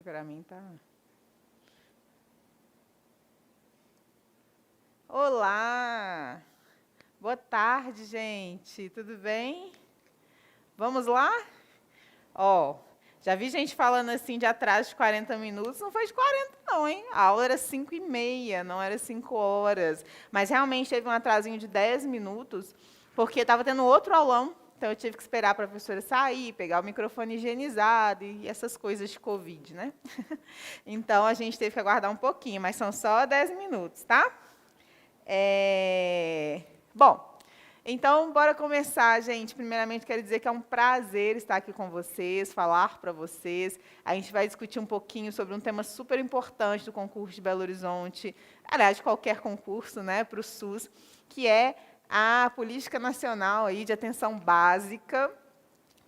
Para mim tá. Olá! Boa tarde, gente. Tudo bem? Vamos lá? Ó, já vi gente falando assim de atraso de 40 minutos. Não foi de 40 não, hein? A aula era 5h30, não era 5 horas. Mas realmente teve um atrasinho de 10 minutos, porque estava tendo outro aulão. Então, eu tive que esperar a professora sair, pegar o microfone higienizado e essas coisas de Covid, né? Então, a gente teve que aguardar um pouquinho, mas são só 10 minutos, tá? Bom, então, bora começar, gente. Primeiramente, quero dizer que é um prazer estar aqui com vocês, falar para vocês. A gente vai discutir um pouquinho sobre um tema super importante do concurso de Belo Horizonte, aliás, de qualquer concurso, né, para o SUS, que é a Política Nacional aí de Atenção Básica.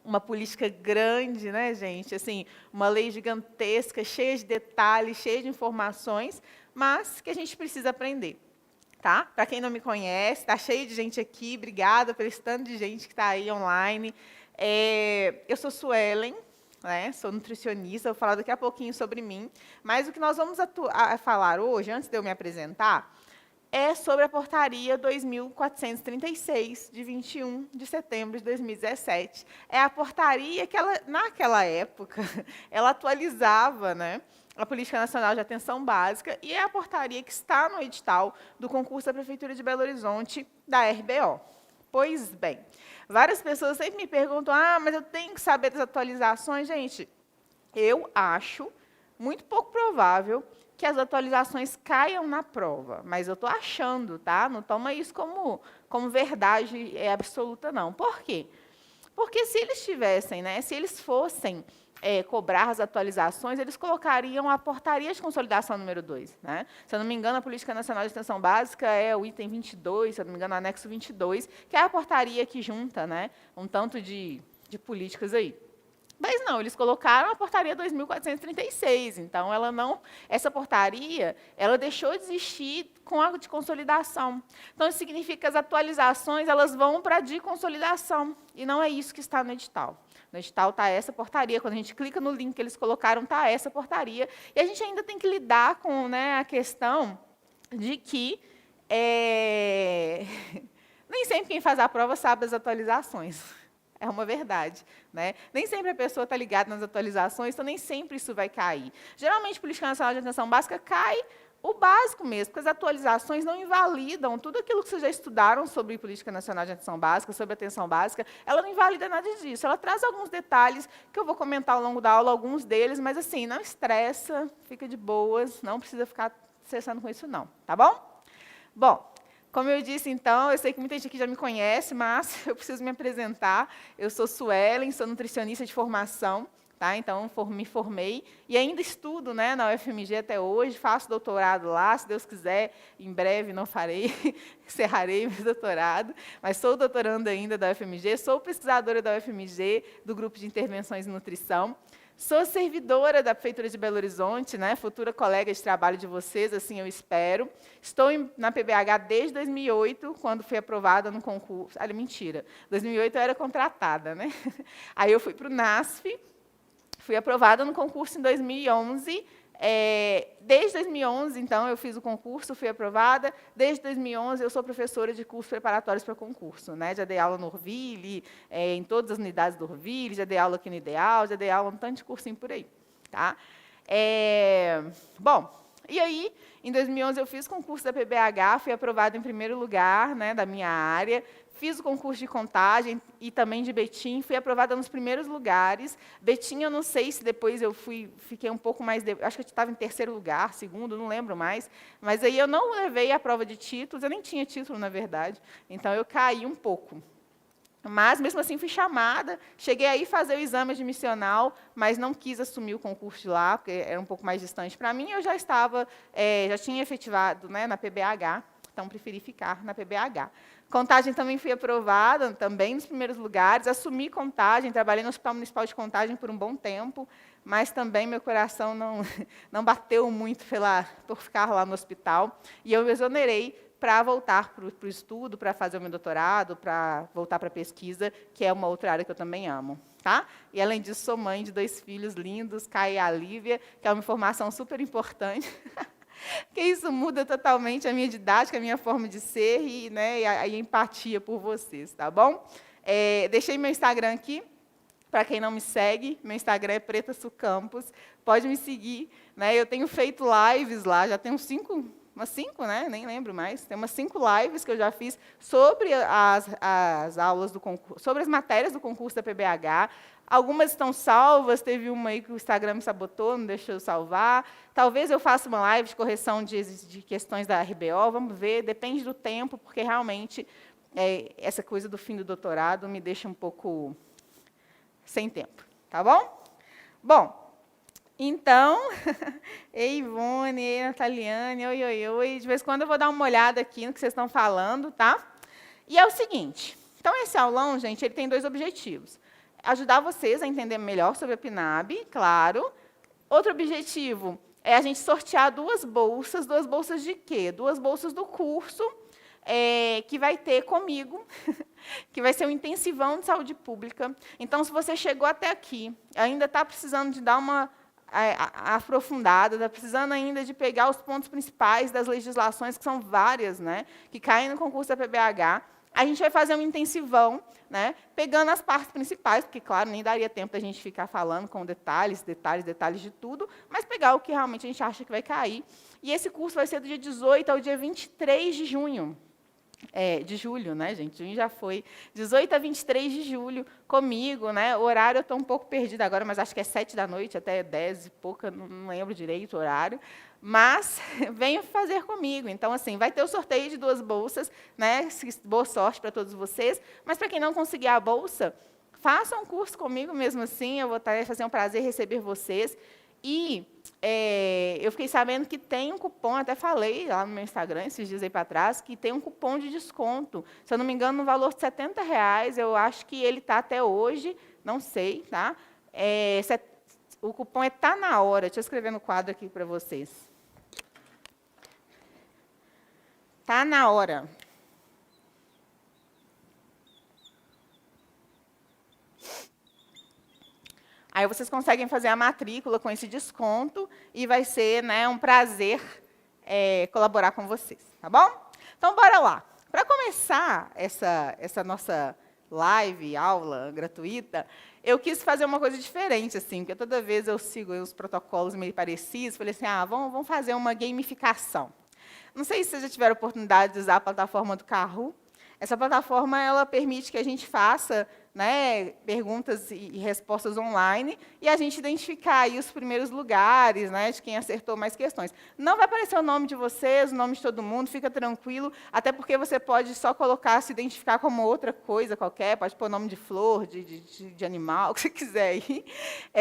Uma política grande, né, gente? Assim, uma lei gigantesca, cheia de detalhes, cheia de informações, mas que a gente precisa aprender. Tá? Para quem não me conhece, está cheio de gente aqui, obrigada pelo tanto de gente que está aí online. Eu sou Suelen, né? Sou nutricionista, vou falar daqui a pouquinho sobre mim, mas o que nós vamos falar hoje, antes de eu me apresentar, é sobre a portaria 2436, de 21 de setembro de 2017. É a portaria que, naquela época, ela atualizava, né, a Política Nacional de Atenção Básica, e é a portaria que está no edital do concurso da Prefeitura de Belo Horizonte, da RBO. Pois bem, várias pessoas sempre me perguntam, mas eu tenho que saber das atualizações. Gente, eu acho muito pouco provável que as atualizações caiam na prova, mas eu estou achando, tá? Não toma isso como verdade absoluta, não. Por quê? Porque se eles tivessem, né, se eles fossem cobrar as atualizações, eles colocariam a portaria de consolidação número 2. Né? Se eu não me engano, a Política Nacional de Atenção Básica é o item 22, se eu não me engano, o anexo 22, que é a portaria que junta, né, um tanto de políticas aí. Mas não, eles colocaram a portaria 2436, então essa portaria, ela deixou de existir com a de consolidação. Então, isso significa que as atualizações, elas vão para a de consolidação, e não é isso que está no edital. No edital está essa portaria, quando a gente clica no link que eles colocaram, está essa portaria, e a gente ainda tem que lidar com, né, a questão de que nem sempre quem faz a prova sabe das atualizações. É uma verdade. Né? Nem sempre a pessoa está ligada nas atualizações, então nem sempre isso vai cair. Geralmente, a Política Nacional de Atenção Básica cai o básico mesmo, porque as atualizações não invalidam tudo aquilo que vocês já estudaram sobre Política Nacional de Atenção Básica, sobre atenção básica, ela não invalida nada disso. Ela traz alguns detalhes que eu vou comentar ao longo da aula, alguns deles, mas assim, não estressa, fica de boas, não precisa ficar estressando com isso não, tá bom? Bom, como eu disse, então, eu sei que muita gente aqui já me conhece, mas eu preciso me apresentar. Eu sou Suelen, sou nutricionista de formação, tá? Então, me formei e ainda estudo, né, na UFMG até hoje, faço doutorado lá, se Deus quiser, em breve não farei, encerrarei meu doutorado, mas sou doutoranda ainda da UFMG, sou pesquisadora da UFMG, do Grupo de Intervenções em Nutrição. Sou servidora da Prefeitura de Belo Horizonte, né, futura colega de trabalho de vocês, assim eu espero. Estou na PBH desde 2008, quando fui aprovada no concurso. Mentira, 2008 eu era contratada, né? Aí eu fui para o NASF, fui aprovada no concurso em 2011. Desde 2011, então, eu fiz o concurso, fui aprovada. Desde 2011, eu sou professora de cursos preparatórios para concurso. Né? Já dei aula no Orville, em todas as unidades do Orville, já dei aula aqui no Ideal, já dei aula em um tanto de cursinho por aí. Tá? Bom, e aí, em 2011, eu fiz o concurso da PBH, fui aprovada em primeiro lugar, né, da minha área. Fiz o concurso de contagem e também de Betim, fui aprovada nos primeiros lugares. Betim, eu não sei se depois eu fiquei um pouco mais... acho que eu estava em terceiro lugar, segundo, não lembro mais. Mas aí eu não levei a prova de títulos, eu nem tinha título, na verdade. Então, eu caí um pouco. Mas, mesmo assim, fui chamada, cheguei aí a fazer o exame admissional, mas não quis assumir o concurso de lá, porque era um pouco mais distante para mim. Eu já tinha efetivado, né, na PBH, então preferi ficar na PBH. Contagem também fui aprovada, também nos primeiros lugares. Assumi Contagem, trabalhei no Hospital Municipal de Contagem por um bom tempo, mas também meu coração não bateu muito por ficar lá no hospital. E eu me exonerei para voltar para o estudo, para fazer o meu doutorado, para voltar para a pesquisa, que é uma outra área que eu também amo. Tá? E, além disso, sou mãe de 2 filhos lindos, Caio e a Lívia, que é uma informação super importante, porque isso muda totalmente a minha didática, a minha forma de ser e, né, a empatia por vocês, tá bom? Deixei meu Instagram aqui, para quem não me segue, meu Instagram é Preta Sucampos, pode me seguir, né? Eu tenho feito lives lá, já tenho umas 5, né? Nem lembro mais. Tem umas 5 lives que eu já fiz sobre as aulas do concurso, sobre as matérias do concurso da PBH. Algumas estão salvas, teve uma aí que o Instagram me sabotou, não deixou eu salvar. Talvez eu faça uma live de correção de questões da RBO, vamos ver, depende do tempo, porque realmente essa coisa do fim do doutorado me deixa um pouco sem tempo, tá bom? Bom, então, ei, Ivone, ei, Nataliane, oi, oi, oi. De vez em quando eu vou dar uma olhada aqui no que vocês estão falando, tá? E é o seguinte, então esse aulão, gente, ele tem 2 objetivos. Ajudar vocês a entender melhor sobre a PNAB, claro. Outro objetivo é a gente sortear 2 bolsas. 2 bolsas de quê? 2 bolsas do curso, que vai ter comigo, que vai ser um intensivão de saúde pública. Então, se você chegou até aqui, ainda está precisando de dar uma aprofundada, está precisando ainda de pegar os pontos principais das legislações, que são várias, né, que caem no concurso da PBH, a gente vai fazer um intensivão, né, pegando as partes principais, porque, claro, nem daria tempo da gente ficar falando com detalhes de tudo, mas pegar o que realmente a gente acha que vai cair. E esse curso vai ser do dia 18 ao dia 23 de junho. De julho, né, gente? Junho já foi. 18 a 23 de julho, comigo, né? O horário eu estou um pouco perdida agora, mas acho que é 7 da noite, até 10 e pouca, não lembro direito o horário. Mas venham fazer comigo. Então, assim, vai ter o sorteio de 2 bolsas, né? Boa sorte para todos vocês. Mas, para quem não conseguir a bolsa, faça um curso comigo mesmo assim, eu vou fazer um prazer receber vocês. E eu fiquei sabendo que tem um cupom, até falei lá no meu Instagram, esses dias aí para trás, que tem um cupom de desconto. Se eu não me engano, no valor de R$70, eu acho que ele está até hoje, não sei, tá? O cupom é Tá Na Hora. Deixa eu escrever no quadro aqui para vocês. Tá na hora. Aí vocês conseguem fazer a matrícula com esse desconto e vai ser, né, um prazer colaborar com vocês, tá bom? Então, bora lá. Para começar essa nossa live, aula gratuita, eu quis fazer uma coisa diferente, assim, porque toda vez eu sigo os protocolos meio parecidos, falei assim, vamos fazer uma gamificação. Não sei se vocês já tiveram a oportunidade de usar a plataforma do Kahoot. Essa plataforma ela permite que a gente faça, né, perguntas e respostas online e a gente identificar aí os primeiros lugares, né, de quem acertou mais questões. Não vai aparecer o nome de vocês, o nome de todo mundo, fica tranquilo, até porque você pode só colocar, se identificar como outra coisa qualquer, pode pôr nome de flor, de animal, o que você quiser aí,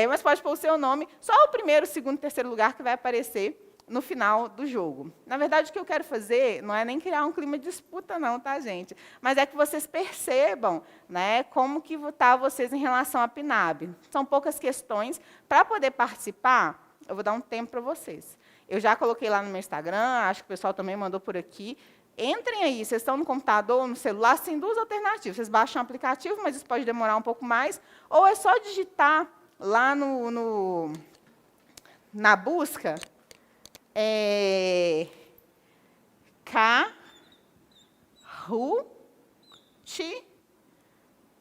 mas pode pôr o seu nome, só o primeiro, segundo, terceiro lugar que vai aparecer no final do jogo. Na verdade, o que eu quero fazer não é nem criar um clima de disputa, não, tá, gente? Mas é que vocês percebam, né, como que está vocês em relação à PNAB. São poucas questões. Para poder participar, eu vou dar um tempo para vocês. Eu já coloquei lá no meu Instagram, acho que o pessoal também mandou por aqui. Entrem aí, vocês estão no computador ou no celular, tem 2 alternativas. Vocês baixam o aplicativo, mas isso pode demorar um pouco mais, ou é só digitar lá na busca, Kahoot,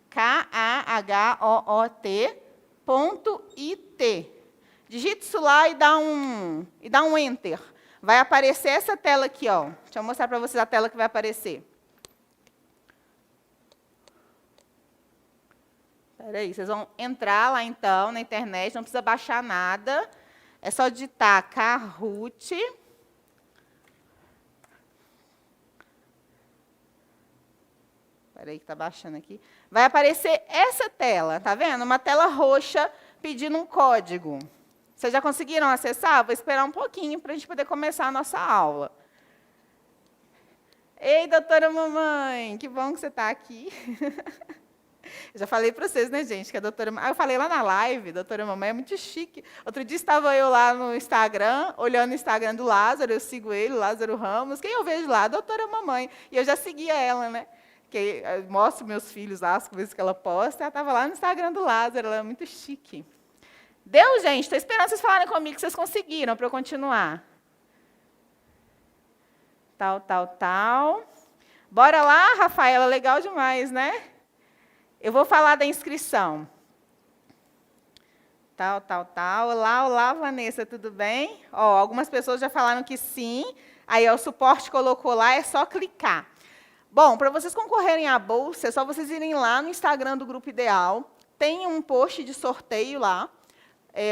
Kahoot.it. Digite isso lá e dá um Enter. Vai aparecer essa tela aqui, ó. Deixa eu mostrar para vocês a tela que vai aparecer. Espera aí, vocês vão entrar lá, então, na internet, não precisa baixar nada. É só digitar Kahoot. Espera aí que está baixando aqui. Vai aparecer essa tela, tá vendo? Uma tela roxa pedindo um código. Vocês já conseguiram acessar? Vou esperar um pouquinho para a gente poder começar a nossa aula. Ei, doutora mamãe, que bom que você está aqui. Já falei para vocês, né, gente, que a doutora... eu falei lá na live, doutora mamãe é muito chique. Outro dia estava eu lá no Instagram, olhando o Instagram do Lázaro, eu sigo ele, Lázaro Ramos. Quem eu vejo lá? A doutora mamãe. E eu já seguia ela, né? Que eu mostro meus filhos lá, as coisas que ela posta. Ela estava lá no Instagram do Lázaro, ela é muito chique. Deu, gente? Estou esperando vocês falarem comigo que vocês conseguiram, para eu continuar. Tal. Bora lá, Rafaela, legal demais, né? Eu vou falar da inscrição. Olá, Vanessa, tudo bem? Ó, algumas pessoas já falaram que sim. Aí, ó, o suporte colocou lá, é só clicar. Bom, para vocês concorrerem à bolsa, é só vocês irem lá no Instagram do Grupo Ideal. Tem um post de sorteio lá.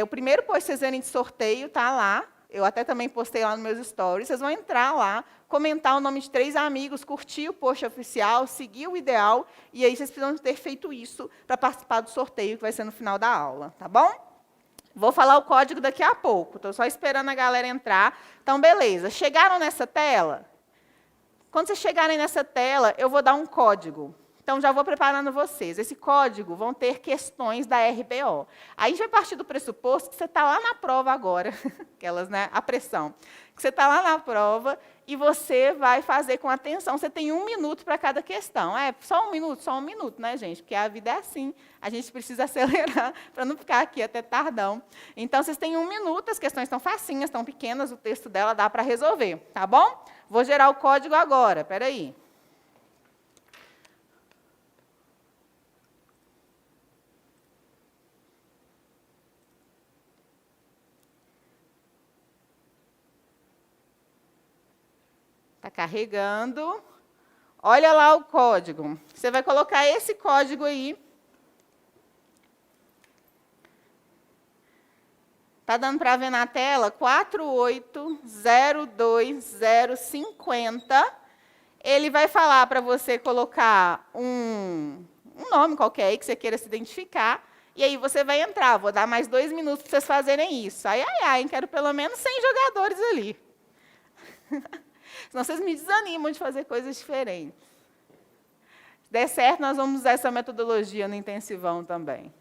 O primeiro post que vocês verem de sorteio está lá. Eu até também postei lá nos meus stories. Vocês vão entrar lá, comentar o nome de 3 amigos, curtir o post oficial, seguir o Ideal, e aí vocês precisam ter feito isso para participar do sorteio que vai ser no final da aula, tá bom? Vou falar o código daqui a pouco, estou só esperando a galera entrar. Então, beleza. Chegaram nessa tela? Quando vocês chegarem nessa tela, eu vou dar um código. Então, já vou preparando vocês. Esse código vão ter questões da RBO. Aí, a gente vai partir do pressuposto que você está lá na prova agora, aquelas, né, a pressão, que você está lá na prova e você vai fazer com atenção. Você tem 1 minuto para cada questão. É só 1 minuto, né, gente? Porque a vida é assim. A gente precisa acelerar para não ficar aqui até tardão. Então, vocês têm 1 minuto, as questões estão facinhas, estão pequenas, o texto dela dá para resolver, tá bom? Vou gerar o código agora, espera aí. Está carregando. Olha lá o código. Você vai colocar esse código aí. Está dando para ver na tela? 4802050. Ele vai falar para você colocar um nome qualquer aí que você queira se identificar. E aí você vai entrar. Vou dar mais 2 minutos para vocês fazerem isso. Ai, quero pelo menos 100 jogadores ali. Senão vocês me desanimam de fazer coisas diferentes. Se der certo, nós vamos usar essa metodologia no intensivão também.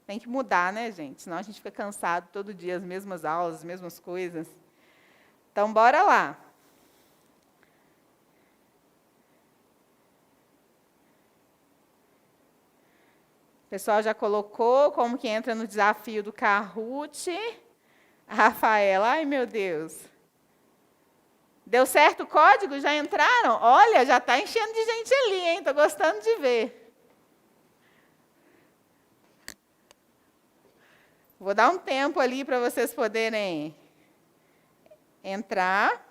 Tem que mudar, né, gente? Senão a gente fica cansado todo dia, as mesmas aulas, as mesmas coisas. Então, bora lá. O pessoal já colocou como que entra no desafio do Kahoot. A Rafaela, ai, meu Deus. Deu certo o código? Já entraram? Olha, já está enchendo de gente ali, hein? Estou gostando de ver. Vou dar um tempo ali para vocês poderem entrar.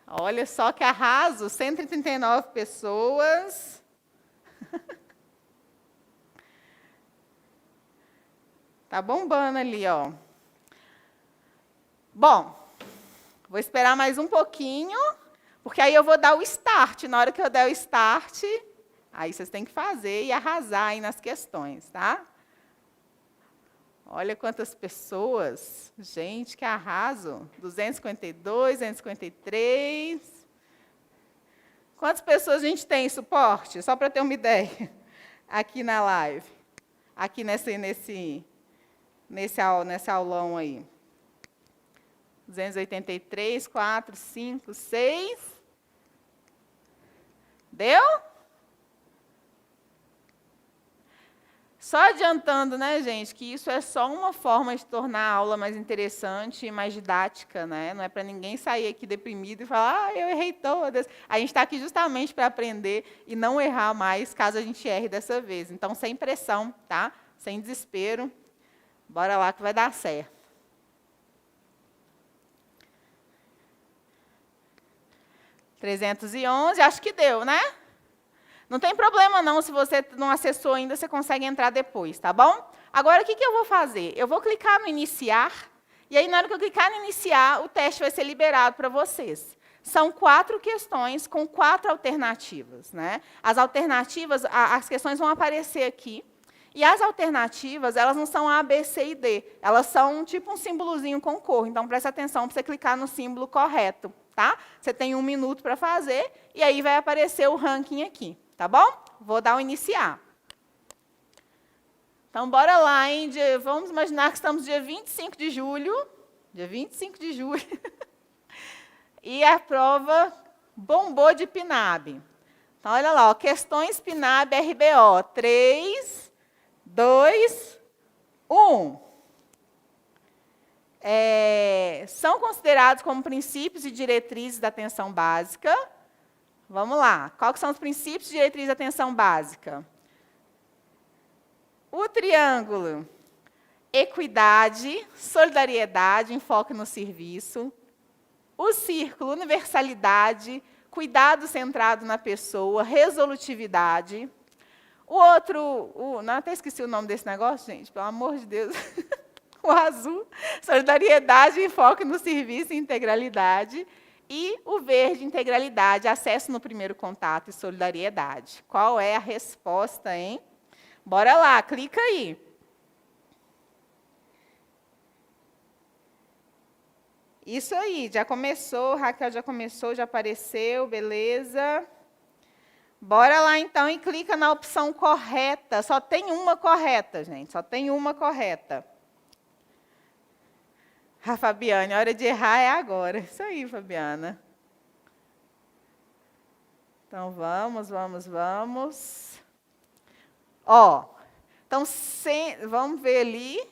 Olha só que arraso, 139 pessoas. Tá bombando ali, ó. Bom, vou esperar mais um pouquinho, porque aí eu vou dar o start. Na hora que eu der o start, aí vocês têm que fazer e arrasar aí nas questões, tá? Olha quantas pessoas. Gente, que arraso. 252, 253. Quantas pessoas a gente tem em suporte? Só para ter uma ideia. Aqui na live. Aqui nesse aulão aí. 283, 4, 5, 6. Deu? Só adiantando, né, gente, que isso é só uma forma de tornar a aula mais interessante e mais didática, né? Não é para ninguém sair aqui deprimido e falar, eu errei todas. A gente está aqui justamente para aprender e não errar mais, caso a gente erre dessa vez. Então, sem pressão, tá? Sem desespero. Bora lá que vai dar certo. (311), acho que deu, né? Não tem problema não, se você não acessou ainda, você consegue entrar depois, tá bom? Agora, o que eu vou fazer? Eu vou clicar no iniciar, e aí, na hora que eu clicar no iniciar, o teste vai ser liberado para vocês. São 4 questões com 4 alternativas, né? As alternativas, as questões vão aparecer aqui, e as alternativas, elas não são A, B, C e D, elas são tipo um símbolozinho com cor, então preste atenção para você clicar no símbolo correto, tá? Você tem 1 minuto para fazer, e aí vai aparecer o ranking aqui. Tá bom? Vou dar um iniciar. Então, bora lá, hein? Vamos imaginar que estamos dia 25 de julho. Dia 25 de julho. E a prova bombou de PNAB. Então, olha lá, ó, questões PNAB RBO. 3, 2, 1. São considerados como princípios e diretrizes da atenção básica. Vamos lá. Quais são os princípios e diretrizes da atenção básica? O triângulo, equidade, solidariedade, enfoque no serviço. O círculo, universalidade, cuidado centrado na pessoa, resolutividade. O outro, não, até esqueci o nome desse negócio, gente, pelo amor de Deus. O azul, solidariedade, enfoque no serviço e integralidade. E o verde, integralidade, acesso no primeiro contato e solidariedade. Qual é a resposta, hein? Bora lá, clica aí. Isso aí, já começou, Raquel já começou, já apareceu, beleza. Bora lá, então, e clica na opção correta. Só tem uma correta, gente, só tem uma correta. A Fabiane, a hora de errar é agora. Isso aí, Fabiana. Então, vamos. Ó, então, vamos ver ali.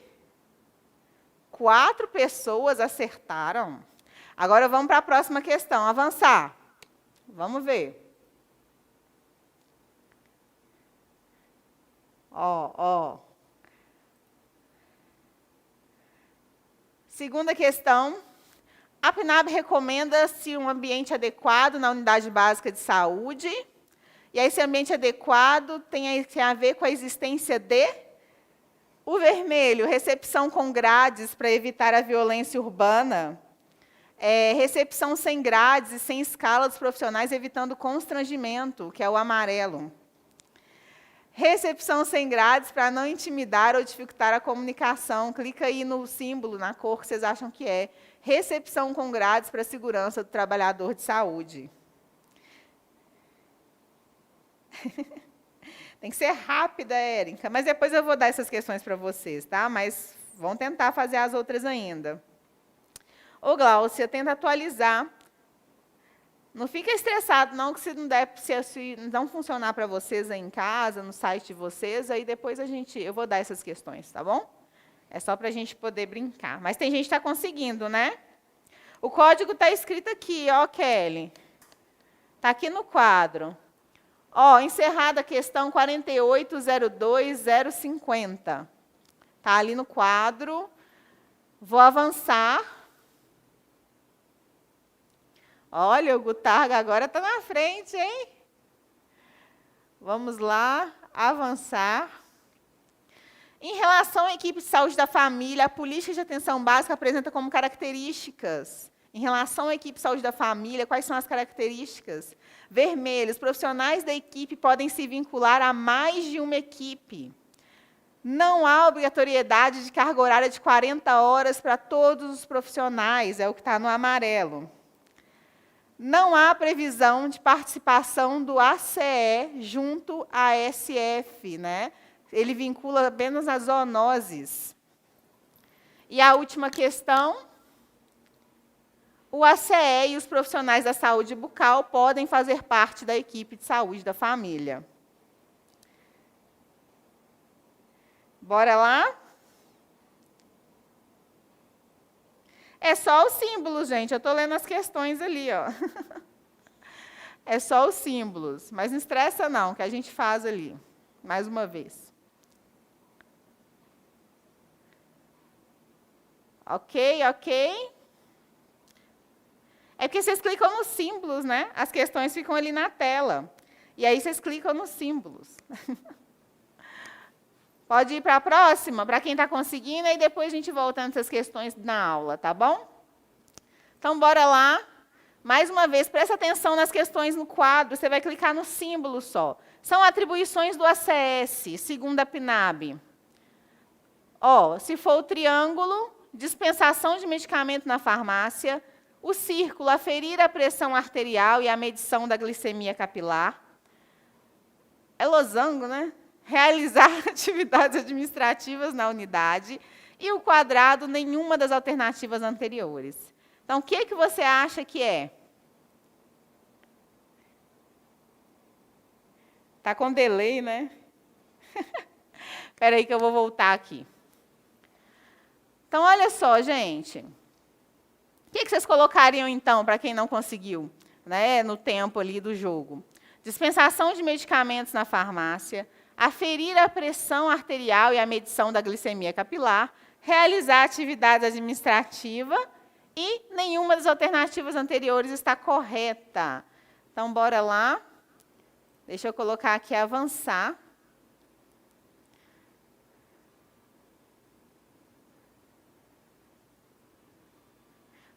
4 pessoas acertaram. Agora, vamos para a próxima questão. Avançar. Vamos ver. Ó. Segunda questão. A PNAB recomenda-se um ambiente adequado na unidade básica de saúde. E aí, esse ambiente adequado tem a ver com a existência de... O vermelho, recepção com grades para evitar a violência urbana. Recepção sem grades e sem escala dos profissionais, evitando constrangimento, que é o amarelo. Recepção sem grades para não intimidar ou dificultar a comunicação. Clica aí no símbolo, na cor que vocês acham que é. Recepção com grades para a segurança do trabalhador de saúde. Tem que ser rápida, Érica, mas depois eu vou dar essas questões para vocês, tá? Mas vão tentar fazer as outras ainda. Ô, Gláucia, tenta atualizar. Não fica estressado, não, que se não funcionar para vocês aí em casa, no site de vocês, aí depois eu vou dar essas questões, tá bom? É só para a gente poder brincar. Mas tem gente que está conseguindo, né? O código está escrito aqui, ó, Kelly. Está aqui no quadro. Ó, encerrada a questão 4802050. Está ali no quadro. Vou avançar. Olha, o Gutarga agora está na frente, hein? Vamos lá, avançar. Em relação à equipe de saúde da família, a política de atenção básica apresenta como características. Em relação à equipe de saúde da família, quais são as características? Vermelho, os profissionais da equipe podem se vincular a mais de uma equipe. Não há obrigatoriedade de carga horária de 40 horas para todos os profissionais, é o que está no amarelo. Não há previsão de participação do ACE junto à SF, né? Ele vincula apenas as zoonoses. E a última questão... O ACE e os profissionais da saúde bucal podem fazer parte da equipe de saúde da família. Bora lá? É só os símbolos, gente. Eu estou lendo as questões ali, ó. É só os símbolos. Mas não estressa, não, que a gente faz ali. Mais uma vez. Ok. É porque vocês clicam nos símbolos, né? As questões ficam ali na tela. E aí vocês clicam nos símbolos. Pode ir para a próxima, para quem está conseguindo, e depois a gente volta nessas questões na aula, tá bom? Então, bora lá. Mais uma vez, presta atenção nas questões no quadro, você vai clicar no símbolo só. São atribuições do ACS, segundo a PNAB. Ó, se for o triângulo, dispensação de medicamento na farmácia. O círculo, aferir a pressão arterial e a medição da glicemia capilar. é losango, né? Realizar atividades administrativas na unidade. E o quadrado, nenhuma das alternativas anteriores. Então, o que você acha que é? Está com delay, né? Espera aí que eu vou voltar aqui. Então, olha só, gente. O que vocês colocariam, então, para quem não conseguiu, né, no tempo ali do jogo? Dispensação de medicamentos na farmácia, aferir a pressão arterial e a medição da glicemia capilar, realizar atividade administrativa e nenhuma das alternativas anteriores está correta. Então, bora lá. Deixa eu colocar aqui avançar.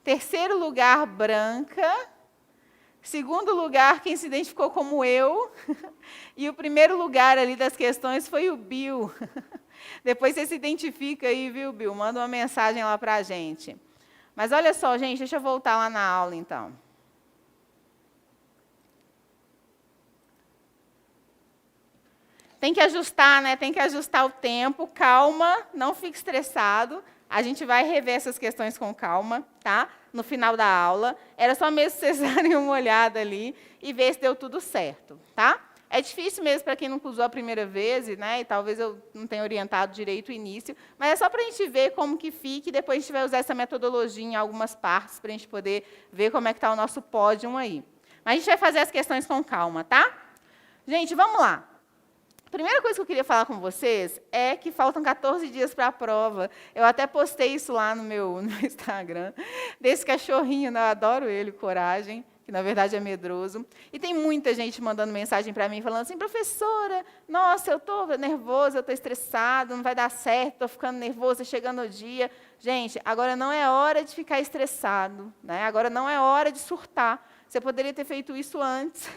Terceiro lugar, Branca. Segundo lugar, quem se identificou como eu. E o primeiro lugar ali das questões foi o Bill. Depois você se identifica aí, viu, Bill? Manda uma mensagem lá para a gente. Mas olha só, gente, deixa eu voltar lá na aula, então. Tem que ajustar, né? Tem que ajustar o tempo. Calma, não fique estressado. A gente vai rever essas questões com calma, tá? No final da aula. Era só mesmo vocês darem uma olhada ali e ver se deu tudo certo, tá? É difícil mesmo para quem nunca usou a primeira vez, né? E talvez eu não tenha orientado direito o início, mas é só para a gente ver como que fica e depois a gente vai usar essa metodologia em algumas partes para a gente poder ver como é que está o nosso pódio aí. Mas a gente vai fazer as questões com calma, tá? Gente, vamos lá. A primeira coisa que eu queria falar com vocês é que faltam 14 dias para a prova. Eu até postei isso lá no meu Instagram, desse cachorrinho, né? Eu adoro ele, Coragem, que na verdade é medroso. E tem muita gente mandando mensagem para mim, falando assim, professora, nossa, eu estou nervosa, eu estou estressado, não vai dar certo, estou ficando nervosa, chegando o dia. Gente, agora não é hora de ficar estressado, né? Agora não é hora de surtar. Você poderia ter feito isso antes,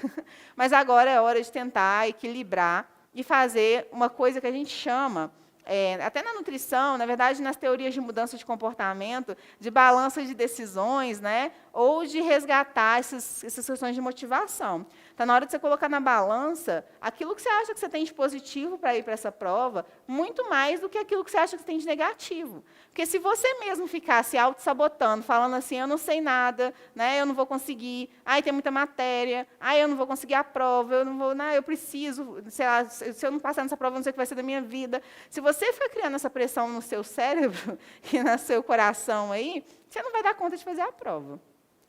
mas agora é hora de tentar equilibrar e fazer uma coisa que a gente chama, até na nutrição, na verdade, nas teorias de mudança de comportamento, de balança de decisões, né? Ou de resgatar essas questões de motivação. Está na hora de você colocar na balança aquilo que você acha que você tem de positivo para ir para essa prova, muito mais do que aquilo que você acha que você tem de negativo. Porque se você mesmo ficar se auto-sabotando, falando assim, eu não sei nada, né, eu não vou conseguir, ai, tem muita matéria, ai, eu não vou conseguir a prova, eu não vou, não, eu preciso, sei lá, se eu não passar nessa prova, eu não sei o que vai ser da minha vida. Se você ficar criando essa pressão no seu cérebro e no seu coração aí, você não vai dar conta de fazer a prova.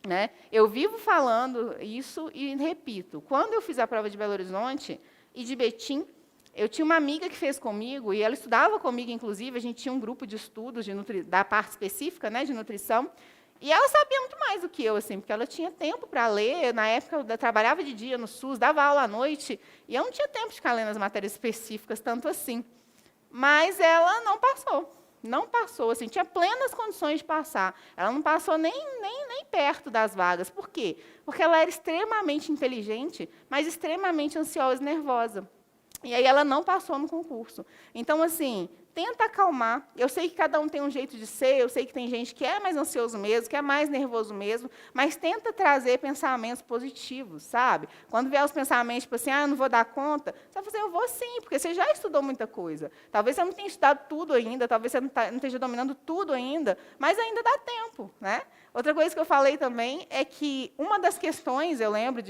Né? Eu vivo falando isso e repito. Quando eu fiz a prova de Belo Horizonte e de Betim, eu tinha uma amiga que fez comigo, e ela estudava comigo, inclusive, a gente tinha um grupo de estudos da parte específica, né, de nutrição, e ela sabia muito mais do que eu, assim, porque ela tinha tempo para ler. Na época, eu trabalhava de dia no SUS, dava aula à noite, e eu não tinha tempo de ficar lendo as matérias específicas tanto assim. Mas ela não passou. Não passou, assim, tinha plenas condições de passar. Ela não passou nem perto das vagas. Por quê? Porque ela era extremamente inteligente, mas extremamente ansiosa e nervosa. E aí ela não passou no concurso. Então, assim, tenta acalmar. Eu sei que cada um tem um jeito de ser, eu sei que tem gente que é mais ansioso mesmo, que é mais nervoso mesmo, mas tenta trazer pensamentos positivos, sabe? Quando vier os pensamentos, tipo assim, eu não vou dar conta, você vai fazer, eu vou sim, porque você já estudou muita coisa. Talvez você não tenha estudado tudo ainda, talvez você não esteja dominando tudo ainda, mas ainda dá tempo, né? Outra coisa que eu falei também é que uma das questões, eu lembro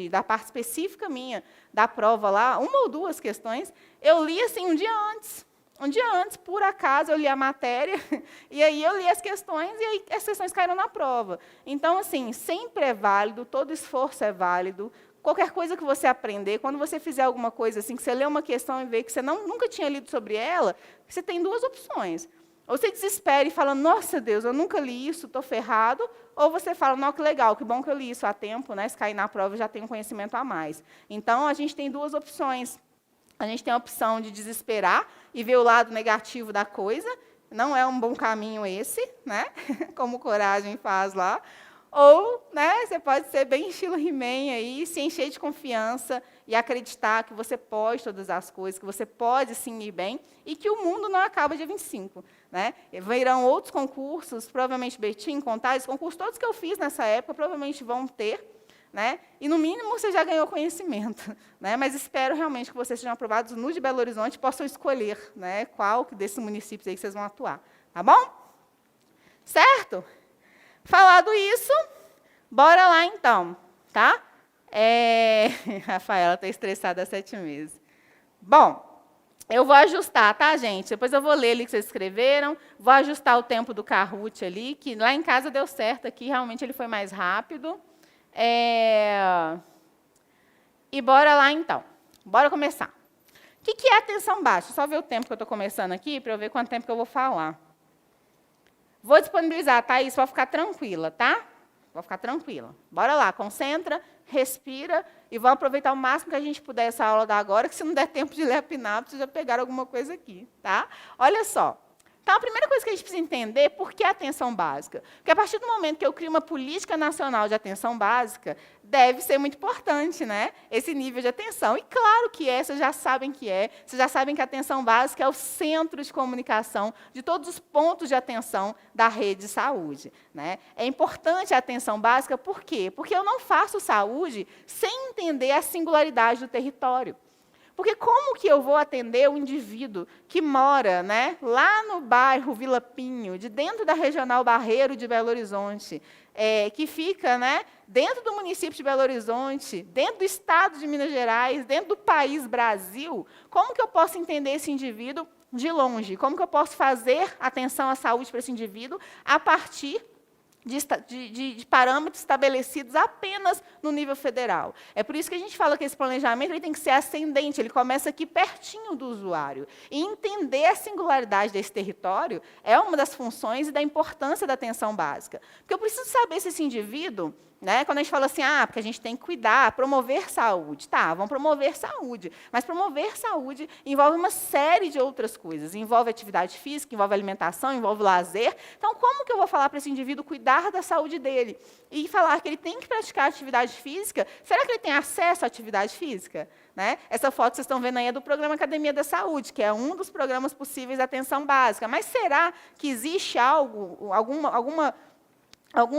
da parte específica minha da prova lá, uma ou duas questões, eu li assim um dia antes. Um dia antes, por acaso, eu li a matéria, e aí eu li as questões, e aí as questões caíram na prova. Então, assim, sempre é válido, todo esforço é válido. Qualquer coisa que você aprender, quando você fizer alguma coisa assim, que você lê uma questão e vê que você nunca tinha lido sobre ela, você tem duas opções. Ou você desespera e fala, nossa, Deus, eu nunca li isso, estou ferrado. Ou você fala, não, que legal, que bom que eu li isso há tempo, né? Se cair na prova, eu já tenho conhecimento a mais. Então, a gente tem duas opções. A gente tem a opção de desesperar e ver o lado negativo da coisa. Não é um bom caminho esse, né? Como Coragem faz lá. Ou, né, você pode ser bem estilo He-Man aí, se encher de confiança e acreditar que você pode todas as coisas, que você pode sim ir bem e que o mundo não acaba dia 25. Né? Virão outros concursos, provavelmente Betim, Contagem, os concursos todos que eu fiz nessa época provavelmente vão ter. né? E, no mínimo, você já ganhou conhecimento. Né? Mas espero realmente que vocês sejam aprovados no de Belo Horizonte e possam escolher, né, qual desses municípios aí que vocês vão atuar. Tá bom? Certo? Falado isso, bora lá, então. Tá? Rafaela está estressada há 7 meses. Bom, eu vou ajustar, tá, gente? Depois eu vou ler ali que vocês escreveram, vou ajustar o tempo do Kahoot ali, que lá em casa deu certo, aqui realmente ele foi mais rápido. E bora lá, então. Bora começar. O que é atenção básica? Só ver o tempo que eu estou começando aqui, para eu ver quanto tempo que eu vou falar. Vou disponibilizar, tá? Isso, para ficar tranquila, tá? Vou ficar tranquila. Bora lá, concentra, respira e vamos aproveitar o máximo que a gente puder essa aula da agora, que se não der tempo de ler a PNAP, vocês já pegaram alguma coisa aqui, tá? Olha só. Então, a primeira coisa que a gente precisa entender é por que a atenção básica. Porque, a partir do momento que eu crio uma política nacional de atenção básica, deve ser muito importante, né, esse nível de atenção. E, claro que é, vocês já sabem que é. Vocês já sabem que a atenção básica é o centro de comunicação de todos os pontos de atenção da rede de saúde. Né? É importante a atenção básica, por quê? Porque eu não faço saúde sem entender a singularidade do território. Porque como que eu vou atender o indivíduo que mora, né, lá no bairro Vila Pinho, de dentro da Regional Barreiro de Belo Horizonte, que fica, né, dentro do município de Belo Horizonte, dentro do estado de Minas Gerais, dentro do país Brasil? Como que eu posso entender esse indivíduo de longe? Como que eu posso fazer atenção à saúde para esse indivíduo a partir de parâmetros estabelecidos apenas no nível federal? É por isso que a gente fala que esse planejamento ele tem que ser ascendente, ele começa aqui pertinho do usuário. E entender a singularidade desse território é uma das funções e da importância da atenção básica. Porque eu preciso saber se esse indivíduo, né, quando a gente fala assim, porque a gente tem que cuidar, promover saúde. Tá, vamos promover saúde. Mas promover saúde envolve uma série de outras coisas. Envolve atividade física, envolve alimentação, envolve lazer. Então, como que eu vou falar para esse indivíduo cuidar da saúde dele? E falar que ele tem que praticar atividade física? Será que ele tem acesso à atividade física? Né? Essa foto que vocês estão vendo aí é do programa Academia da Saúde, que é um dos programas possíveis de atenção básica. Mas será que existe algum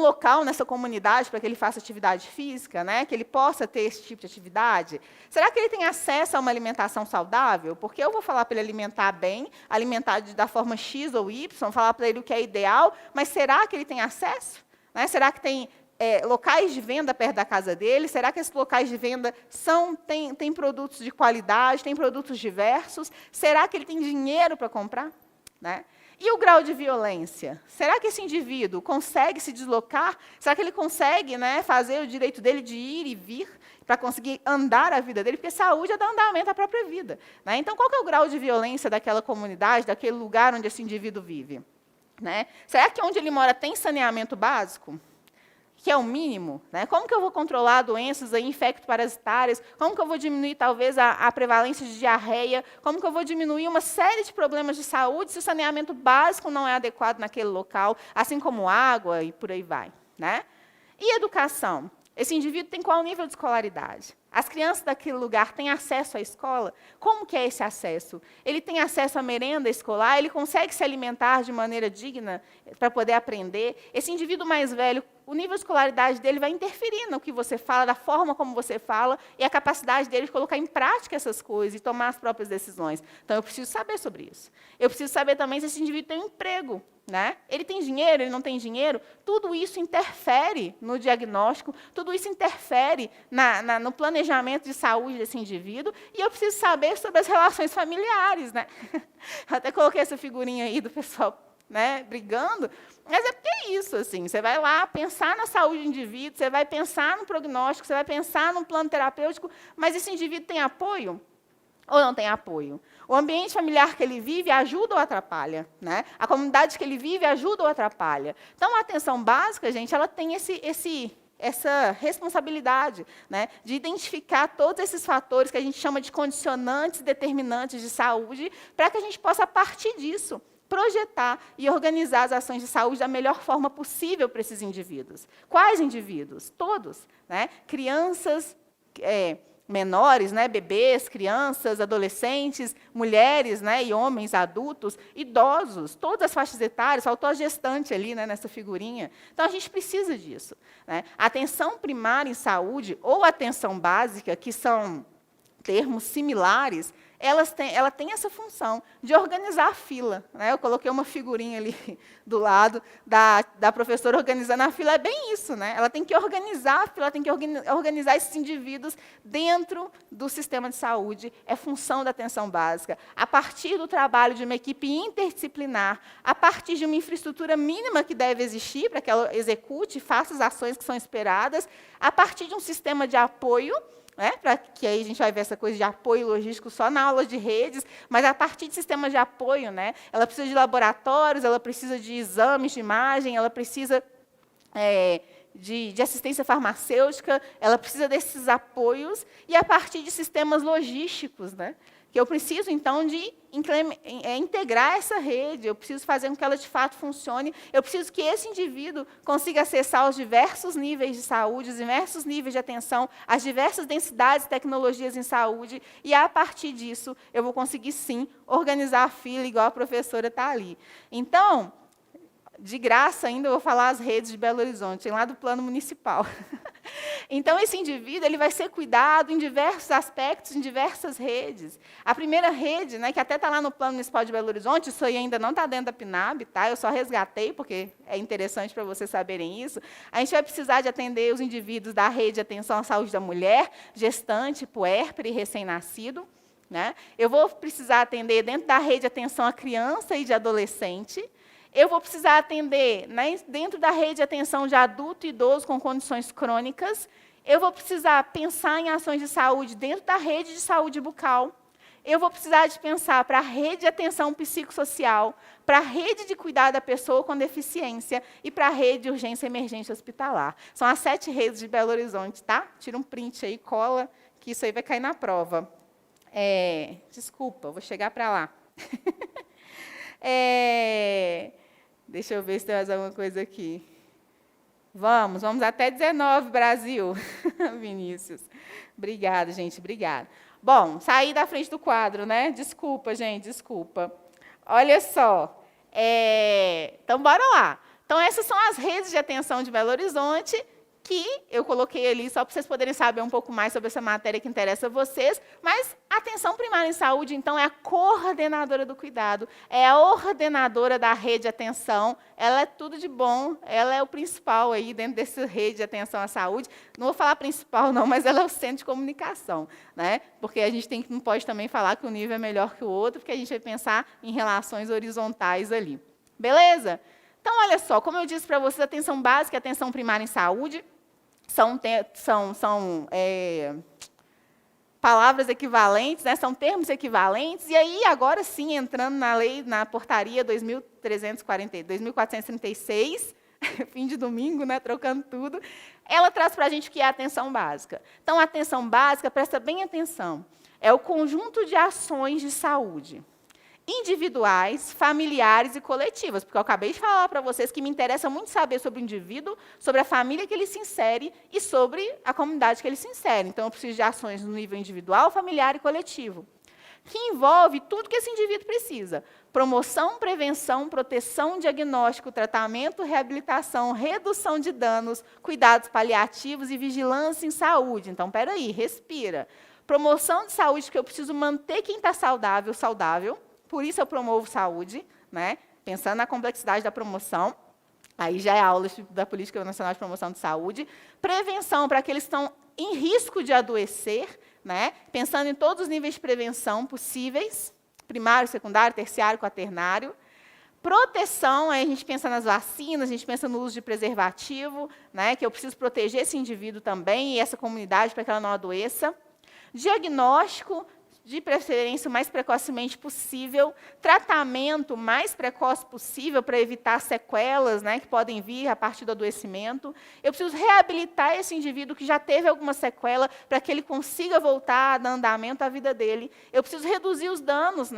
local nessa comunidade para que ele faça atividade física, né? Que ele possa ter esse tipo de atividade? Será que ele tem acesso a uma alimentação saudável? Porque eu vou falar para ele alimentar bem, alimentar da forma X ou Y, falar para ele o que é ideal, mas será que ele tem acesso? Né? Será que tem locais de venda perto da casa dele? Será que esses locais de venda têm produtos de qualidade, têm produtos diversos? Será que ele tem dinheiro para comprar? Né? E o grau de violência? Será que esse indivíduo consegue se deslocar? Será que ele consegue, né, fazer o direito dele de ir e vir para conseguir andar a vida dele? Porque saúde é dar andamento à própria vida. Né? Então, qual que é o grau de violência daquela comunidade, daquele lugar onde esse indivíduo vive? Né? Será que onde ele mora tem saneamento básico? Que é o mínimo, né? Como que eu vou controlar doenças infecto-parasitárias? Como que eu vou diminuir, talvez, a prevalência de diarreia? Como que eu vou diminuir uma série de problemas de saúde se o saneamento básico não é adequado naquele local, assim como água e por aí vai? Né? E educação? Esse indivíduo tem qual nível de escolaridade? As crianças daquele lugar têm acesso à escola? Como que é esse acesso? Ele tem acesso à merenda escolar? Ele consegue se alimentar de maneira digna para poder aprender? Esse indivíduo mais velho, o nível de escolaridade dele vai interferir no que você fala, da forma como você fala, e a capacidade dele de colocar em prática essas coisas e tomar as próprias decisões. Então, eu preciso saber sobre isso. Eu preciso saber também se esse indivíduo tem um emprego. Né? Ele tem dinheiro, ele não tem dinheiro? Tudo isso interfere no diagnóstico, tudo isso interfere no planejamento de saúde desse indivíduo, e eu preciso saber sobre as relações familiares. Né? Eu até coloquei essa figurinha aí do pessoal, né, brigando, mas é porque é isso, assim, você vai lá pensar na saúde do indivíduo, você vai pensar no prognóstico, você vai pensar no plano terapêutico, mas esse indivíduo tem apoio? Ou não tem apoio? O ambiente familiar que ele vive ajuda ou atrapalha? Né? A comunidade que ele vive ajuda ou atrapalha? Então, a atenção básica, gente, ela tem essa responsabilidade, né, de identificar todos esses fatores que a gente chama de condicionantes determinantes de saúde, para que a gente possa, a partir disso, projetar e organizar as ações de saúde da melhor forma possível para esses indivíduos. Quais indivíduos? Todos. Né? Crianças, menores, né, bebês, crianças, adolescentes, mulheres, né, e homens, adultos, idosos, todas as faixas etárias, faltou a gestante ali, né, nessa figurinha. Então, a gente precisa disso, né? Atenção primária em saúde ou atenção básica, que são termos similares, ela tem essa função de organizar a fila, né? Eu coloquei uma figurinha ali do lado da professora organizando a fila, é bem isso, né? Ela tem que organizar a fila, ela tem que organizar esses indivíduos dentro do sistema de saúde, é função da atenção básica. A partir do trabalho de uma equipe interdisciplinar, a partir de uma infraestrutura mínima que deve existir para que ela execute e faça as ações que são esperadas, a partir de um sistema de apoio, para que aí a gente vai ver essa coisa de apoio logístico só na aula de redes, mas a partir de sistemas de apoio, ela precisa de laboratórios, ela precisa de exames de imagem, ela precisa de assistência farmacêutica, ela precisa desses apoios, e a partir de sistemas logísticos, que eu preciso, então, de integrar essa rede, eu preciso fazer com que ela, de fato, funcione, eu preciso que esse indivíduo consiga acessar os diversos níveis de saúde, os diversos níveis de atenção, as diversas densidades de tecnologias em saúde, e, a partir disso, eu vou conseguir, sim, organizar a fila, igual a professora está ali. Então, de graça ainda, eu vou falar as redes de Belo Horizonte, lá do plano municipal. Então, esse indivíduo ele vai ser cuidado em diversos aspectos, em diversas redes. A primeira rede, que até está lá no plano municipal de Belo Horizonte, isso aí ainda não está dentro da PNAB, tá? Eu só resgatei, porque é interessante para vocês saberem isso. A gente vai precisar de atender os indivíduos da rede de atenção à saúde da mulher, gestante, puérpera e recém-nascido. Eu vou precisar atender dentro da rede de atenção à criança e de adolescente. Eu vou precisar atender dentro da rede de atenção de adulto e idoso com condições crônicas. Eu vou precisar pensar em ações de saúde dentro da rede de saúde bucal. Eu vou precisar de pensar para a rede de atenção psicossocial, para a rede de cuidado da pessoa com deficiência e para a rede de urgência e emergência hospitalar. São as 7 redes de Belo Horizonte, tá? Tira um print aí, cola, que isso aí vai cair na prova. Desculpa, vou chegar para lá. Deixa eu ver se tem mais alguma coisa aqui. Vamos até 19, Brasil. Vinícius. Obrigada, gente, obrigada. Bom, saí da frente do quadro, né? Desculpa, gente, desculpa. Olha só. Então, bora lá. Então, essas são as redes de atenção de Belo Horizonte, que eu coloquei ali só para vocês poderem saber um pouco mais sobre essa matéria que interessa a vocês, mas a atenção primária em saúde, então, é a coordenadora do cuidado, é a ordenadora da rede de atenção, ela é tudo de bom, ela é o principal aí dentro dessa rede de atenção à saúde. Não vou falar principal, não, mas ela é o centro de comunicação, porque a gente não pode também falar que um nível é melhor que o outro, porque a gente vai pensar em relações horizontais ali. Beleza? Então, olha só, como eu disse para vocês, atenção básica e atenção primária em saúde são palavras equivalentes, são termos equivalentes, e aí, agora sim, entrando na portaria 2436, fim de domingo, trocando tudo, ela traz para a gente o que é a atenção básica. Então, a atenção básica, presta bem atenção, é o conjunto de ações de saúde, individuais, familiares e coletivas, porque eu acabei de falar para vocês que me interessa muito saber sobre o indivíduo, sobre a família que ele se insere e sobre a comunidade que ele se insere. Então, eu preciso de ações no nível individual, familiar e coletivo, que envolve tudo que esse indivíduo precisa. Promoção, prevenção, proteção, diagnóstico, tratamento, reabilitação, redução de danos, cuidados paliativos e vigilância em saúde. Então, espera aí, respira. Promoção de saúde, que eu preciso manter quem está saudável. Por isso eu promovo saúde, pensando na complexidade da promoção. Aí já é a aula da Política Nacional de Promoção de Saúde. Prevenção para aqueles que estão em risco de adoecer, pensando em todos os níveis de prevenção possíveis, primário, secundário, terciário, quaternário. Proteção, aí a gente pensa nas vacinas, a gente pensa no uso de preservativo, que eu preciso proteger esse indivíduo também e essa comunidade para que ela não adoeça. Diagnóstico, de preferência o mais precocemente possível, tratamento mais precoce possível para evitar sequelas que podem vir a partir do adoecimento. Eu preciso reabilitar esse indivíduo que já teve alguma sequela para que ele consiga voltar a dar andamento à vida dele. Eu preciso reduzir os danos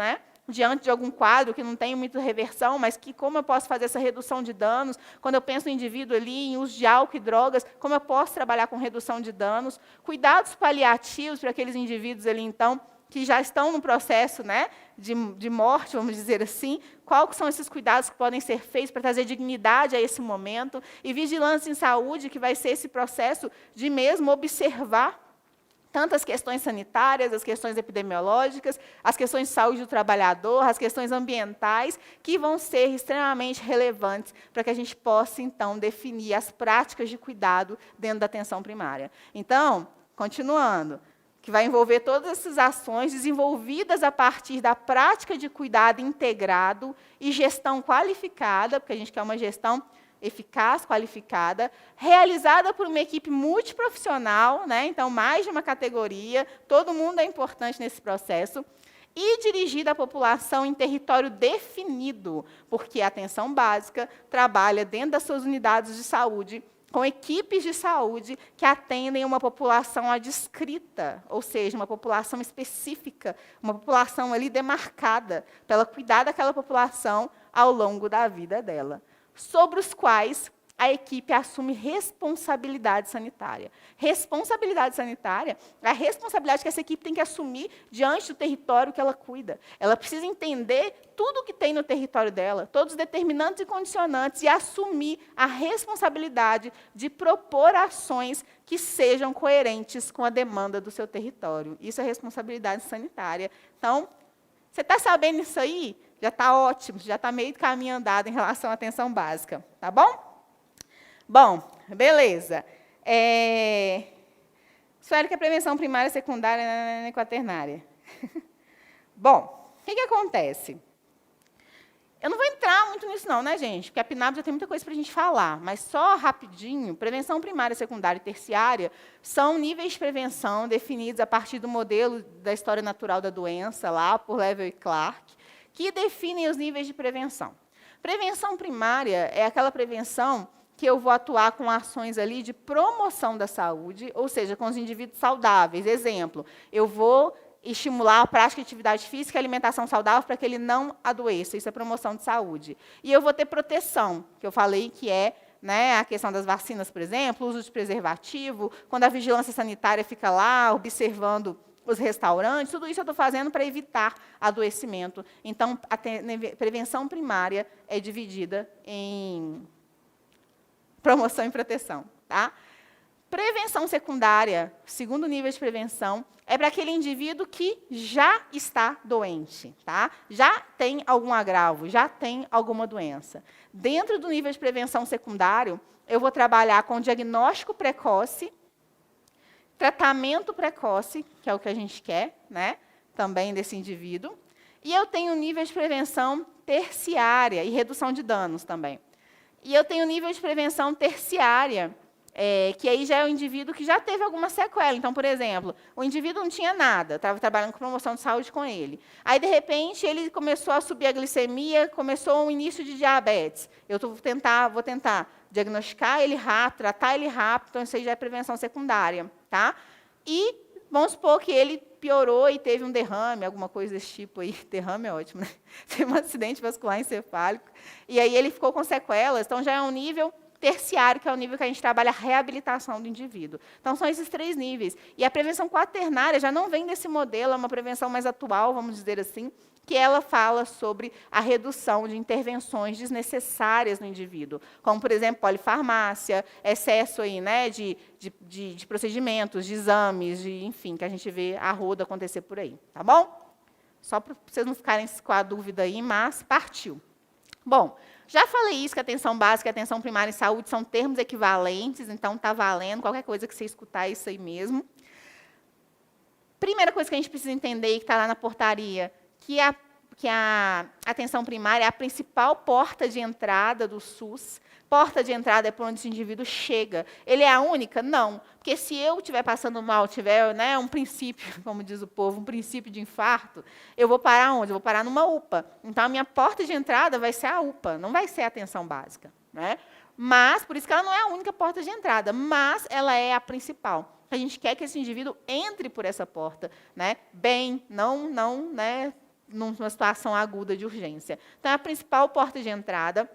diante de algum quadro que não tem muita reversão, mas que como eu posso fazer essa redução de danos? Quando eu penso no indivíduo ali em uso de álcool e drogas, como eu posso trabalhar com redução de danos? Cuidados paliativos para aqueles indivíduos ali, então, que já estão no processo, né, de morte, vamos dizer assim. Quais são esses cuidados que podem ser feitos para trazer dignidade a esse momento? E vigilância em saúde, que vai ser esse processo de mesmo observar tanto as questões sanitárias, as questões epidemiológicas, as questões de saúde do trabalhador, as questões ambientais, que vão ser extremamente relevantes para que a gente possa, então, definir as práticas de cuidado dentro da atenção primária. Então, continuando, que vai envolver todas essas ações desenvolvidas a partir da prática de cuidado integrado e gestão qualificada, porque a gente quer uma gestão eficaz, qualificada, realizada por uma equipe multiprofissional, né? Então, mais de uma categoria, todo mundo é importante nesse processo, e dirigida à população em território definido, porque a atenção básica trabalha dentro das suas unidades de saúde, com equipes de saúde que atendem uma população adscrita, ou seja, uma população específica, uma população ali demarcada, para ela cuidar daquela população ao longo da vida dela, sobre os quais a equipe assume responsabilidade sanitária. Responsabilidade sanitária é a responsabilidade que essa equipe tem que assumir diante do território que ela cuida. Ela precisa entender tudo o que tem no território dela, todos os determinantes e condicionantes, e assumir a responsabilidade de propor ações que sejam coerentes com a demanda do seu território. Isso é responsabilidade sanitária. Então, você está sabendo isso aí? Já está ótimo, já está meio caminho andado em relação à atenção básica. Tá bom? Bom, beleza. Sueli, que é prevenção primária, secundária e quaternária. Bom, o que acontece? Eu não vou entrar muito nisso não, né, gente? Porque a PNAB já tem muita coisa para a gente falar, mas só rapidinho, prevenção primária, secundária e terciária são níveis de prevenção definidos a partir do modelo da história natural da doença, lá por Level e Clark, que definem os níveis de prevenção. Prevenção primária é aquela prevenção que eu vou atuar com ações ali de promoção da saúde, ou seja, com os indivíduos saudáveis. Exemplo, eu vou estimular a prática de atividade física e alimentação saudável para que ele não adoeça. Isso é promoção de saúde. E eu vou ter proteção, que eu falei que é, né, a questão das vacinas, por exemplo, o uso de preservativo, quando a vigilância sanitária fica lá observando os restaurantes, tudo isso eu estou fazendo para evitar adoecimento. Então, a prevenção primária é dividida em promoção e proteção. Tá? Prevenção secundária, segundo nível de prevenção, é para aquele indivíduo que já está doente, tá? Já tem algum agravo, já tem alguma doença. Dentro do nível de prevenção secundário, eu vou trabalhar com diagnóstico precoce, tratamento precoce, que é o que a gente quer, né? Também desse indivíduo. E eu tenho nível de prevenção terciária e redução de danos também. E eu tenho nível de prevenção terciária, que aí já é o indivíduo que já teve alguma sequela. Então, por exemplo, o indivíduo não tinha nada, estava trabalhando com promoção de saúde com ele. Aí, de repente, ele começou a subir a glicemia, começou um início de diabetes. Eu vou tentar diagnosticar ele rápido, tratar ele rápido, então isso aí já é prevenção secundária. Tá? E vamos supor que ele piorou e teve um derrame, alguma coisa desse tipo aí. Derrame é ótimo, né? Teve um acidente vascular encefálico. E aí ele ficou com sequelas, então já é um nível terciário, que é o nível que a gente trabalha a reabilitação do indivíduo. Então, são esses 3 níveis. E a prevenção quaternária já não vem desse modelo, é uma prevenção mais atual, vamos dizer assim, que ela fala sobre a redução de intervenções desnecessárias no indivíduo, como, por exemplo, polifarmácia, excesso aí, né, de procedimentos, de exames, enfim, que a gente vê a roda acontecer por aí. Tá bom? Só para vocês não ficarem com a dúvida aí, mas partiu. Bom, já falei isso, que a atenção básica e a atenção primária em saúde são termos equivalentes, então está valendo, qualquer coisa que você escutar é isso aí mesmo. Primeira coisa que a gente precisa entender, e que está lá na portaria, que a atenção primária é a principal porta de entrada do SUS. Porta de entrada é por onde esse indivíduo chega. Ele é a única? Não. Porque se eu estiver passando mal, tiver, né, um princípio, como diz o povo, um princípio de infarto, eu vou parar onde? Eu vou parar numa UPA. Então, a minha porta de entrada vai ser a UPA, não vai ser a atenção básica. Né? Mas, por isso que ela não é a única porta de entrada, mas ela é a principal. A gente quer que esse indivíduo entre por essa porta, né, bem, não, né, numa situação aguda de urgência. Então, é a principal porta de entrada.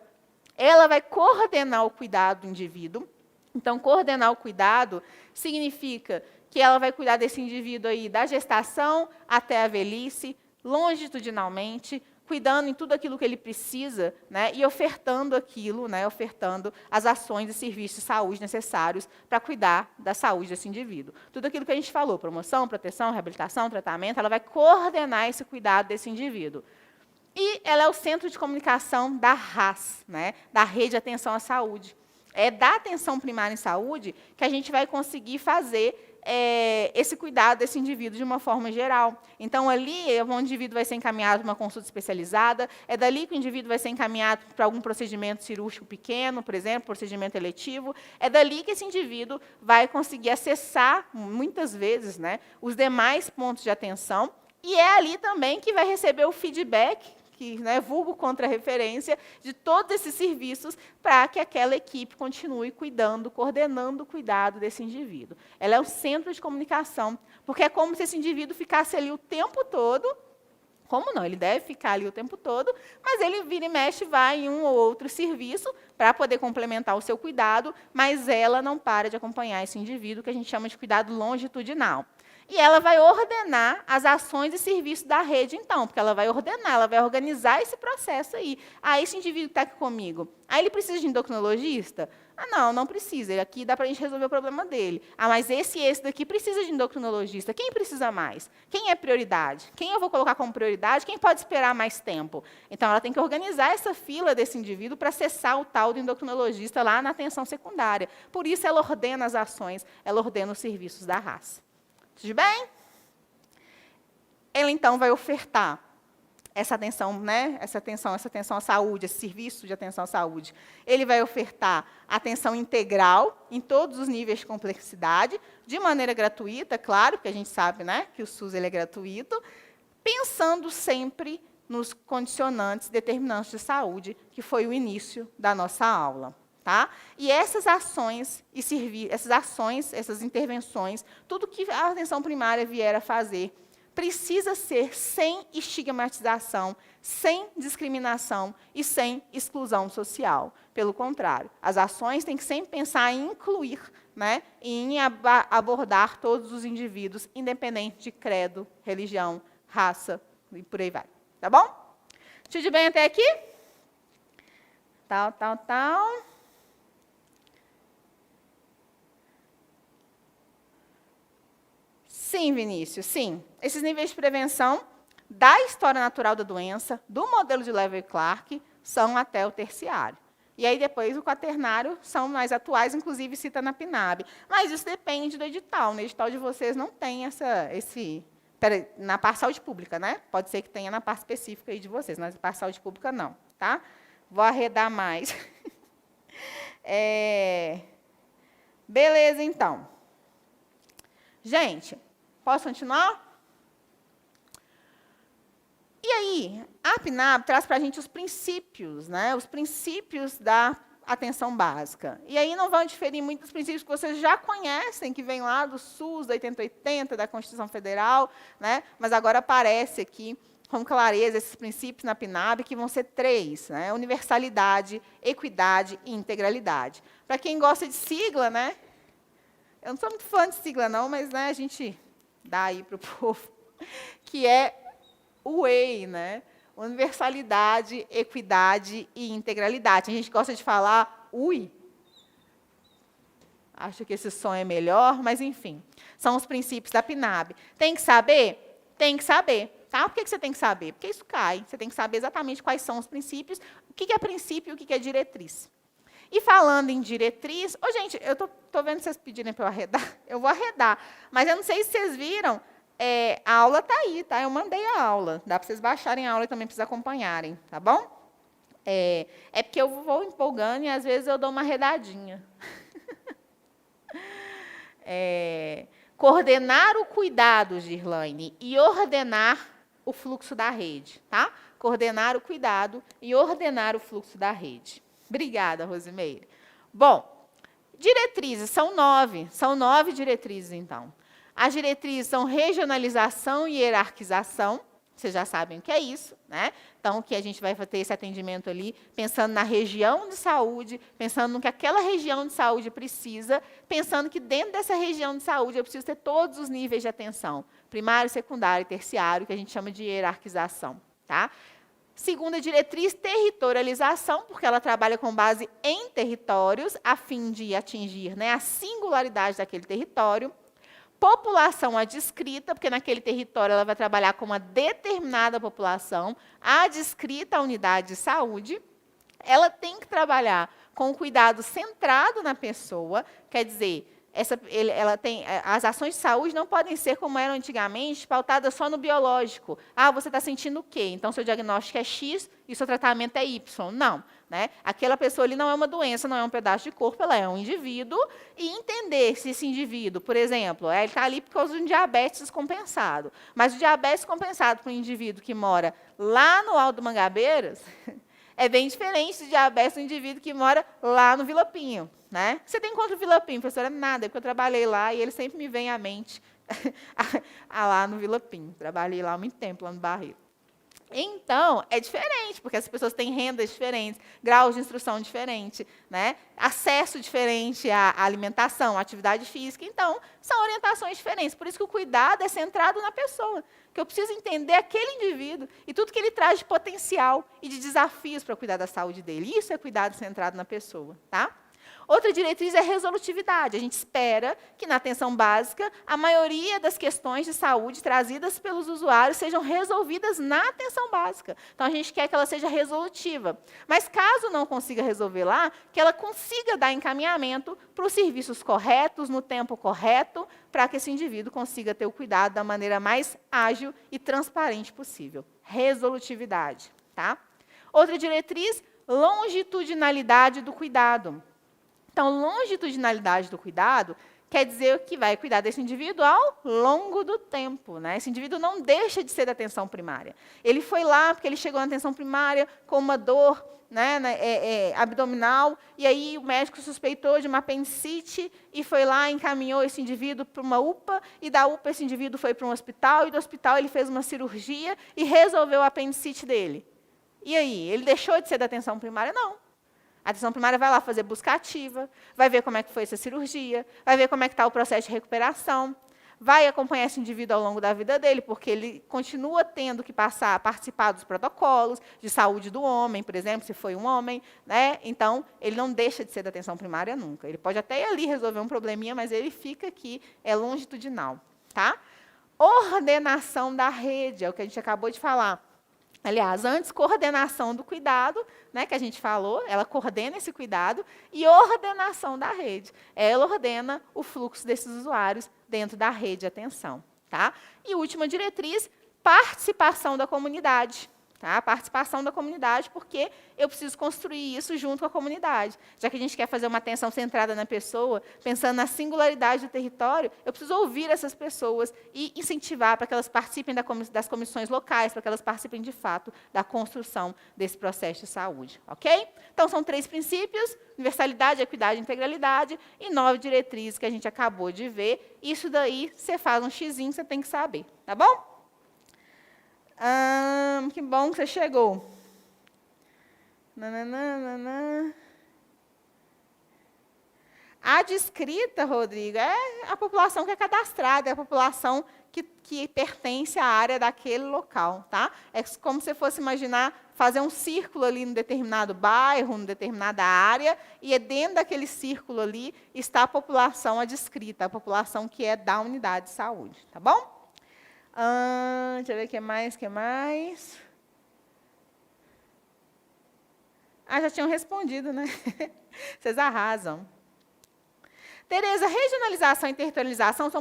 Ela vai coordenar o cuidado do indivíduo. Então, coordenar o cuidado significa que ela vai cuidar desse indivíduo aí da gestação até a velhice, longitudinalmente, cuidando em tudo aquilo que ele precisa, né, e ofertando aquilo, né, ofertando as ações e serviços de saúde necessários para cuidar da saúde desse indivíduo. Tudo aquilo que a gente falou, promoção, proteção, reabilitação, tratamento, ela vai coordenar esse cuidado desse indivíduo. E ela é o centro de comunicação da RAS, né, da Rede de Atenção à Saúde. É da atenção primária em saúde que a gente vai conseguir fazer esse cuidado desse indivíduo de uma forma geral. Então, ali, o indivíduo vai ser encaminhado para uma consulta especializada, é dali que o indivíduo vai ser encaminhado para algum procedimento cirúrgico pequeno, por exemplo, procedimento eletivo, é dali que esse indivíduo vai conseguir acessar, muitas vezes, né, os demais pontos de atenção, e é ali também que vai receber o feedback, que, né, vulgo contra-referência, de todos esses serviços para que aquela equipe continue cuidando, coordenando o cuidado desse indivíduo. Ela é o centro de comunicação, porque é como se esse indivíduo ficasse ali o tempo todo. Como não? Ele deve ficar ali o tempo todo, mas ele vira e mexe, vai em um ou outro serviço para poder complementar o seu cuidado, mas ela não para de acompanhar esse indivíduo, que a gente chama de cuidado longitudinal. E ela vai ordenar as ações e serviços da rede, então, porque ela vai ordenar, ela vai organizar esse processo aí. Ah, esse indivíduo que está aqui comigo, ele precisa de endocrinologista? Ah, não, não precisa. Aqui dá para a gente resolver o problema dele. Ah, mas esse daqui precisa de endocrinologista. Quem precisa mais? Quem é prioridade? Quem eu vou colocar como prioridade? Quem pode esperar mais tempo? Então, ela tem que organizar essa fila desse indivíduo para acessar o tal do endocrinologista lá na atenção secundária. Por isso, ela ordena as ações, ela ordena os serviços da RAS. Tudo bem? Ela, então, vai ofertar essa atenção, né? essa atenção à saúde, esse serviço de atenção à saúde. Ele vai ofertar atenção integral em todos os níveis de complexidade, de maneira gratuita, claro, porque a gente sabe, né, que o SUS ele é gratuito, pensando sempre nos condicionantes determinantes de saúde, que foi o início da nossa aula. Tá? E essas ações, essas intervenções, tudo que a atenção primária vier a fazer, precisa ser sem estigmatização, sem discriminação e sem exclusão social. Pelo contrário, as ações têm que sempre pensar em incluir, né, em abordar todos os indivíduos, independente de credo, religião, raça e por aí vai. Tá bom? Tudo bem até aqui? Tal. Sim, Vinícius, sim. Esses níveis de prevenção da história natural da doença, do modelo de Levy e Clark, são até o terciário. E aí, depois, o quaternário são mais atuais, inclusive cita na PNAB. Mas isso depende do edital. No edital de vocês não tem na parte saúde pública, né? Pode ser que tenha na parte específica aí de vocês, mas na parte saúde pública não. Tá? Vou arredar mais. Beleza, então. Gente, posso continuar? E aí, a PNAB traz para a gente os princípios, né? Os princípios da atenção básica. E aí não vão diferir muito dos princípios que vocês já conhecem, que vêm lá do SUS, da 8080, da Constituição Federal, né? Mas agora aparece aqui, com clareza, esses princípios na PNAB, que vão ser 3, né? Universalidade, equidade e integralidade. Para quem gosta de sigla, né? Eu não sou muito fã de sigla, não, mas, né, a gente dá aí para o povo, que é o EI, né? Universalidade, equidade e integralidade. A gente gosta de falar UI. Acho que esse som é melhor, mas, enfim. São os princípios da PNAB. Tem que saber? Tem que saber. Tá? Por que você tem que saber? Porque isso cai. Você tem que saber exatamente quais são os princípios, o que é princípio e o que é diretriz. E falando em diretriz... gente, eu estou vendo vocês pedirem para eu arredar. Eu vou arredar. Mas eu não sei se vocês viram, a aula está aí, tá? Eu mandei a aula. Dá para vocês baixarem a aula e também para vocês acompanharem, tá bom? É porque eu vou empolgando e, às vezes, eu dou uma arredadinha. Coordenar o cuidado, Girlaine, e ordenar o fluxo da rede. Tá? Coordenar o cuidado e ordenar o fluxo da rede. Obrigada, Rosimeire. Bom, diretrizes, são 9. São 9 diretrizes, então. As diretrizes são regionalização e hierarquização, vocês já sabem o que é isso, né? Então, que a gente vai ter esse atendimento ali, pensando na região de saúde, pensando no que aquela região de saúde precisa, pensando que dentro dessa região de saúde eu preciso ter todos os níveis de atenção, primário, secundário e terciário, que a gente chama de hierarquização, tá? Segunda diretriz, territorialização, porque ela trabalha com base em territórios, a fim de atingir, né, a singularidade daquele território. População adscrita, porque naquele território ela vai trabalhar com uma determinada população, adscrita à unidade de saúde. Ela tem que trabalhar com o cuidado centrado na pessoa, quer dizer, as ações de saúde não podem ser como eram antigamente, pautadas só no biológico. Ah, você está sentindo o quê? Então, seu diagnóstico é X e seu tratamento é Y. Não. Né? Aquela pessoa ali não é uma doença, não é um pedaço de corpo, ela é um indivíduo. E entender se esse indivíduo, por exemplo, ele está ali por causa de um diabetes descompensado. Mas o diabetes compensado para um indivíduo que mora lá no Alto do Mangabeiras é bem diferente do diabetes do indivíduo que mora lá no Vila Pinho. Né? Você tem contra o Vila Pinho, professora? Nada, é porque eu trabalhei lá e ele sempre me vem à mente lá no Vila Pinho. Trabalhei lá há muito tempo, lá no Barreiro. Então, é diferente, porque as pessoas têm rendas diferentes, graus de instrução diferentes, né? Acesso diferente à alimentação, à atividade física. Então, são orientações diferentes. Por isso que o cuidado é centrado na pessoa, que eu preciso entender aquele indivíduo e tudo que ele traz de potencial e de desafios para cuidar da saúde dele. Isso é cuidado centrado na pessoa, tá? Outra diretriz é resolutividade. A gente espera que, na atenção básica, a maioria das questões de saúde trazidas pelos usuários sejam resolvidas na atenção básica. Então, a gente quer que ela seja resolutiva. Mas, caso não consiga resolver lá, que ela consiga dar encaminhamento para os serviços corretos, no tempo correto, para que esse indivíduo consiga ter o cuidado da maneira mais ágil e transparente possível. Resolutividade. Tá? Outra diretriz, longitudinalidade do cuidado. Então, longitudinalidade do cuidado quer dizer que vai cuidar desse indivíduo ao longo do tempo. Né? Esse indivíduo não deixa de ser da atenção primária. Ele foi lá porque ele chegou na atenção primária com uma dor, né, abdominal, e aí o médico suspeitou de uma apendicite e foi lá e encaminhou esse indivíduo para uma UPA, e da UPA esse indivíduo foi para um hospital, e do hospital ele fez uma cirurgia e resolveu a apendicite dele. E aí, ele deixou de ser da atenção primária? Não. A atenção primária vai lá fazer busca ativa, vai ver como é que foi essa cirurgia, vai ver como é que está o processo de recuperação, vai acompanhar esse indivíduo ao longo da vida dele, porque ele continua tendo que participar dos protocolos de saúde do homem, por exemplo, se foi um homem. Né? Então, ele não deixa de ser da atenção primária nunca. Ele pode até ir ali resolver um probleminha, mas ele fica aqui, é longitudinal. Tá? Ordenação da rede, é o que a gente acabou de falar. Aliás, antes, coordenação do cuidado, né, que a gente falou, ela coordena esse cuidado, e ordenação da rede. Ela ordena o fluxo desses usuários dentro da rede de atenção. Tá? E última diretriz, participação da comunidade. Tá? Participação da comunidade, porque eu preciso construir isso junto com a comunidade. Já que a gente quer fazer uma atenção centrada na pessoa, pensando na singularidade do território, eu preciso ouvir essas pessoas e incentivar para que elas participem das comissões locais, para que elas participem, de fato, da construção desse processo de saúde. Ok? Então, são 3 princípios: universalidade, equidade e integralidade, e 9 diretrizes que a gente acabou de ver. Isso daí, você faz um xizinho, você tem que saber. Tá bom? Que bom que você chegou. A adscrita, Rodrigo, é a população que é cadastrada, é a população que pertence à área daquele local. Tá? É como se fosse imaginar fazer um círculo ali em determinado bairro, em determinada área, e dentro daquele círculo ali está a população adscrita, a população que é da unidade de saúde. Tá bom? Deixa eu ver o que mais. Já tinham respondido, né? Vocês arrasam. Tereza, regionalização e territorialização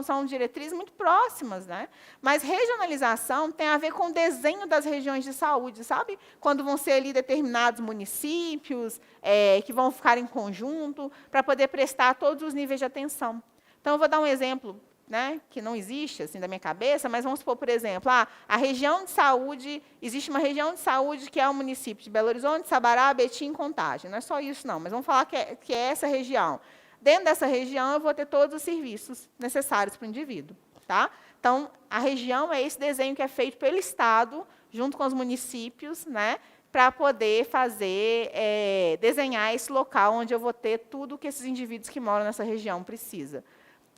são diretrizes muito próximas, né? Mas regionalização tem a ver com o desenho das regiões de saúde, sabe? Quando vão ser ali determinados municípios que vão ficar em conjunto para poder prestar todos os níveis de atenção. Então, eu vou dar um exemplo, né, que não existe assim da minha cabeça, mas vamos supor, por exemplo, a região de saúde, existe uma região de saúde que é o município de Belo Horizonte, Sabará, Betim e Contagem. Não é só isso, não, mas vamos falar que é essa região. Dentro dessa região, eu vou ter todos os serviços necessários para o indivíduo. Tá? Então, a região é esse desenho que é feito pelo Estado, junto com os municípios, né, para poder desenhar esse local onde eu vou ter tudo que esses indivíduos que moram nessa região precisam.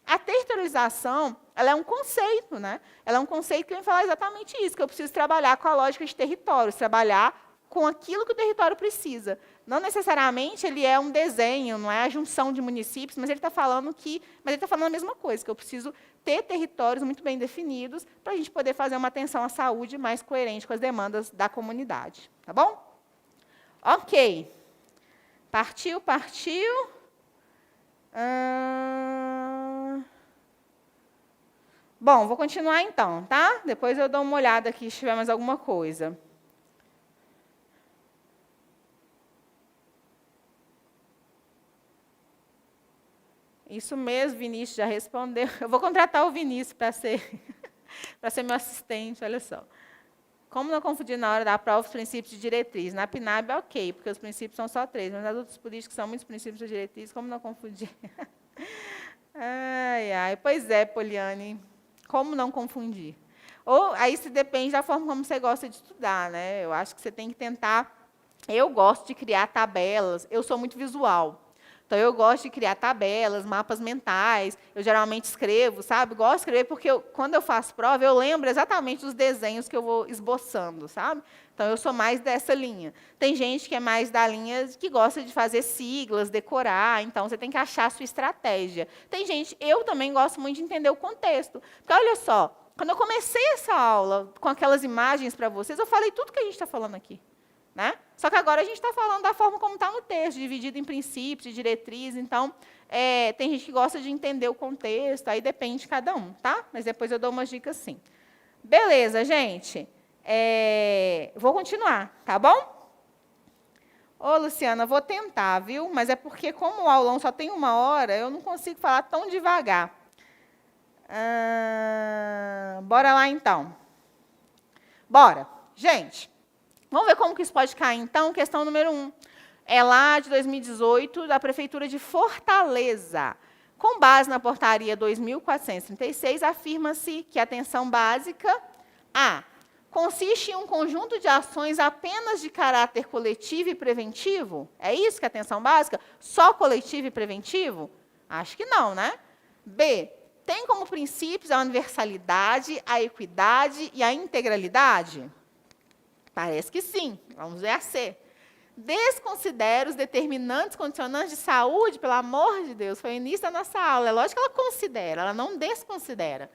A territorialização, ela é um conceito, né? Ela é um conceito que vem falar exatamente isso, que eu preciso trabalhar com a lógica de territórios, trabalhar com aquilo que o território precisa. Não necessariamente ele é um desenho, não é a junção de municípios, mas ele está falando a mesma coisa, que eu preciso ter territórios muito bem definidos para a gente poder fazer uma atenção à saúde mais coerente com as demandas da comunidade. Tá bom? Ok. Partiu. Bom, vou continuar então, tá? Depois eu dou uma olhada aqui se tiver mais alguma coisa. Isso mesmo, Vinícius já respondeu. Eu vou contratar o Vinícius para ser meu assistente, olha só. Como não confundir na hora da prova os princípios de diretriz? Na PNAB é ok, porque os princípios são só 3, mas nas outras políticas são muitos princípios de diretriz, como não confundir? Pois é, Poliane, como não confundir? Ou aí isso depende da forma como você gosta de estudar, né? Eu acho que você tem que tentar. Eu gosto de criar tabelas, eu sou muito visual. Então, eu gosto de criar tabelas, mapas mentais, eu geralmente escrevo, sabe? Gosto de escrever porque quando eu faço prova, eu lembro exatamente dos desenhos que eu vou esboçando, sabe? Então, eu sou mais dessa linha. Tem gente que é mais da linha que gosta de fazer siglas, decorar, então você tem que achar a sua estratégia. Tem gente, eu também gosto muito de entender o contexto. Porque, olha só, quando eu comecei essa aula com aquelas imagens para vocês, eu falei tudo que a gente está falando aqui. Né? Só que agora a gente está falando da forma como está no texto, dividido em princípios, de diretrizes. Então, tem gente que gosta de entender o contexto, aí depende de cada um, tá? Mas depois eu dou umas dicas sim. Beleza, gente. Vou continuar, tá bom? Ô, Luciana, vou tentar, viu? Mas é porque, como o aulão só tem 1 hora, eu não consigo falar tão devagar. Bora lá, então. Bora. Gente. Vamos ver como que isso pode cair, então? Questão número 1. É lá de 2018, da Prefeitura de Fortaleza. Com base na portaria 2436, afirma-se que a atenção básica consiste em um conjunto de ações apenas de caráter coletivo e preventivo? É isso que é atenção básica? Só coletivo e preventivo? Acho que não, né? B. Tem como princípios a universalidade, a equidade e a integralidade? Parece que sim. Vamos ver a C. Desconsidera os determinantes condicionantes de saúde, pelo amor de Deus, foi o início da nossa aula. É lógico que ela considera, ela não desconsidera.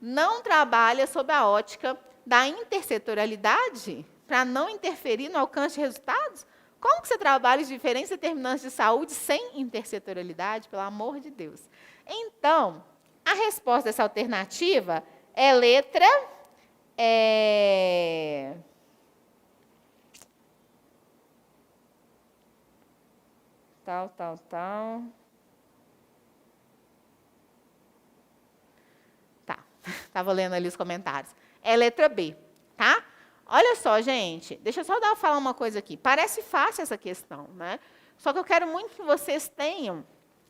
Não trabalha sob a ótica da intersetorialidade, para não interferir no alcance de resultados? Como que você trabalha os diferentes determinantes de saúde sem intersetorialidade, pelo amor de Deus? Então, a resposta dessa alternativa é letra... Tal. Tá, estava lendo ali os comentários. É letra B, tá? Olha só, gente, deixa eu só falar uma coisa aqui. Parece fácil essa questão, né? Só que eu quero muito que vocês tenham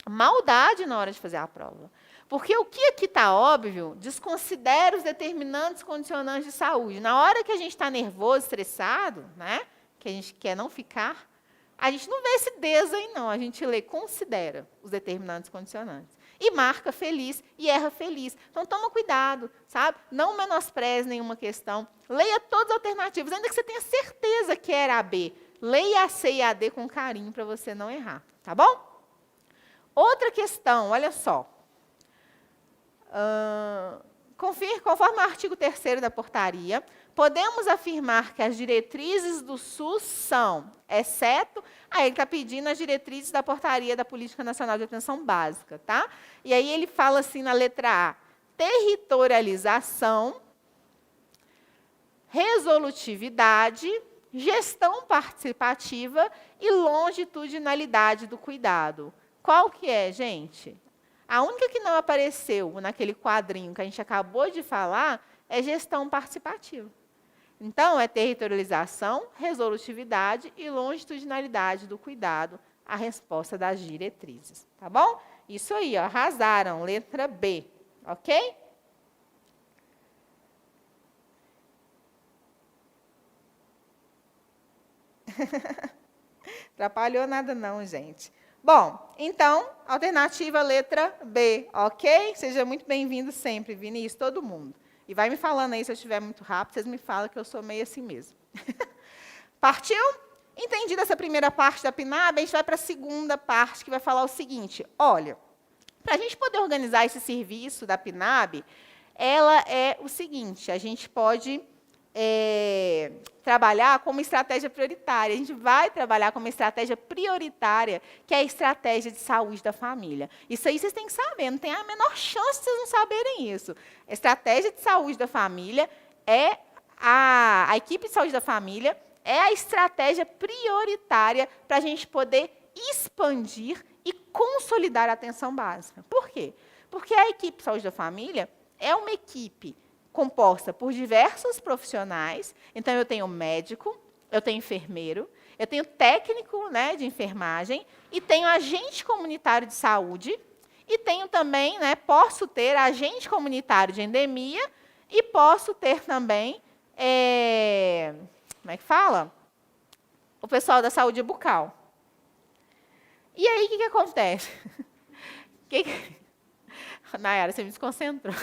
maldade na hora de fazer a prova. Porque o que aqui está óbvio, desconsidera os determinantes condicionantes de saúde. Na hora que a gente está nervoso, estressado, né? Que a gente quer não ficar... A gente não vê esse des aí, não. A gente lê, considera os determinantes condicionantes. E marca feliz e erra feliz. Então, toma cuidado, sabe? Não menospreze nenhuma questão. Leia todas as alternativas, ainda que você tenha certeza que era a B. Leia a C e a D com carinho para você não errar, tá bom? Outra questão, olha só. Conforme o artigo 3º da portaria, podemos afirmar que as diretrizes do SUS são, exceto... ele está pedindo as diretrizes da portaria da Política Nacional de Atenção Básica, tá? E aí ele fala assim na letra A, territorialização, resolutividade, gestão participativa e longitudinalidade do cuidado. Qual que é, gente? A única que não apareceu naquele quadrinho que a gente acabou de falar é gestão participativa. Então, é territorialização, resolutividade e longitudinalidade do cuidado, a resposta das diretrizes. Tá bom? Isso aí, ó, arrasaram, letra B. Ok? Atrapalhou nada não, gente. Bom, então, alternativa letra B, ok? Seja muito bem-vindo sempre, Vinícius, todo mundo. E vai me falando aí, se eu estiver muito rápido, vocês me falam que eu sou meio assim mesmo. Partiu? Entendida essa primeira parte da PNAB, a gente vai para a segunda parte, que vai falar o seguinte. Olha, para a gente poder organizar esse serviço da PNAB, ela é o seguinte, a gente pode trabalhar como estratégia prioritária. A gente vai trabalhar como estratégia prioritária, que é a estratégia de saúde da família. Isso aí vocês têm que saber, não tem a menor chance de vocês não saberem isso. A estratégia de saúde da família é a equipe de saúde da família é a estratégia prioritária para a gente poder expandir e consolidar a atenção básica. Por quê? Porque a equipe de saúde da família é uma equipe composta por diversos profissionais. Então, eu tenho médico, eu tenho enfermeiro, eu tenho técnico, né, de enfermagem, e tenho agente comunitário de saúde, e tenho também, né, posso ter agente comunitário de endemia, e posso ter também, como é que fala? O pessoal da saúde bucal. E aí, o que acontece? Nayara, você me desconcentrou.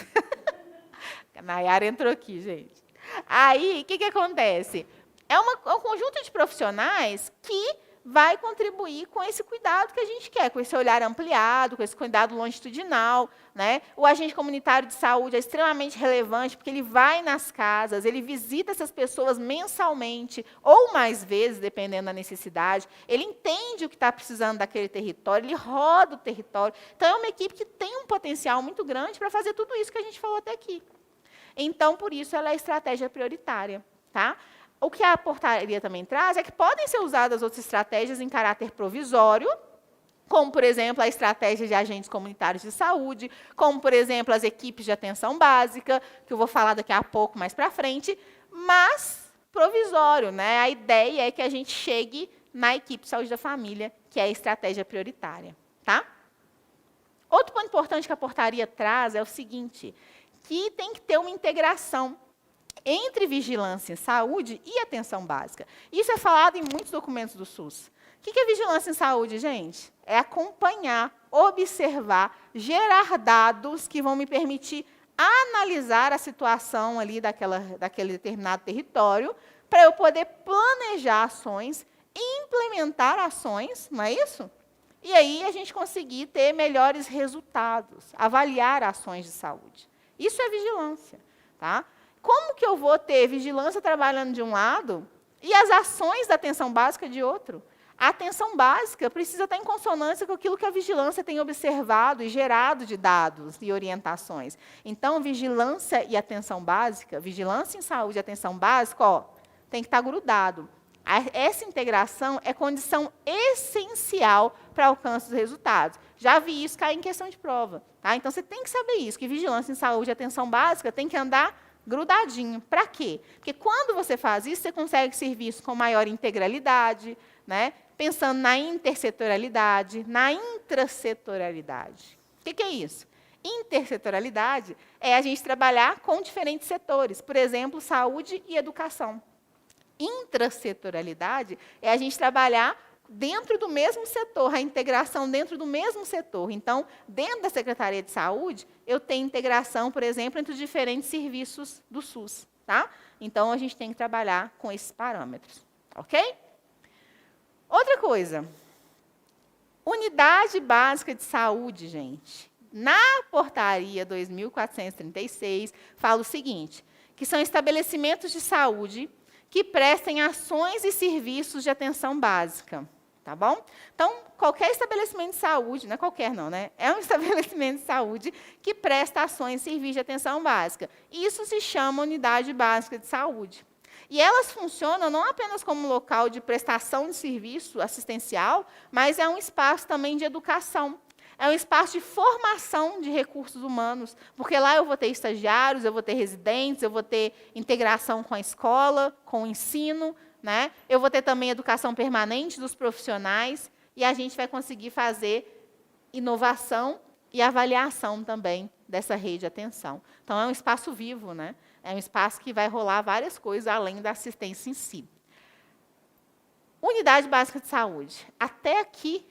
A Nayara entrou aqui, gente. Aí, o que acontece? É um conjunto de profissionais que vai contribuir com esse cuidado que a gente quer, com esse olhar ampliado, com esse cuidado longitudinal, né? O agente comunitário de saúde é extremamente relevante, porque ele vai nas casas, ele visita essas pessoas mensalmente, ou mais vezes, dependendo da necessidade. Ele entende o que está precisando daquele território, ele roda o território. Então, é uma equipe que tem um potencial muito grande para fazer tudo isso que a gente falou até aqui. Então, por isso, ela é a estratégia prioritária. Tá? O que a portaria também traz é que podem ser usadas outras estratégias em caráter provisório, como, por exemplo, a estratégia de agentes comunitários de saúde, como, por exemplo, as equipes de atenção básica, que eu vou falar daqui a pouco, mais para frente, mas provisório. Né? A ideia é que a gente chegue na equipe de saúde da família, que é a estratégia prioritária. Tá? Outro ponto importante que a portaria traz é o seguinte, que tem que ter uma integração entre vigilância em saúde e atenção básica. Isso é falado em muitos documentos do SUS. O que é vigilância em saúde, gente? É acompanhar, observar, gerar dados que vão me permitir analisar a situação ali daquele determinado território, para eu poder planejar ações, implementar ações, não é isso? E aí a gente conseguir ter melhores resultados, avaliar ações de saúde. Isso é vigilância. Tá? Como que eu vou ter vigilância trabalhando de um lado e as ações da atenção básica de outro? A atenção básica precisa estar em consonância com aquilo que a vigilância tem observado e gerado de dados e orientações. Então, vigilância e atenção básica, vigilância em saúde e atenção básica, tem que estar grudado. Essa integração é condição essencial para o alcance dos resultados. Já vi isso cair em questão de prova. Tá? Então, você tem que saber isso, que vigilância em saúde e atenção básica tem que andar grudadinho. Para quê? Porque quando você faz isso, você consegue serviço com maior integralidade, né? Pensando na intersetorialidade, na intrasetorialidade. O que é isso? Intersetorialidade é a gente trabalhar com diferentes setores, por exemplo, saúde e educação. Intrasetorialidade é a gente trabalhar dentro do mesmo setor, a integração dentro do mesmo setor. Então, dentro da Secretaria de Saúde, eu tenho integração, por exemplo, entre os diferentes serviços do SUS. Tá? Então, a gente tem que trabalhar com esses parâmetros. Ok? Outra coisa. Unidade Básica de Saúde, gente. Na portaria 2436, fala o seguinte, que são estabelecimentos de saúde que prestem ações e serviços de atenção básica. Tá bom? Então, qualquer estabelecimento de saúde, não é qualquer não, né? É um estabelecimento de saúde que presta ações e serviços de atenção básica. Isso se chama unidade básica de saúde. E elas funcionam não apenas como local de prestação de serviço assistencial, mas é um espaço também de educação. É um espaço de formação de recursos humanos, porque lá eu vou ter estagiários, eu vou ter residentes, eu vou ter integração com a escola, com o ensino, né? Eu vou ter também educação permanente dos profissionais, e a gente vai conseguir fazer inovação e avaliação também dessa rede de atenção. Então, é um espaço vivo, né? É um espaço que vai rolar várias coisas além da assistência em si. Unidade básica de saúde. Até aqui,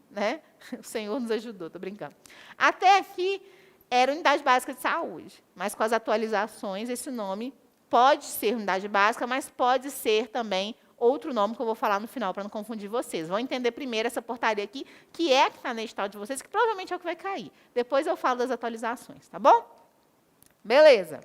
né? O Senhor nos ajudou, estou brincando. Até aqui era unidade básica de saúde, mas com as atualizações, esse nome pode ser unidade básica, mas pode ser também outro nome que eu vou falar no final, para não confundir vocês. Vão entender primeiro essa portaria aqui, que é a que está na edital de vocês, que provavelmente é o que vai cair. Depois eu falo das atualizações, tá bom? Beleza.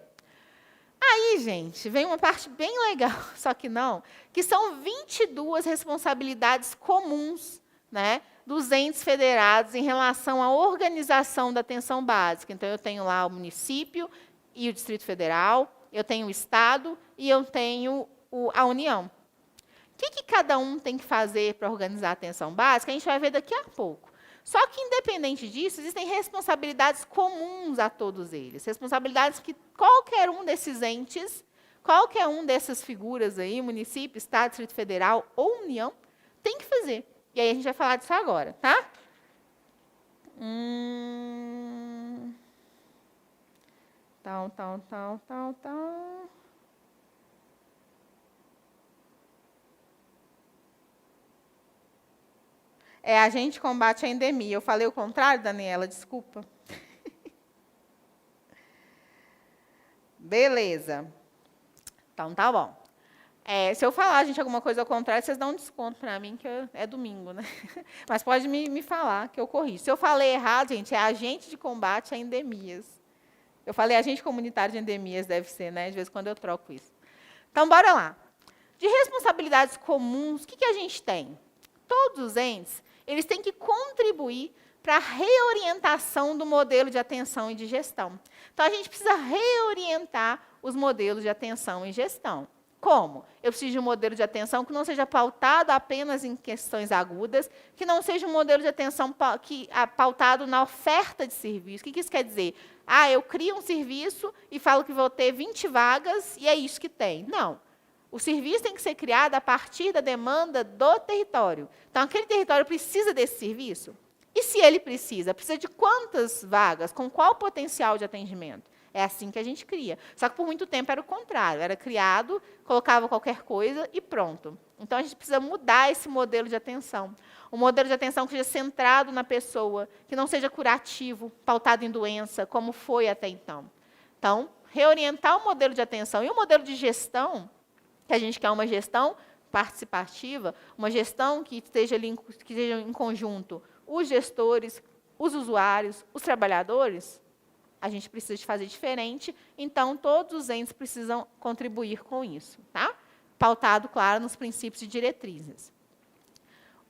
Aí, gente, vem uma parte bem legal, só que não, que são 22 responsabilidades comuns, né, dos entes federados em relação à organização da atenção básica. Então, eu tenho lá o município e o Distrito Federal, eu tenho o Estado e eu tenho a União. O que cada um tem que fazer para organizar a atenção básica, a gente vai ver daqui a pouco. Só que, independente disso, existem responsabilidades comuns a todos eles. Responsabilidades que qualquer um desses entes, qualquer um dessas figuras aí, município, Estado, Distrito Federal ou União, tem que fazer. E aí a gente vai falar disso agora, tá? É, a gente combate a endemia. Eu falei o contrário, Daniela, desculpa. Beleza. Então, tá bom. Se eu falar, gente, alguma coisa ao contrário, vocês dão um desconto para mim, que é domingo, né? Mas pode me falar, que eu corrijo. Se eu falei errado, gente, é agente de combate a endemias. Eu falei agente comunitário de endemias, deve ser, né? De vez em quando eu troco isso. Então, bora lá. De responsabilidades comuns, o que a gente tem? Todos os entes, eles têm que contribuir para a reorientação do modelo de atenção e de gestão. Então, a gente precisa reorientar os modelos de atenção e gestão. Como? Eu preciso de um modelo de atenção que não seja pautado apenas em questões agudas, que não seja um modelo de atenção pautado na oferta de serviço. O que isso quer dizer? Eu crio um serviço e falo que vou ter 20 vagas e é isso que tem. Não. O serviço tem que ser criado a partir da demanda do território. Então, aquele território precisa desse serviço? E se ele precisa de quantas vagas? Com qual potencial de atendimento? É assim que a gente cria. Só que por muito tempo era o contrário. Era criado, colocava qualquer coisa e pronto. Então, a gente precisa mudar esse modelo de atenção. Um modelo de atenção que seja centrado na pessoa, que não seja curativo, pautado em doença, como foi até então. Então, reorientar o modelo de atenção e o modelo de gestão, que a gente quer uma gestão participativa, uma gestão que esteja em conjunto os gestores, os usuários, os trabalhadores, a gente precisa de fazer diferente, então todos os entes precisam contribuir com isso, tá? Pautado, claro, nos princípios e diretrizes.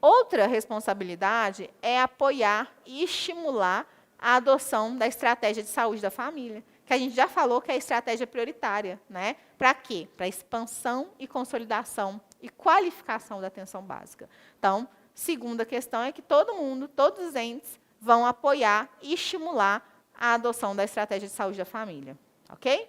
Outra responsabilidade é apoiar e estimular a adoção da estratégia de saúde da família, que a gente já falou que é a estratégia prioritária, né? Para quê? Para expansão e consolidação e qualificação da atenção básica. Então, segunda questão é que todo mundo, todos os entes, vão apoiar e estimular a adoção da estratégia de saúde da família. Ok?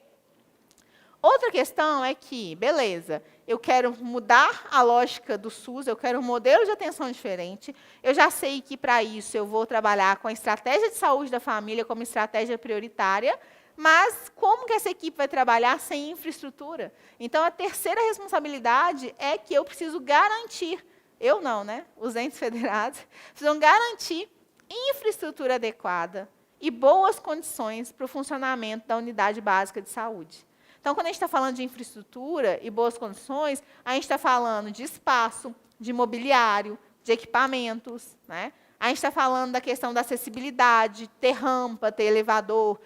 Outra questão é que, beleza, eu quero mudar a lógica do SUS, eu quero um modelo de atenção diferente, eu já sei que, para isso, eu vou trabalhar com a estratégia de saúde da família como estratégia prioritária, mas como que essa equipe vai trabalhar sem infraestrutura? Então, a terceira responsabilidade é que eu preciso garantir, eu não, né? Os entes federados precisam garantir infraestrutura adequada e boas condições para o funcionamento da unidade básica de saúde. Então, quando a gente está falando de infraestrutura e boas condições, a gente está falando de espaço, de mobiliário, de equipamentos, né? A gente está falando da questão da acessibilidade, ter rampa, ter elevador,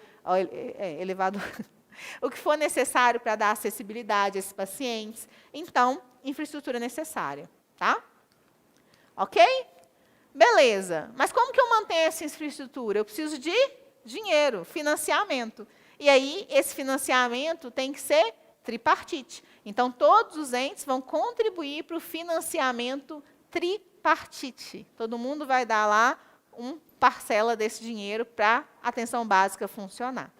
o que for necessário para dar acessibilidade a esses pacientes. Então, infraestrutura necessária, tá? Ok? Beleza. Mas como que eu mantenho essa infraestrutura? Eu preciso de dinheiro, financiamento. E aí, esse financiamento tem que ser tripartite. Então, todos os entes vão contribuir para o financiamento tripartite. Todo mundo vai dar lá uma parcela desse dinheiro para a atenção básica funcionar.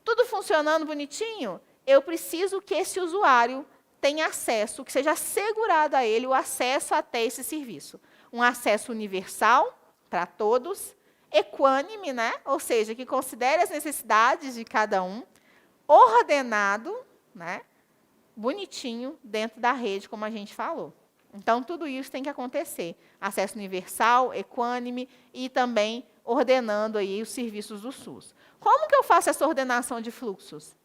Tudo funcionando bonitinho, eu preciso que esse usuário tenha acesso, que seja assegurado a ele o acesso até esse serviço. Um acesso universal para todos, equânime, né? Ou seja, que considere as necessidades de cada um, ordenado, né? Bonitinho, dentro da rede, como a gente falou. Então, tudo isso tem que acontecer. Acesso universal, equânime e também ordenando aí os serviços do SUS. Como que eu faço essa ordenação de fluxos?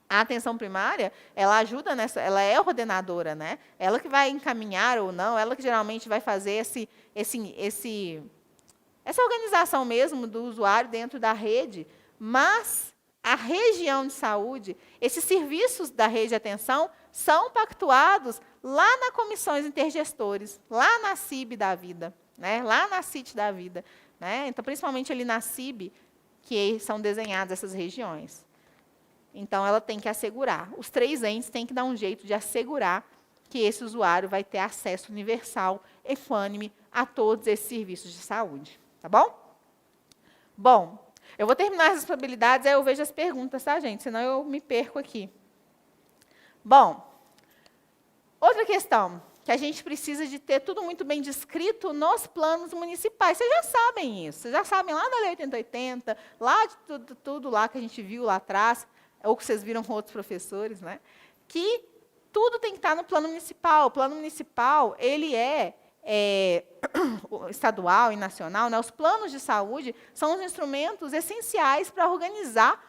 A atenção primária, ela ajuda nessa, ela é ordenadora, né? Ela que vai encaminhar ou não, ela que geralmente vai fazer essa organização mesmo do usuário dentro da rede, mas a região de saúde, esses serviços da rede de atenção são pactuados lá nas comissões intergestores, lá na CIB da vida, né? Lá na CIT da vida. Né? Então, principalmente ali na CIB, que são desenhadas essas regiões. Então, ela tem que assegurar. Os 3 entes têm que dar um jeito de assegurar que esse usuário vai ter acesso universal, equânime, a todos esses serviços de saúde. Tá bom? Bom, eu vou terminar as responsabilidades, aí eu vejo as perguntas, tá, gente? Senão eu me perco aqui. Bom, outra questão, que a gente precisa de ter tudo muito bem descrito nos planos municipais. Vocês já sabem isso, vocês já sabem lá da Lei 8080, lá de tudo lá que a gente viu lá atrás, ou que vocês viram com outros professores, né? Que tudo tem que estar no plano municipal. O plano municipal, ele é estadual e nacional, né? Os planos de saúde são os instrumentos essenciais para organizar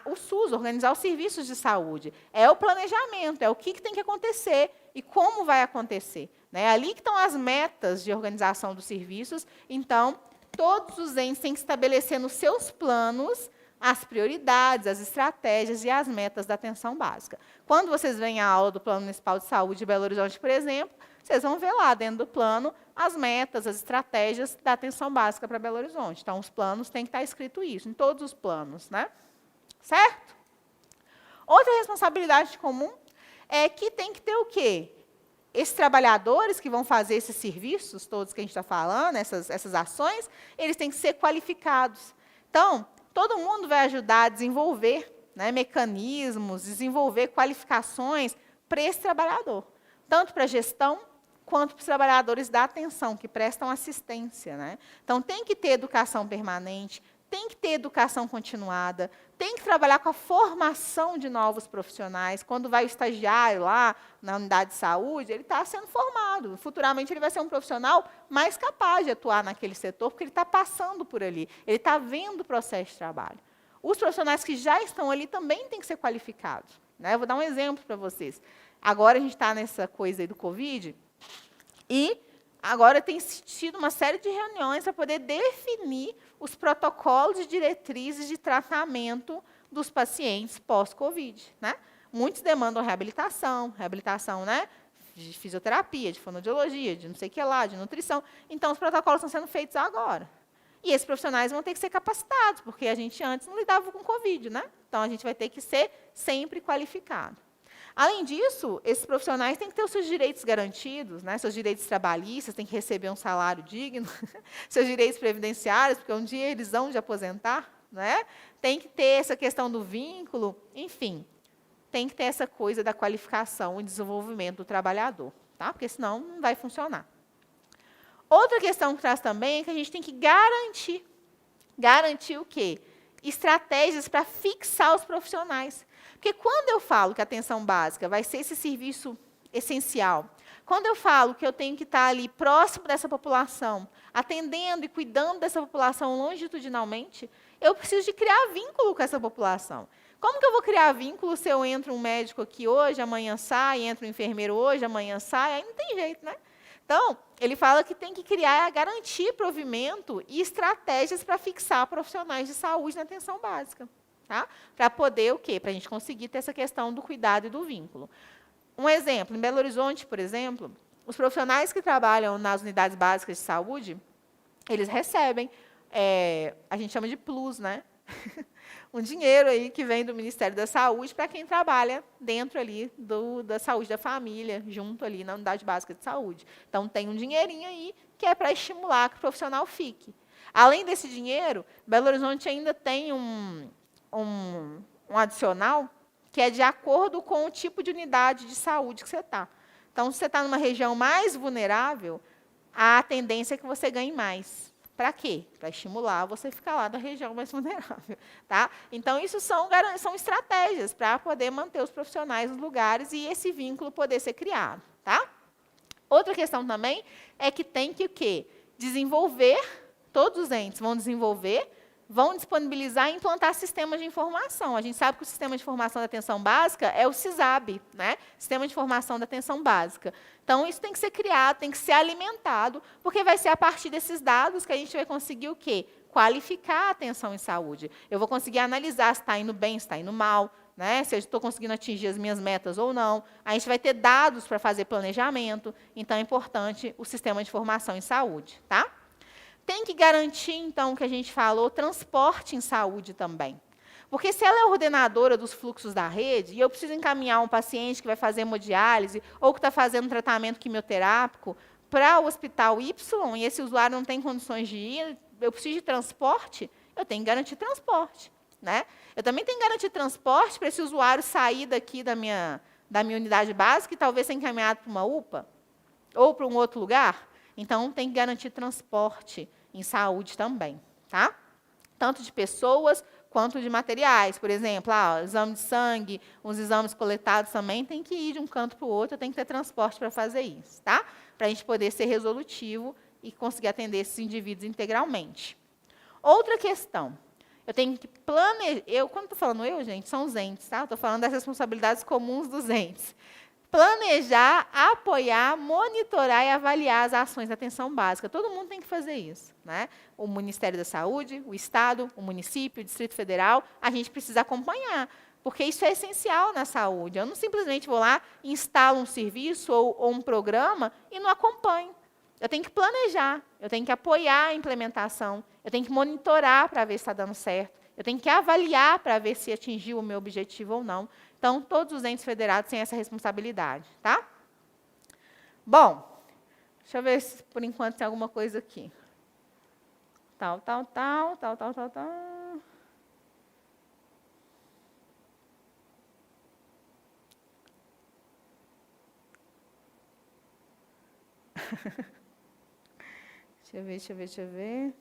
o SUS, organizar os serviços de saúde. É o planejamento, é o que tem que acontecer e como vai acontecer. Né? É ali que estão as metas de organização dos serviços. Então, todos os entes têm que estabelecer nos seus planos as prioridades, as estratégias e as metas da atenção básica. Quando vocês veem a aula do Plano Municipal de Saúde de Belo Horizonte, por exemplo, vocês vão ver lá dentro do plano as metas, as estratégias da atenção básica para Belo Horizonte. Então, os planos têm que estar escrito isso, em todos os planos. Né? Certo? Outra responsabilidade comum é que tem que ter o quê? Esses trabalhadores que vão fazer esses serviços, todos que a gente está falando, essas ações, eles têm que ser qualificados. Então, todo mundo vai ajudar a desenvolver, né, mecanismos, desenvolver qualificações para esse trabalhador. Tanto para a gestão, quanto para os trabalhadores da atenção, que prestam assistência. Né? Então, tem que ter educação permanente, tem que ter educação continuada, tem que trabalhar com a formação de novos profissionais. Quando vai o estagiário lá na unidade de saúde, ele está sendo formado. Futuramente, ele vai ser um profissional mais capaz de atuar naquele setor, porque ele está passando por ali, ele está vendo o processo de trabalho. Os profissionais que já estão ali também têm que ser qualificados. Né? Eu vou dar um exemplo para vocês. Agora, a gente está nessa coisa aí do Covid, e agora tem tido uma série de reuniões para poder definir os protocolos e diretrizes de tratamento dos pacientes pós-Covid. Né? Muitos demandam reabilitação, né? De fisioterapia, de fonoaudiologia, de não sei o que lá, de nutrição. Então, os protocolos estão sendo feitos agora. E esses profissionais vão ter que ser capacitados, porque a gente antes não lidava com Covid. Né? Então, a gente vai ter que ser sempre qualificado. Além disso, esses profissionais têm que ter os seus direitos garantidos, né? Seus direitos trabalhistas, têm que receber um salário digno, seus direitos previdenciários, porque um dia eles vão de aposentar. Né? Tem que ter essa questão do vínculo, enfim, tem que ter essa coisa da qualificação e desenvolvimento do trabalhador, tá? Porque senão não vai funcionar. Outra questão que traz também é que a gente tem que garantir. Garantir o quê? Estratégias para fixar os profissionais. Porque quando eu falo que a atenção básica vai ser esse serviço essencial, quando eu falo que eu tenho que estar ali próximo dessa população, atendendo e cuidando dessa população longitudinalmente, eu preciso de criar vínculo com essa população. Como que eu vou criar vínculo se eu entro um médico aqui hoje, amanhã sai, entra um enfermeiro hoje, amanhã sai? Aí não tem jeito, né? Então, ele fala que tem que criar, garantir provimento e estratégias para fixar profissionais de saúde na atenção básica. Tá? Para poder o quê? Para a gente conseguir ter essa questão do cuidado e do vínculo. Um exemplo, em Belo Horizonte, por exemplo, os profissionais que trabalham nas unidades básicas de saúde, eles recebem, a gente chama de plus, né? Um dinheiro aí que vem do Ministério da Saúde para quem trabalha dentro ali da saúde da família, junto ali na unidade básica de saúde. Então, tem um dinheirinho aí que é para estimular que o profissional fique. Além desse dinheiro, Belo Horizonte ainda tem um adicional que é de acordo com o tipo de unidade de saúde que você está. Então, se você está numa região mais vulnerável, a tendência é que você ganhe mais. Para quê? Para estimular você ficar lá da região mais vulnerável. Tá? Então, isso são estratégias para poder manter os profissionais nos lugares e esse vínculo poder ser criado. Tá? Outra questão também é que tem que o quê? Desenvolver, todos os entes vão desenvolver, vão disponibilizar e implantar sistemas de informação. A gente sabe que o Sistema de Informação da Atenção Básica é o SISAB, né? Sistema de Informação da Atenção Básica. Então, isso tem que ser criado, tem que ser alimentado, porque vai ser a partir desses dados que a gente vai conseguir o quê? Qualificar a atenção em saúde. Eu vou conseguir analisar se está indo bem, se está indo mal, né? Se eu estou conseguindo atingir as minhas metas ou não. A gente vai ter dados para fazer planejamento. Então, é importante o Sistema de Informação em Saúde. Tá? Tem que garantir, então, o que a gente falou, transporte em saúde também. Porque se ela é ordenadora dos fluxos da rede, e eu preciso encaminhar um paciente que vai fazer hemodiálise ou que está fazendo tratamento quimioterápico para o hospital Y, e esse usuário não tem condições de ir, eu preciso de transporte, eu tenho que garantir transporte. Né? Eu também tenho que garantir transporte para esse usuário sair daqui da minha unidade básica e talvez ser encaminhado para uma UPA ou para um outro lugar. Então, tem que garantir transporte em saúde também. Tá? Tanto de pessoas quanto de materiais. Por exemplo, exame de sangue, os exames coletados também tem que ir de um canto para o outro, tem que ter transporte para fazer isso. Tá? Para a gente poder ser resolutivo e conseguir atender esses indivíduos integralmente. Outra questão. Eu tenho que planejar. Quando estou falando gente, são os entes, tá? Estou falando das responsabilidades comuns dos entes. Planejar, apoiar, monitorar e avaliar as ações da atenção básica. Todo mundo tem que fazer isso. Né? O Ministério da Saúde, o Estado, o município, o Distrito Federal, a gente precisa acompanhar, porque isso é essencial na saúde. Eu não simplesmente vou lá, instalo um serviço ou um programa e não acompanho. Eu tenho que planejar, eu tenho que apoiar a implementação, eu tenho que monitorar para ver se está dando certo, eu tenho que avaliar para ver se atingiu o meu objetivo ou não. Então, todos os entes federados têm essa responsabilidade. Tá? Bom, deixa eu ver se, por enquanto, tem alguma coisa aqui. Tal. Deixa eu ver.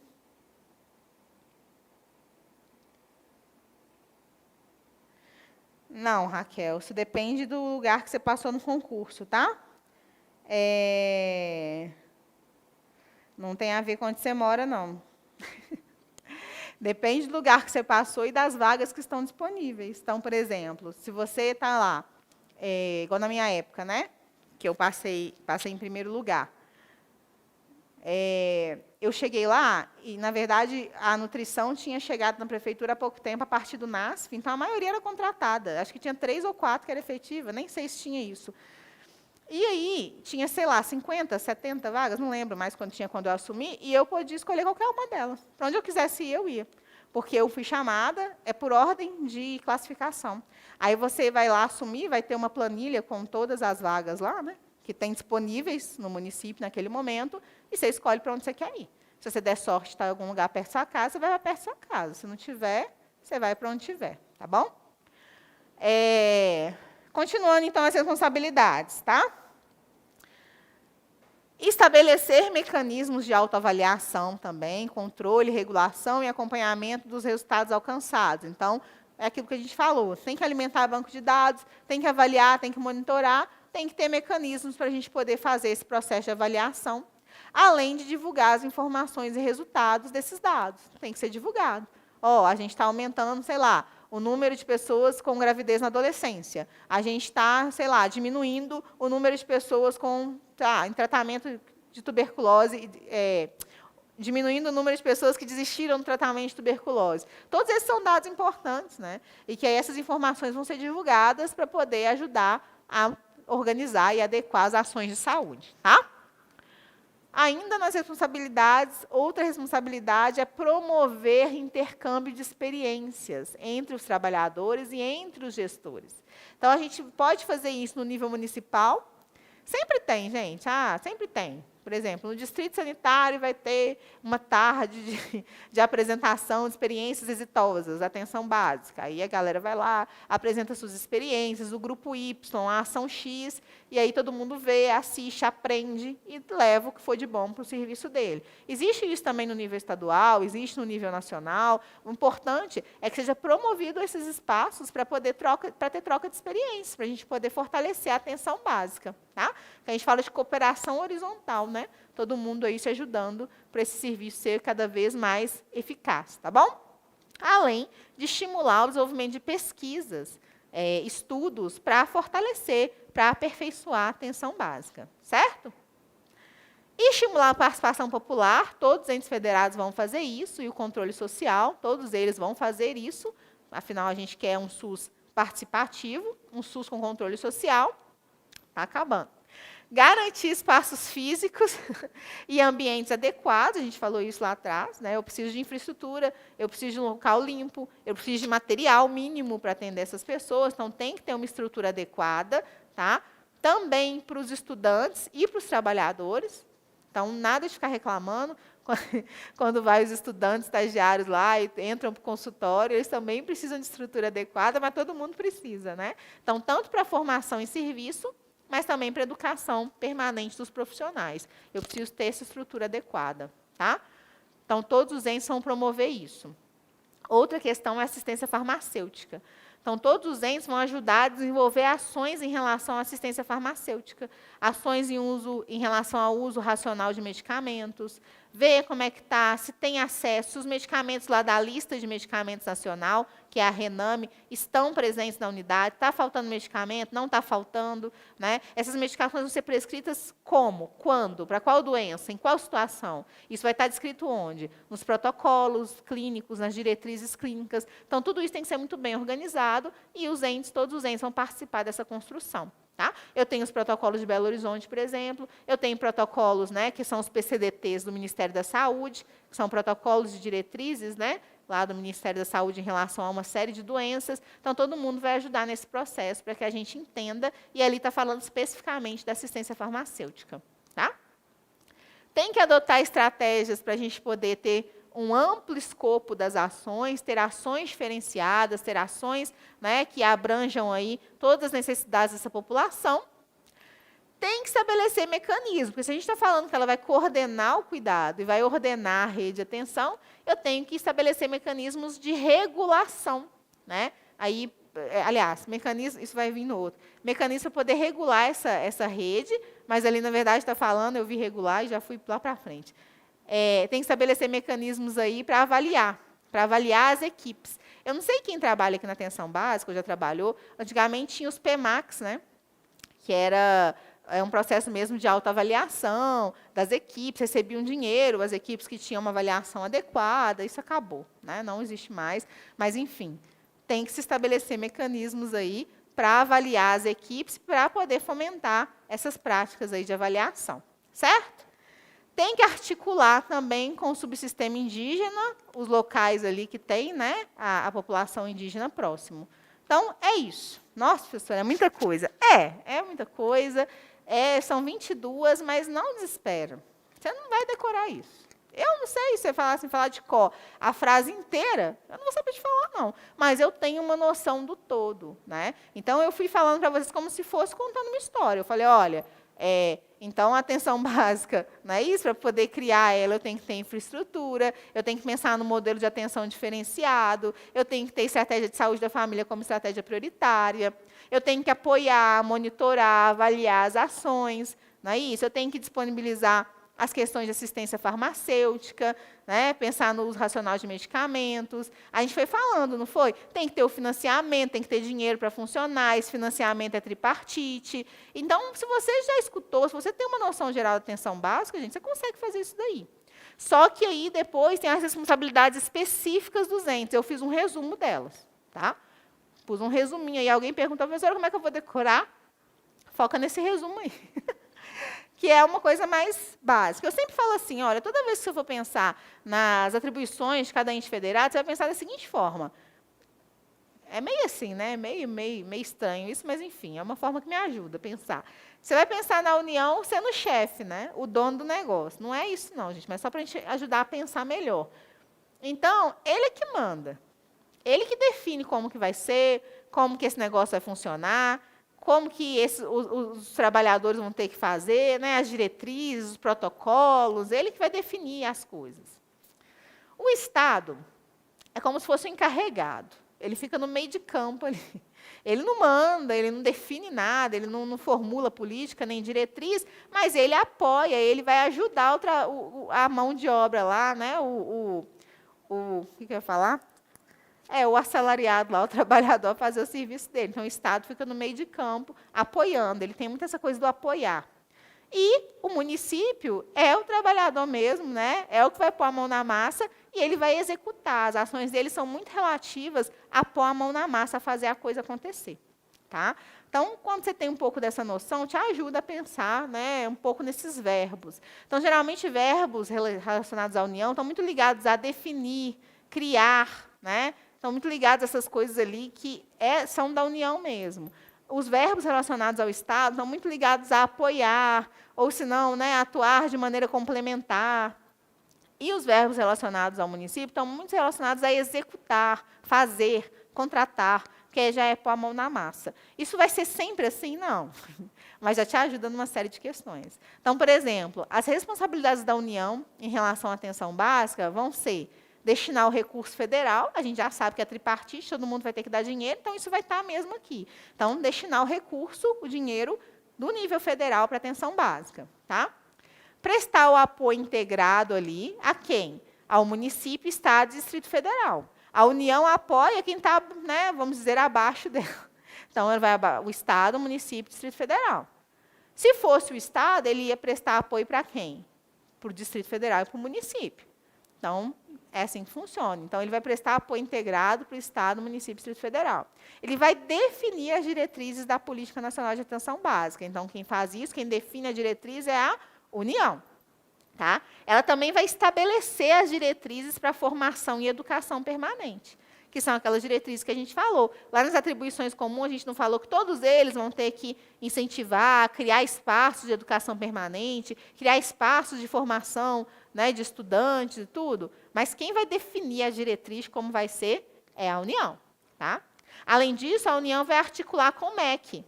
Não, Raquel, isso depende do lugar que você passou no concurso, tá? Não tem a ver com onde você mora, não. Depende do lugar que você passou e das vagas que estão disponíveis. Então, por exemplo, se você está lá, igual na minha época, né? Que eu passei em primeiro lugar. Eu cheguei lá e, na verdade, a nutrição tinha chegado na prefeitura há pouco tempo, a partir do NASF, então a maioria era contratada. Acho que tinha 3 ou 4 que era efetiva, nem sei se tinha isso. E aí, tinha, sei lá, 50, 70 vagas, não lembro mais quando eu assumi, e eu podia escolher qualquer uma delas. Para onde eu quisesse ir, eu ia. Porque eu fui chamada, é por ordem de classificação. Aí você vai lá assumir, vai ter uma planilha com todas as vagas lá, né? Que tem disponíveis no município naquele momento, e você escolhe para onde você quer ir. Se você der sorte de estar em algum lugar perto da sua casa, você vai para perto da sua casa. Se não tiver, você vai para onde tiver. Tá bom? Continuando, então, as responsabilidades. Tá? Estabelecer mecanismos de autoavaliação também, controle, regulação e acompanhamento dos resultados alcançados. Então, é aquilo que a gente falou. Tem que alimentar banco de dados, tem que avaliar, tem que monitorar, tem que ter mecanismos para a gente poder fazer esse processo de avaliação, além de divulgar as informações e resultados desses dados. Tem que ser divulgado. A gente está aumentando, sei lá, o número de pessoas com gravidez na adolescência. A gente está, sei lá, diminuindo o número de pessoas em tratamento de tuberculose, diminuindo o número de pessoas que desistiram do tratamento de tuberculose. Todos esses são dados importantes, né? E que aí essas informações vão ser divulgadas para poder ajudar a organizar e adequar as ações de saúde. Tá? Ainda nas responsabilidades, outra responsabilidade é promover intercâmbio de experiências entre os trabalhadores e entre os gestores. Então, a gente pode fazer isso no nível municipal. Sempre tem, gente. Sempre tem. Por exemplo, no Distrito Sanitário vai ter uma tarde de apresentação de experiências exitosas, atenção básica. Aí a galera vai lá, apresenta suas experiências, o grupo Y, a ação X, e aí todo mundo vê, assiste, aprende e leva o que for de bom para o serviço dele. Existe isso também no nível estadual, existe no nível nacional. O importante é que seja promovido esses espaços para ter troca de experiências, para a gente poder fortalecer a atenção básica. tá? A gente fala de cooperação horizontal, né? Todo mundo aí se ajudando para esse serviço ser cada vez mais eficaz, tá bom? Além de estimular o desenvolvimento de pesquisas, estudos para fortalecer, para aperfeiçoar a atenção básica, certo? E estimular a participação popular, todos os entes federados vão fazer isso, e o controle social, todos eles vão fazer isso, afinal, a gente quer um SUS participativo, um SUS com controle social, está acabando. Garantir espaços físicos e ambientes adequados, a gente falou isso lá atrás, né? Eu preciso de infraestrutura, eu preciso de um local limpo, eu preciso de material mínimo para atender essas pessoas, então tem que ter uma estrutura adequada, tá? Também para os estudantes e para os trabalhadores, então nada de ficar reclamando, quando vai os estudantes, estagiários lá e entram para o consultório, eles também precisam de estrutura adequada, mas todo mundo precisa, né? Então, tanto para a formação em serviço, mas também para a educação permanente dos profissionais. Eu preciso ter essa estrutura adequada, tá? Então, todos os entes vão promover isso. Outra questão é a assistência farmacêutica. Então, todos os entes vão ajudar a desenvolver ações em relação à assistência farmacêutica, ações em relação ao uso racional de medicamentos, ver como é que está, se tem acesso, se os medicamentos lá da lista de medicamentos nacional, que é a RENAME, estão presentes na unidade, está faltando medicamento, não está faltando, né? Essas medicações vão ser prescritas como, quando, para qual doença, em qual situação. Isso vai estar descrito onde? Nos protocolos clínicos, nas diretrizes clínicas. Então, tudo isso tem que ser muito bem organizado e os entes, todos os entes vão participar dessa construção. Tá? Eu tenho os protocolos de Belo Horizonte, por exemplo, eu tenho protocolos, né, que são os PCDTs do Ministério da Saúde, que são protocolos de diretrizes, né, lá do Ministério da Saúde em relação a uma série de doenças. Então, todo mundo vai ajudar nesse processo para que a gente entenda, e ali está falando especificamente da assistência farmacêutica. Tá? Tem que adotar estratégias para a gente poder ter um amplo escopo das ações, ter ações diferenciadas, ter ações, né, que abranjam aí todas as necessidades dessa população. Tem que estabelecer mecanismos, porque se a gente está falando que ela vai coordenar o cuidado e vai ordenar a rede de atenção, eu tenho que estabelecer mecanismos de regulação, né? Aí, aliás, mecanismo, isso vai vir no outro. Mecanismo para poder regular essa rede, mas ali, na verdade, está falando, eu vi regular e já fui lá para frente. Tem que estabelecer mecanismos aí para avaliar as equipes. Eu não sei quem trabalha aqui na atenção básica, ou já trabalhou, antigamente tinha os PMACs, né? Que era um processo mesmo de autoavaliação das equipes, recebiam dinheiro, as equipes que tinham uma avaliação adequada, isso acabou, né? Não existe mais, mas, enfim, tem que se estabelecer mecanismos aí para avaliar as equipes, para poder fomentar essas práticas aí de avaliação, certo? Tem que articular também com o subsistema indígena, os locais ali que tem, né, a população indígena próximo. Então, é isso. Nossa, professora, é muita coisa. É muita coisa. São 22, mas não desespera. Você não vai decorar isso. Eu não sei se você falar de cor a frase inteira, eu não vou saber te falar, não. Mas eu tenho uma noção do todo, né? Então, eu fui falando para vocês como se fosse contando uma história. Eu falei, olha, então, a atenção básica, não é isso? Para poder criar ela, eu tenho que ter infraestrutura, eu tenho que pensar no modelo de atenção diferenciado, eu tenho que ter estratégia de saúde da família como estratégia prioritária, eu tenho que apoiar, monitorar, avaliar as ações, não é isso? Eu tenho que disponibilizar as questões de assistência farmacêutica, né? Pensar no uso racional de medicamentos. A gente foi falando, não foi? Tem que ter o financiamento, tem que ter dinheiro para funcionar, esse financiamento é tripartite. Então, se você já escutou, se você tem uma noção geral da atenção básica, gente, você consegue fazer isso daí. Só que aí, depois, tem as responsabilidades específicas dos entes. Eu fiz um resumo delas. Tá? Pus um resuminho aí. Alguém perguntou, professora, como é que eu vou decorar? Foca nesse resumo aí. Que é uma coisa mais básica. Eu sempre falo assim, olha, toda vez que você for pensar nas atribuições de cada ente federado, você vai pensar da seguinte forma. É meio assim, né? Meio estranho isso, mas, enfim, é uma forma que me ajuda a pensar. Você vai pensar na União sendo o chefe, né? O dono do negócio. Não é isso, não, gente, mas só para a gente ajudar a pensar melhor. Então, ele é que manda. Ele que define como que vai ser, como que esse negócio vai funcionar, como que os trabalhadores vão ter que fazer, né, as diretrizes, os protocolos, ele que vai definir as coisas. O Estado é como se fosse o encarregado. Ele fica no meio de campo ali. Ele não manda, ele não define nada, ele não formula política nem diretriz, mas ele apoia, ele vai ajudar a mão de obra lá, né? O que eu ia falar? O assalariado lá, o trabalhador, a fazer o serviço dele. Então, o Estado fica no meio de campo, apoiando. Ele tem muito essa coisa do apoiar. E o município é o trabalhador mesmo, né? É o que vai pôr a mão na massa e ele vai executar. As ações dele são muito relativas a pôr a mão na massa, a fazer a coisa acontecer. Tá? Então, quando você tem um pouco dessa noção, te ajuda a pensar, né, um pouco nesses verbos. Então, geralmente, verbos relacionados à união estão muito ligados a definir, criar, né? Estão muito ligados a essas coisas ali que são da união mesmo. Os verbos relacionados ao Estado estão muito ligados a apoiar, ou, se não, né, atuar de maneira complementar. E os verbos relacionados ao município estão muito relacionados a executar, fazer, contratar, que já é pôr a mão na massa. Isso vai ser sempre assim? Não. Mas já te ajuda numa série de questões. Então, por exemplo, as responsabilidades da União em relação à atenção básica vão ser destinar o recurso federal, a gente já sabe que é tripartite, todo mundo vai ter que dar dinheiro, então isso vai estar mesmo aqui. Então, destinar o recurso, o dinheiro, do nível federal para a atenção básica. Tá? Prestar o apoio integrado ali a quem? Ao município, Estado e Distrito Federal. A União apoia quem está, né, vamos dizer, abaixo dela. Então, o Estado, o município e o Distrito Federal. Se fosse o Estado, ele ia prestar apoio para quem? Para o Distrito Federal e para o município. Então, é assim que funciona. Então, ele vai prestar apoio integrado para o Estado, município e Distrito Federal. Ele vai definir as diretrizes da Política Nacional de Atenção Básica. Então, quem faz isso, quem define a diretriz é a União. Tá? Ela também vai estabelecer as diretrizes para a formação e educação permanente, que são aquelas diretrizes que a gente falou. Lá nas atribuições comuns, a gente não falou que todos eles vão ter que incentivar, criar espaços de educação permanente, criar espaços de formação, né, de estudantes e tudo. Mas quem vai definir a diretriz, como vai ser, é a União. Tá? Além disso, a União vai articular com o MEC,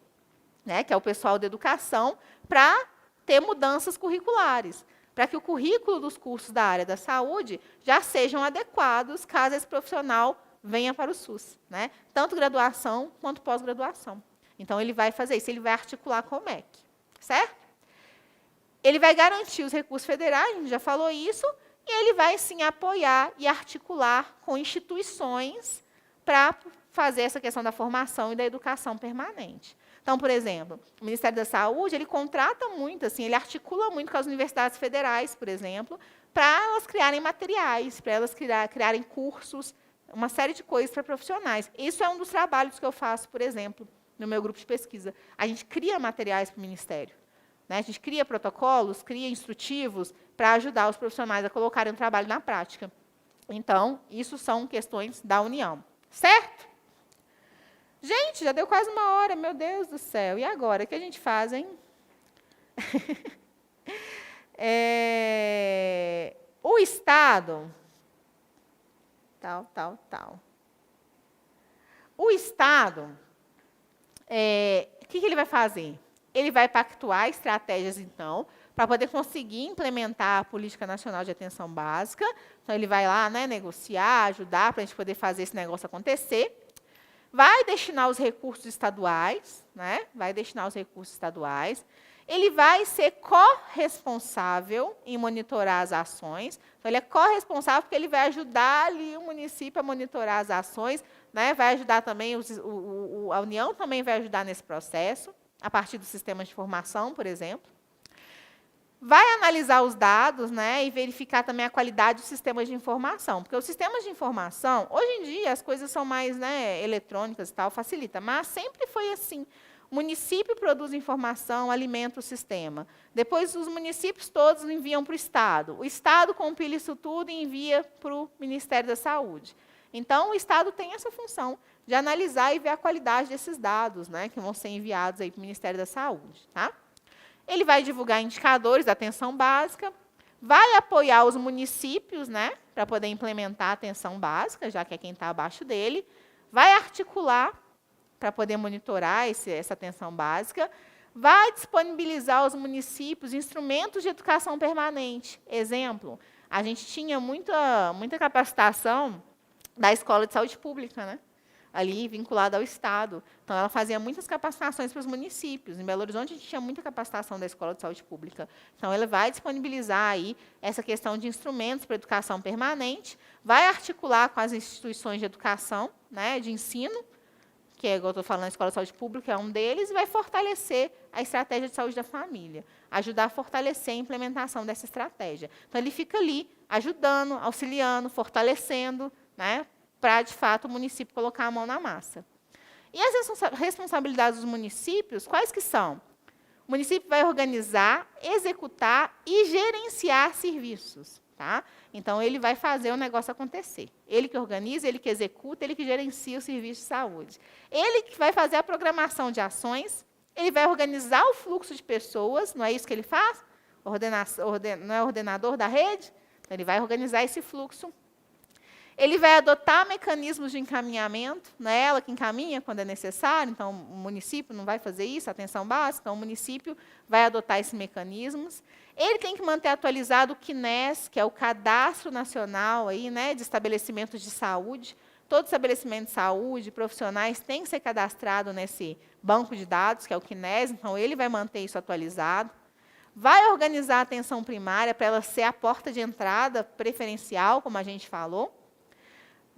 né, que é o pessoal da educação, para ter mudanças curriculares, para que o currículo dos cursos da área da saúde já sejam adequados caso esse profissional venha para o SUS, né? Tanto graduação quanto pós-graduação. Então, ele vai fazer isso, ele vai articular com o MEC, certo? Ele vai garantir os recursos federais, a gente já falou isso, e ele vai, sim, apoiar e articular com instituições para fazer essa questão da formação e da educação permanente. Então, por exemplo, o Ministério da Saúde, ele contrata muito, assim, ele articula muito com as universidades federais, por exemplo, para elas criarem materiais, para elas criarem cursos, uma série de coisas para profissionais. Isso é um dos trabalhos que eu faço, por exemplo, no meu grupo de pesquisa. A gente cria materiais para o Ministério. Né? A gente cria protocolos, cria instrutivos para ajudar os profissionais a colocarem o trabalho na prática. Então, isso são questões da União. Certo? Gente, já deu quase 1 hora, meu Deus do céu. E agora? O que a gente faz, hein? O Estado... Tal. O Estado, o que ele vai fazer? Ele vai pactuar estratégias, então, para poder conseguir implementar a Política Nacional de Atenção Básica. Então, ele vai lá, né, negociar, ajudar para a gente poder fazer esse negócio acontecer. Vai destinar os recursos estaduais, né? Vai destinar os recursos estaduais. Ele vai ser corresponsável em monitorar as ações. Então, ele é corresponsável porque ele vai ajudar ali o município a monitorar as ações, né? Vai ajudar também, a União também vai ajudar nesse processo, a partir dos sistemas de informação, por exemplo. Vai analisar os dados, né, e verificar também a qualidade dos sistemas de informação. Porque os sistemas de informação, hoje em dia, as coisas são mais, né, eletrônicas e tal, facilita. Mas sempre foi assim. O município produz informação, alimenta o sistema. Depois, os municípios todos enviam para o Estado. O Estado compila isso tudo e envia para o Ministério da Saúde. Então, o Estado tem essa função de analisar e ver a qualidade desses dados, né, que vão ser enviados aí para o Ministério da Saúde. Tá? Ele vai divulgar indicadores da atenção básica, vai apoiar os municípios, né, para poder implementar a atenção básica, já que é quem está abaixo dele, vai articular para poder monitorar essa atenção básica, vai disponibilizar aos municípios instrumentos de educação permanente. Exemplo, a gente tinha muita capacitação da Escola de Saúde Pública, né? ali vinculada ao Estado. Então, ela fazia muitas capacitações para os municípios. Em Belo Horizonte, a gente tinha muita capacitação da Escola de Saúde Pública. Então, ela vai disponibilizar aí essa questão de instrumentos para educação permanente, vai articular com as instituições de educação, né, de ensino, que é, igual eu estou falando, a Escola de Saúde Pública é um deles, e vai fortalecer a estratégia de saúde da família, ajudar a fortalecer a implementação dessa estratégia. Então, ele fica ali, ajudando, auxiliando, fortalecendo, né, para, de fato, o município colocar a mão na massa. E as responsabilidades dos municípios, quais que são? O município vai organizar, executar e gerenciar serviços. Tá? Então, ele vai fazer o negócio acontecer. Ele que organiza, ele que executa, ele que gerencia o serviço de saúde. Ele que vai fazer a programação de ações, ele vai organizar o fluxo de pessoas, não é isso que ele faz? Não é ordenador da rede? Então, ele vai organizar esse fluxo. Ele vai adotar mecanismos de encaminhamento, não é ela que encaminha quando é necessário, então o município não vai fazer isso, a atenção básica, então o município vai adotar esses mecanismos. Ele tem que manter atualizado o CNES, que é o Cadastro Nacional aí, né, de Estabelecimentos de Saúde. Todo estabelecimento de saúde, profissionais, tem que ser cadastrado nesse banco de dados, que é o CNES, então ele vai manter isso atualizado. Vai organizar a atenção primária para ela ser a porta de entrada preferencial, como a gente falou.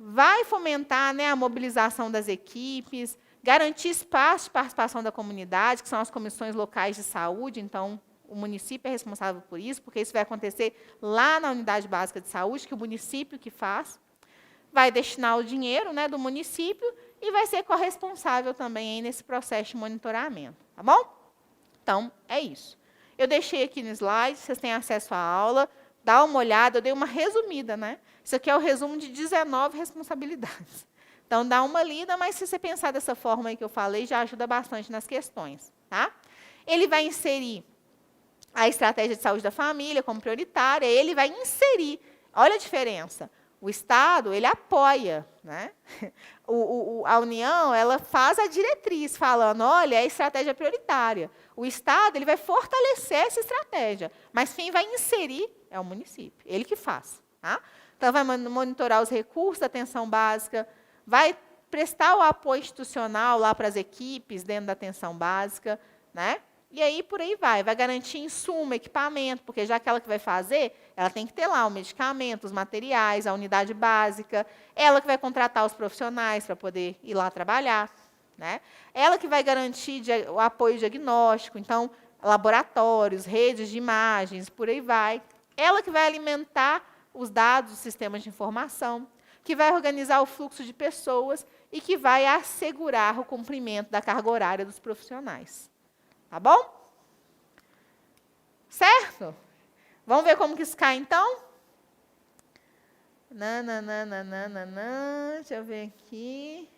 Vai fomentar, né, a mobilização das equipes, garantir espaço de participação da comunidade, que são as comissões locais de saúde, então, o município é responsável por isso, porque isso vai acontecer lá na unidade básica de saúde, que o município que faz. Vai destinar o dinheiro, né, do município e vai ser corresponsável também aí nesse processo de monitoramento. Tá bom? Então, é isso. Eu deixei aqui no slide, vocês têm acesso à aula, dá uma olhada, eu dei uma resumida, né? Isso aqui é o resumo de 19 responsabilidades. Então, dá uma lida, mas se você pensar dessa forma aí que eu falei, já ajuda bastante nas questões. Tá? Ele vai inserir a estratégia de saúde da família como prioritária, ele vai inserir, olha a diferença, o Estado, ele apoia, né? A União, ela faz a diretriz, falando, olha, é a estratégia prioritária. O Estado, ele vai fortalecer essa estratégia, mas quem vai inserir é o município, ele que faz. Tá? Então, vai monitorar os recursos da atenção básica, vai prestar o apoio institucional lá para as equipes dentro da atenção básica, né? E aí, por aí vai garantir insumo, equipamento, porque já que ela que vai fazer, ela tem que ter lá o medicamento, os materiais, a unidade básica, ela que vai contratar os profissionais para poder ir lá trabalhar, né? Ela que vai garantir o apoio diagnóstico, então, laboratórios, redes de imagens, por aí vai. Ela que vai alimentar os dados dos sistemas de informação, que vai organizar o fluxo de pessoas e que vai assegurar o cumprimento da carga horária dos profissionais. Tá bom? Certo? Vamos ver como que isso cai, então? Deixa eu ver aqui.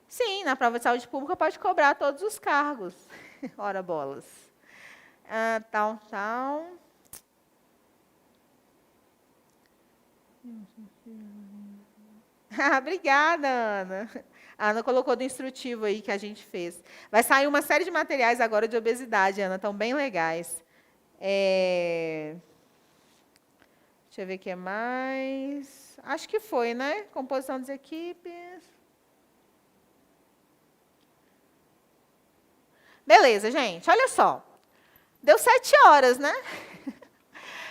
Sim, na prova de saúde pública pode cobrar todos os cargos. Ora bolas. Tal. Obrigada, Ana. A Ana colocou do instrutivo aí que a gente fez. Vai sair uma série de materiais agora de obesidade, Ana, estão bem legais. Deixa eu ver o que mais. Acho que foi, né? Composição das equipes. Beleza, gente, olha só. Deu 7 horas, né?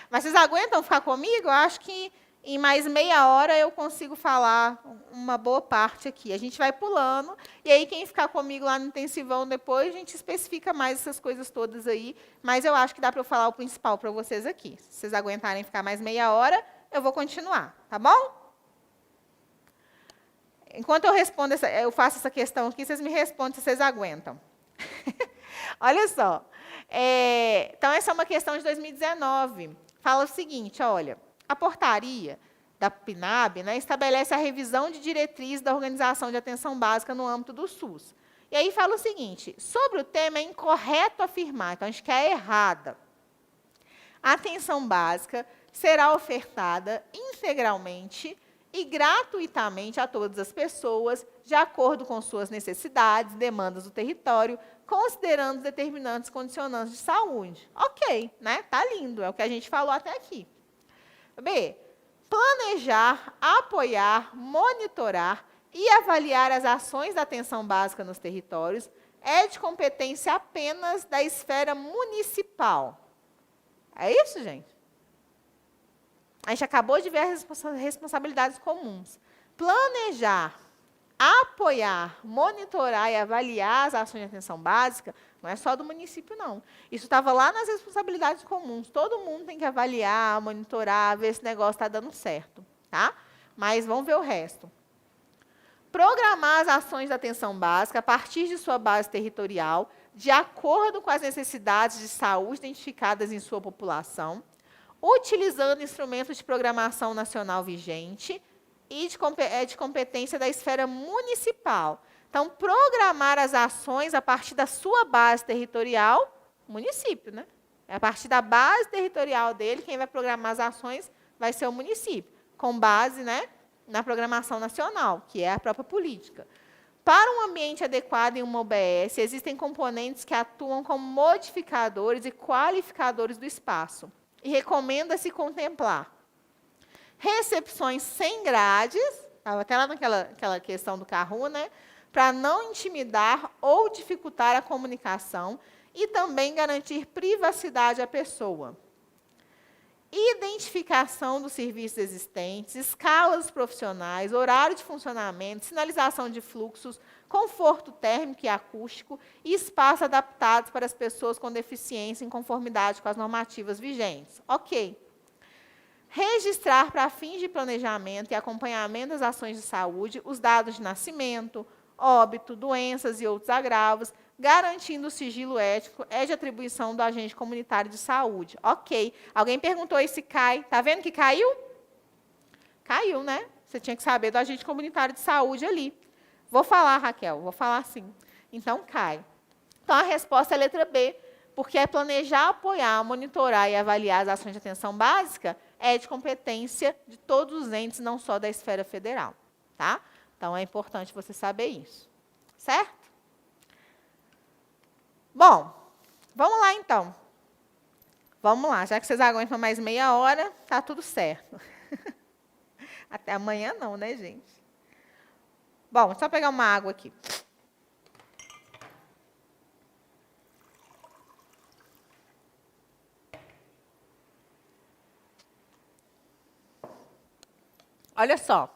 Mas vocês aguentam ficar comigo? Eu acho que em mais meia hora eu consigo falar uma boa parte aqui. A gente vai pulando, e aí quem ficar comigo lá no intensivão depois, a gente especifica mais essas coisas todas aí, mas eu acho que dá para eu falar o principal para vocês aqui. Se vocês aguentarem ficar mais meia hora, eu vou continuar, tá bom? Enquanto eu faço essa questão aqui, vocês me respondem se vocês aguentam. Olha só. Então, essa é uma questão de 2019. Fala o seguinte, olha, a portaria da PNAB, né, estabelece a revisão de diretriz da organização de atenção básica no âmbito do SUS. E aí fala o seguinte, sobre o tema é incorreto afirmar, então a gente quer errada. A atenção básica será ofertada integralmente e gratuitamente a todas as pessoas, de acordo com suas necessidades, demandas do território, considerando os determinantes condicionantes de saúde. Ok, né? Tá lindo, é o que a gente falou até aqui. B, Planejar, apoiar, monitorar e avaliar as ações da atenção básica nos territórios é de competência apenas da esfera municipal. É isso, gente? A gente acabou de ver as responsabilidades comuns. Planejar, apoiar, monitorar e avaliar as ações de atenção básica não é só do município, não. Isso estava lá nas responsabilidades comuns. Todo mundo tem que avaliar, monitorar, ver se o negócio está dando certo. Tá? Mas vamos ver o resto. Programar as ações de atenção básica a partir de sua base territorial, de acordo com as necessidades de saúde identificadas em sua população, utilizando instrumentos de programação nacional vigente e de competência da esfera municipal. Então, programar as ações a partir da sua base territorial, município, né? É a partir da base territorial dele, quem vai programar as ações vai ser o município, com base, né, na programação nacional, que é a própria política. Para um ambiente adequado em uma OBS, existem componentes que atuam como modificadores e qualificadores do espaço. E recomenda-se contemplar recepções sem grades, estava até lá naquela questão do Kahoot, né, para não intimidar ou dificultar a comunicação e também garantir privacidade à pessoa. Identificação dos serviços existentes, escalas profissionais, horário de funcionamento, sinalização de fluxos, conforto térmico e acústico e espaço adaptados para as pessoas com deficiência em conformidade com as normativas vigentes. Ok. Registrar para fins de planejamento e acompanhamento das ações de saúde os dados de nascimento, óbito, doenças e outros agravos, garantindo o sigilo ético, é de atribuição do agente comunitário de saúde. Ok. Alguém perguntou se cai. Está vendo que caiu? Caiu, né? Você tinha que saber do agente comunitário de saúde ali. Vou falar, Raquel, vou falar sim. Então, cai. Então, a resposta é a letra B, porque é planejar, apoiar, monitorar e avaliar as ações de atenção básica é de competência de todos os entes, não só da esfera federal. Tá? Então, é importante você saber isso. Certo? Bom, vamos lá, então. Vamos lá, já que vocês aguentam mais meia hora, está tudo certo. Até amanhã não, né, gente? Bom, só pegar uma água aqui. Olha só.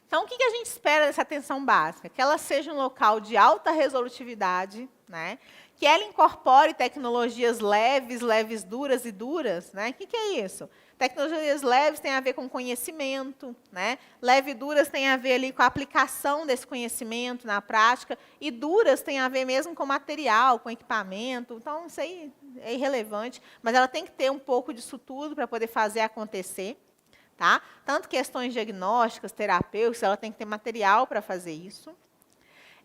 Então, o que a gente espera dessa atenção básica? Que ela seja um local de alta resolutividade, né? Que ela incorpore tecnologias leves, duras e duras. Né? O que é isso? Tecnologias leves têm a ver com conhecimento, né? Leve e duras têm a ver ali com a aplicação desse conhecimento na prática, e duras têm a ver mesmo com material, com equipamento. Então, isso aí é irrelevante, mas ela tem que ter um pouco disso tudo para poder fazer acontecer. Tá? Tanto questões diagnósticas, terapêuticas, ela tem que ter material para fazer isso.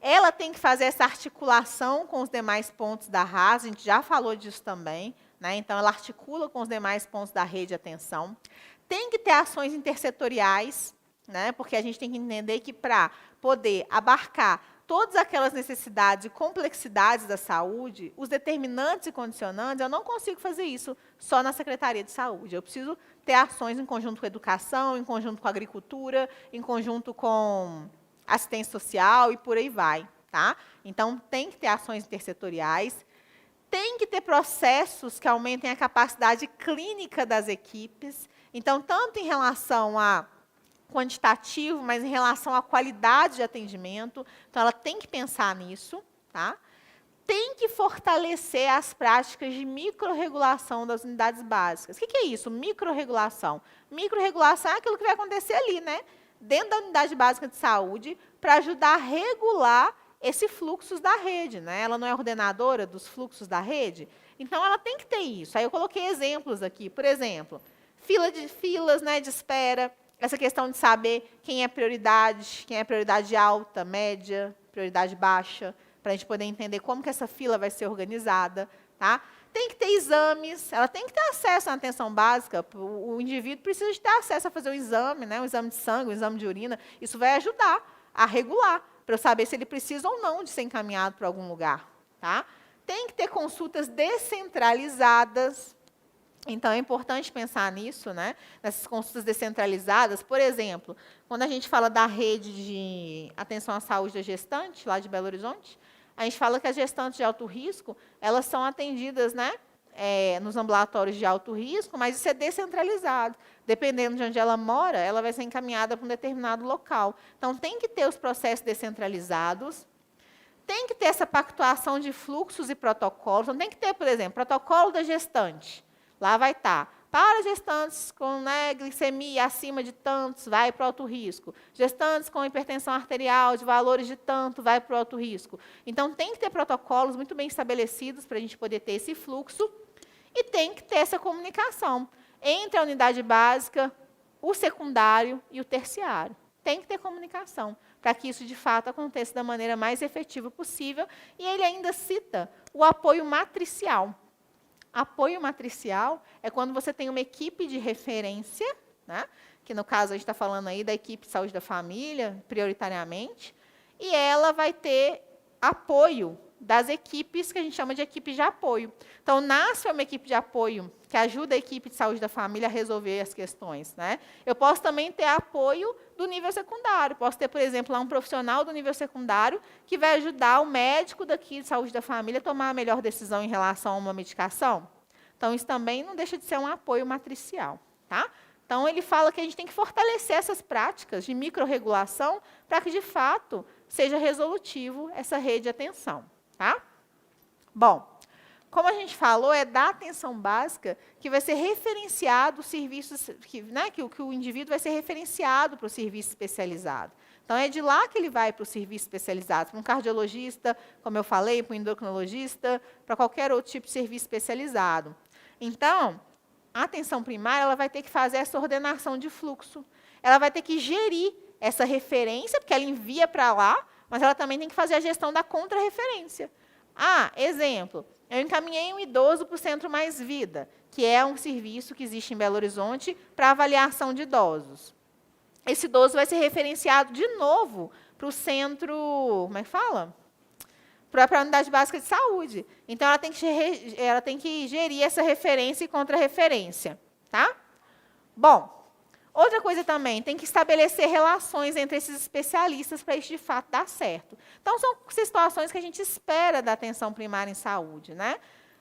Ela tem que fazer essa articulação com os demais pontos da RAS, a gente já falou disso também. Né? Então, ela articula com os demais pontos da rede de atenção. Tem que ter ações intersetoriais, né? Porque a gente tem que entender que, para poder abarcar todas aquelas necessidades e complexidades da saúde, os determinantes e condicionantes, eu não consigo fazer isso só na Secretaria de Saúde. Eu preciso ter ações em conjunto com a educação, em conjunto com a agricultura, em conjunto com assistência social e por aí vai. Tá? Então, tem que ter ações intersetoriais, tem que ter processos que aumentem a capacidade clínica das equipes. Então, tanto em relação a quantitativo, mas em relação à qualidade de atendimento. Então, ela tem que pensar nisso. Tá? Tem que fortalecer as práticas de microrregulação das unidades básicas. O que é isso? Microrregulação. Microrregulação é aquilo que vai acontecer ali, né? Dentro da unidade básica de saúde, para ajudar a regular esses fluxos da rede. Né? Ela não é ordenadora dos fluxos da rede? Então, ela tem que ter isso. Aí eu coloquei exemplos aqui. Por exemplo, filas, né, de espera. Essa questão de saber quem é prioridade alta, média, prioridade baixa, para a gente poder entender como que essa fila vai ser organizada. Tá? Tem que ter exames, ela tem que ter acesso à atenção básica, o indivíduo precisa de ter acesso a fazer um exame, né, um exame de sangue, um exame de urina, isso vai ajudar a regular, para eu saber se ele precisa ou não de ser encaminhado para algum lugar. Tá? Tem que ter consultas descentralizadas, Então, é importante pensar nisso, né? Nessas consultas descentralizadas. Por exemplo, quando a gente fala da rede de atenção à saúde da gestante, lá de Belo Horizonte, a gente fala que as gestantes de alto risco, elas são atendidas, né, nos ambulatórios de alto risco, mas isso é descentralizado. Dependendo de onde ela mora, ela vai ser encaminhada para um determinado local. Então, tem que ter os processos descentralizados, tem que ter essa pactuação de fluxos e protocolos. Então, tem que ter, por exemplo, protocolo da gestante. Lá vai estar, para gestantes com, né, glicemia acima de tantos, vai para o alto risco. Gestantes com hipertensão arterial de valores de tanto, vai para o alto risco. Então, tem que ter protocolos muito bem estabelecidos para a gente poder ter esse fluxo e tem que ter essa comunicação entre a unidade básica, o secundário e o terciário. Tem que ter comunicação para que isso, de fato, aconteça da maneira mais efetiva possível. E ele ainda cita o apoio matricial. Apoio matricial é quando você tem uma equipe de referência, né, que no caso a gente está falando aí da equipe de saúde da família, prioritariamente, e ela vai ter apoio das equipes que a gente chama de equipe de apoio. Então, nasce uma equipe de apoio que ajuda a equipe de saúde da família a resolver as questões, né? Eu posso também ter apoio do nível secundário. Posso ter, por exemplo, lá um profissional do nível secundário que vai ajudar o médico daqui de saúde da família a tomar a melhor decisão em relação a uma medicação. Então, isso também não deixa de ser um apoio matricial, tá? Então, ele fala que a gente tem que fortalecer essas práticas de microrregulação para que, de fato, seja resolutivo essa rede de atenção, tá? Bom, como a gente falou, é da atenção básica que vai ser referenciado os serviços, que o indivíduo vai ser referenciado para o serviço especializado. Então, é de lá que ele vai para o serviço especializado, para um cardiologista, como eu falei, para um endocrinologista, para qualquer outro tipo de serviço especializado. Então, a atenção primária ela vai ter que fazer essa ordenação de fluxo. Ela vai ter que gerir essa referência, porque ela envia para lá, mas ela também tem que fazer a gestão da contra-referência. Exemplo, eu encaminhei um idoso para o Centro Mais Vida, que é um serviço que existe em Belo Horizonte para avaliação de idosos. Esse idoso vai ser referenciado de novo para o centro, como é que fala? Para a unidade básica de saúde. Então, ela tem que gerir essa referência e contra-referência. Tá? Bom, outra coisa também, tem que estabelecer relações entre esses especialistas para isso, de fato, dar certo. Então, são situações que a gente espera da atenção primária em saúde, né?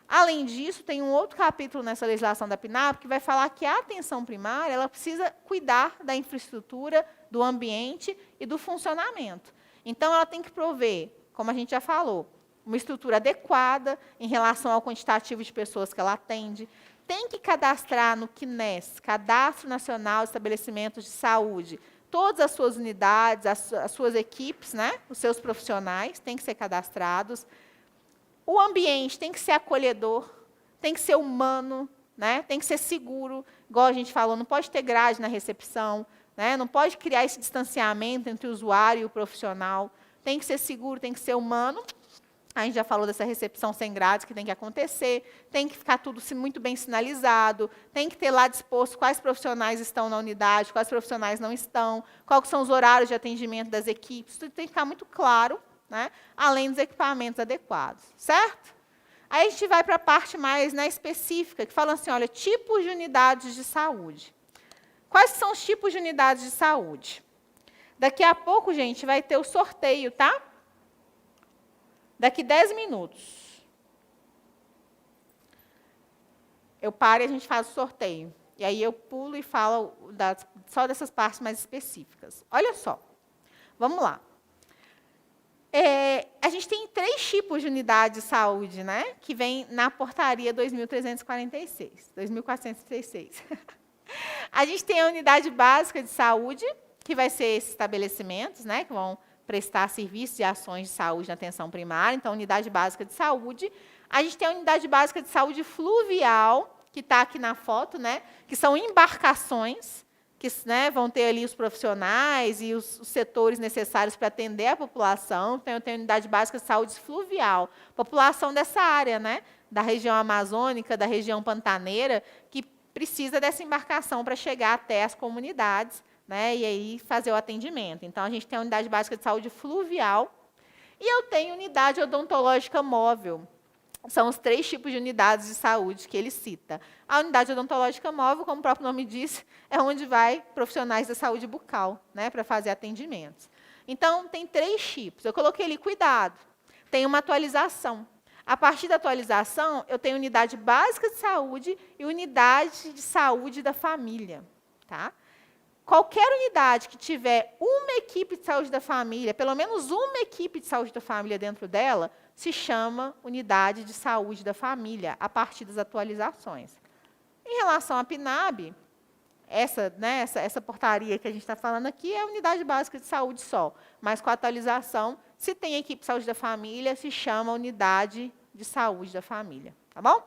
Além disso, tem um outro capítulo nessa legislação da PNAP que vai falar que a atenção primária ela precisa cuidar da infraestrutura, do ambiente e do funcionamento. Então, ela tem que prover, como a gente já falou, uma estrutura adequada em relação ao quantitativo de pessoas que ela atende. Tem que cadastrar no CNES, Cadastro Nacional de Estabelecimentos de Saúde, todas as suas unidades, as suas equipes, né, os seus profissionais têm que ser cadastrados. O ambiente tem que ser acolhedor, tem que ser humano, né? Tem que ser seguro, igual a gente falou, não pode ter grade na recepção, né? Não pode criar esse distanciamento entre o usuário e o profissional. Tem que ser seguro, tem que ser humano. A gente já falou dessa recepção sem grades que tem que acontecer, tem que ficar tudo muito bem sinalizado, tem que ter lá disposto quais profissionais estão na unidade, quais profissionais não estão, quais são os horários de atendimento das equipes, tudo tem que ficar muito claro, né? Além dos equipamentos adequados, certo? Aí a gente vai para a parte mais, né, específica, que fala assim, olha, tipos de unidades de saúde. Quais são os tipos de unidades de saúde? Daqui a pouco, gente, vai ter o sorteio, tá? Daqui 10 minutos. Eu paro e a gente faz o sorteio. E aí eu pulo e falo só dessas partes mais específicas. Olha só. Vamos lá. A gente tem 3 tipos de unidade de saúde, né, que vem na portaria 2346, 2436. A gente tem a unidade básica de saúde, que vai ser esses estabelecimentos, né, que vão prestar serviços e ações de saúde na atenção primária, então, unidade básica de saúde. A gente tem a unidade básica de saúde fluvial, que está aqui na foto, né, que são embarcações, que, né, vão ter ali os profissionais e os setores necessários para atender a população. Então, eu tenho a unidade básica de saúde fluvial, população dessa área, né, da região amazônica, da região pantaneira, que precisa dessa embarcação para chegar até as comunidades, né, e aí fazer o atendimento. Então, a gente tem a unidade básica de saúde fluvial e eu tenho unidade odontológica móvel. são os 3 tipos de unidades de saúde que ele cita. A unidade odontológica móvel, como o próprio nome diz, é onde vai profissionais da saúde bucal, né, para fazer atendimentos. Então, tem 3 tipos. Eu coloquei ali cuidado. Tem uma atualização. A partir da atualização, eu tenho unidade básica de saúde e unidade de saúde da família. Tá? Qualquer unidade que tiver uma equipe de saúde da família, pelo menos uma equipe de saúde da família dentro dela, se chama unidade de saúde da família, a partir das atualizações. Em relação à PNAB, essa portaria que a gente está falando aqui é a unidade básica de saúde só, mas com a atualização, se tem equipe de saúde da família, se chama unidade de saúde da família. Tá bom?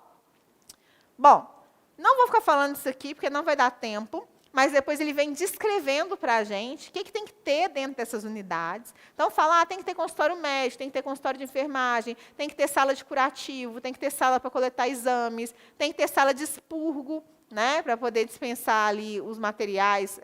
Bom, não vou ficar falando isso aqui, porque não vai dar tempo, mas depois ele vem descrevendo para a gente o que tem que ter dentro dessas unidades. Então, fala, tem que ter consultório médico, tem que ter consultório de enfermagem, tem que ter sala de curativo, tem que ter sala para coletar exames, tem que ter sala de expurgo, né, para poder dispensar ali os materiais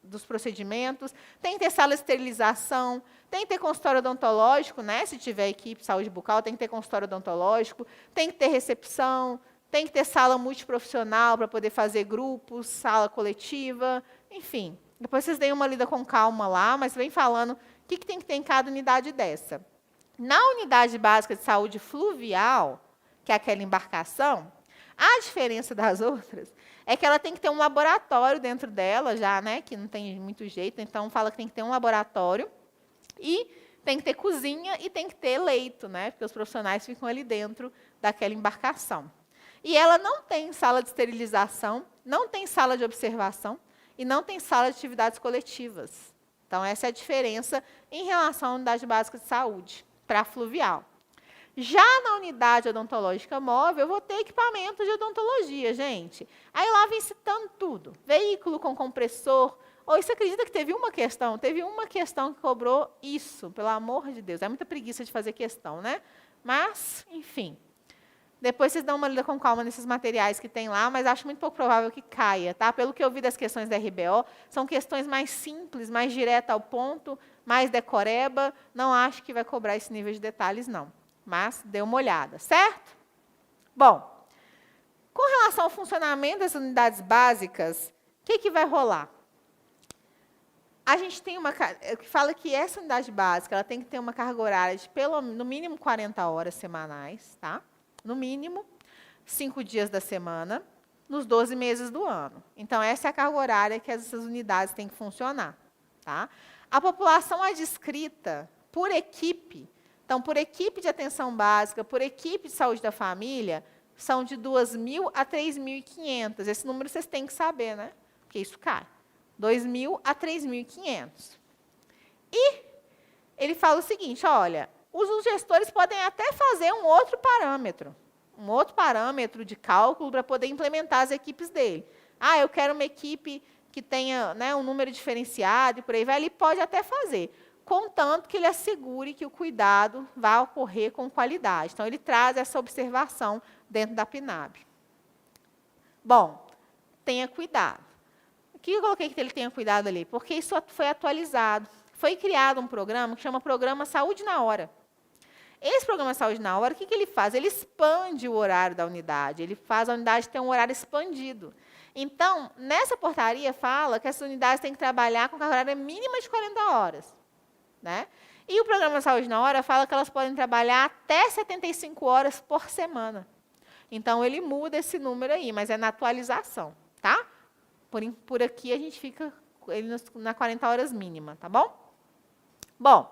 dos procedimentos, tem que ter sala de esterilização, tem que ter consultório odontológico, né, se tiver equipe de saúde bucal, tem que ter consultório odontológico, tem que ter recepção, tem que ter sala multiprofissional para poder fazer grupos, sala coletiva, enfim. Depois vocês deem uma lida com calma lá, mas vem falando o que tem que ter em cada unidade dessa. Na unidade básica de saúde fluvial, que é aquela embarcação, a diferença das outras é que ela tem que ter um laboratório dentro dela, já, né, que não tem muito jeito, então fala que tem que ter um laboratório e tem que ter cozinha e tem que ter leito, né, porque os profissionais ficam ali dentro daquela embarcação. E ela não tem sala de esterilização, não tem sala de observação e não tem sala de atividades coletivas. Então, essa é a diferença em relação à unidade básica de saúde, para a fluvial. Já na unidade odontológica móvel, eu vou ter equipamento de odontologia, gente. Aí lá vem citando tudo. Veículo com compressor. Ou você acredita que teve uma questão? Teve uma questão que cobrou isso, pelo amor de Deus. É muita preguiça de fazer questão, né? Mas, enfim. Depois vocês dão uma lida com calma nesses materiais que tem lá, mas acho muito pouco provável que caia. Tá? Pelo que eu vi das questões da RBO, são questões mais simples, mais diretas ao ponto, mais decoreba. Não acho que vai cobrar esse nível de detalhes, não. Mas dê uma olhada, certo? Bom, com relação ao funcionamento das unidades básicas, o que vai rolar? A gente tem uma que fala que essa unidade básica ela tem que ter uma carga horária de no mínimo 40 horas semanais, tá? No mínimo, 5 dias da semana, nos 12 meses do ano. Então, essa é a carga horária que essas unidades têm que funcionar. Tá? A população é descrita por equipe. Então, por equipe de atenção básica, por equipe de saúde da família, são de 2.000 a 3.500. Esse número vocês têm que saber, né? Porque isso cai. 2.000 a 3.500. E ele fala o seguinte, olha, os gestores podem até fazer um outro parâmetro de cálculo para poder implementar as equipes dele. Eu quero uma equipe que tenha, né, um número diferenciado e por aí vai, ele pode até fazer, contanto que ele assegure que o cuidado vai ocorrer com qualidade. Então, ele traz essa observação dentro da PNAB. Bom, tenha cuidado. O que eu coloquei que ele tenha cuidado ali? Porque isso foi atualizado. Foi criado um programa que chama Programa Saúde na Hora. Esse Programa Saúde na Hora, o que ele faz? Ele expande o horário da unidade, ele faz a unidade ter um horário expandido. Então, nessa portaria fala que essas unidades têm que trabalhar com carga horária mínima de 40 horas. Né? E o Programa Saúde na Hora fala que elas podem trabalhar até 75 horas por semana. Então, ele muda esse número aí, mas é na atualização. Tá? Por aqui, a gente fica ele na 40 horas mínima, tá bom? Bom,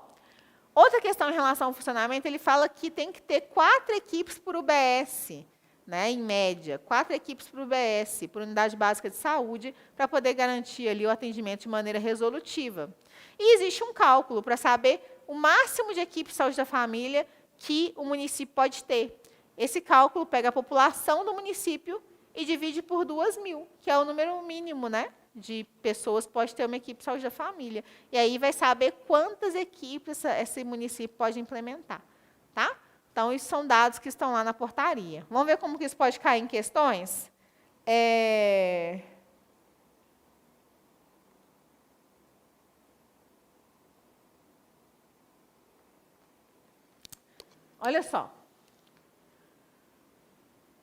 outra questão em relação ao funcionamento, ele fala que tem que ter 4 equipes por UBS, né, em média, 4 equipes por UBS, por unidade básica de saúde, para poder garantir ali o atendimento de maneira resolutiva. E existe um cálculo para saber o máximo de equipes de saúde da família que o município pode ter. Esse cálculo pega a população do município e divide por 2.000, que é o número mínimo, né, de pessoas que pode ter uma equipe de saúde da família. E aí vai saber quantas equipes esse município pode implementar. Tá? Então, isso são dados que estão lá na portaria. Vamos ver como que isso pode cair em questões? Olha só.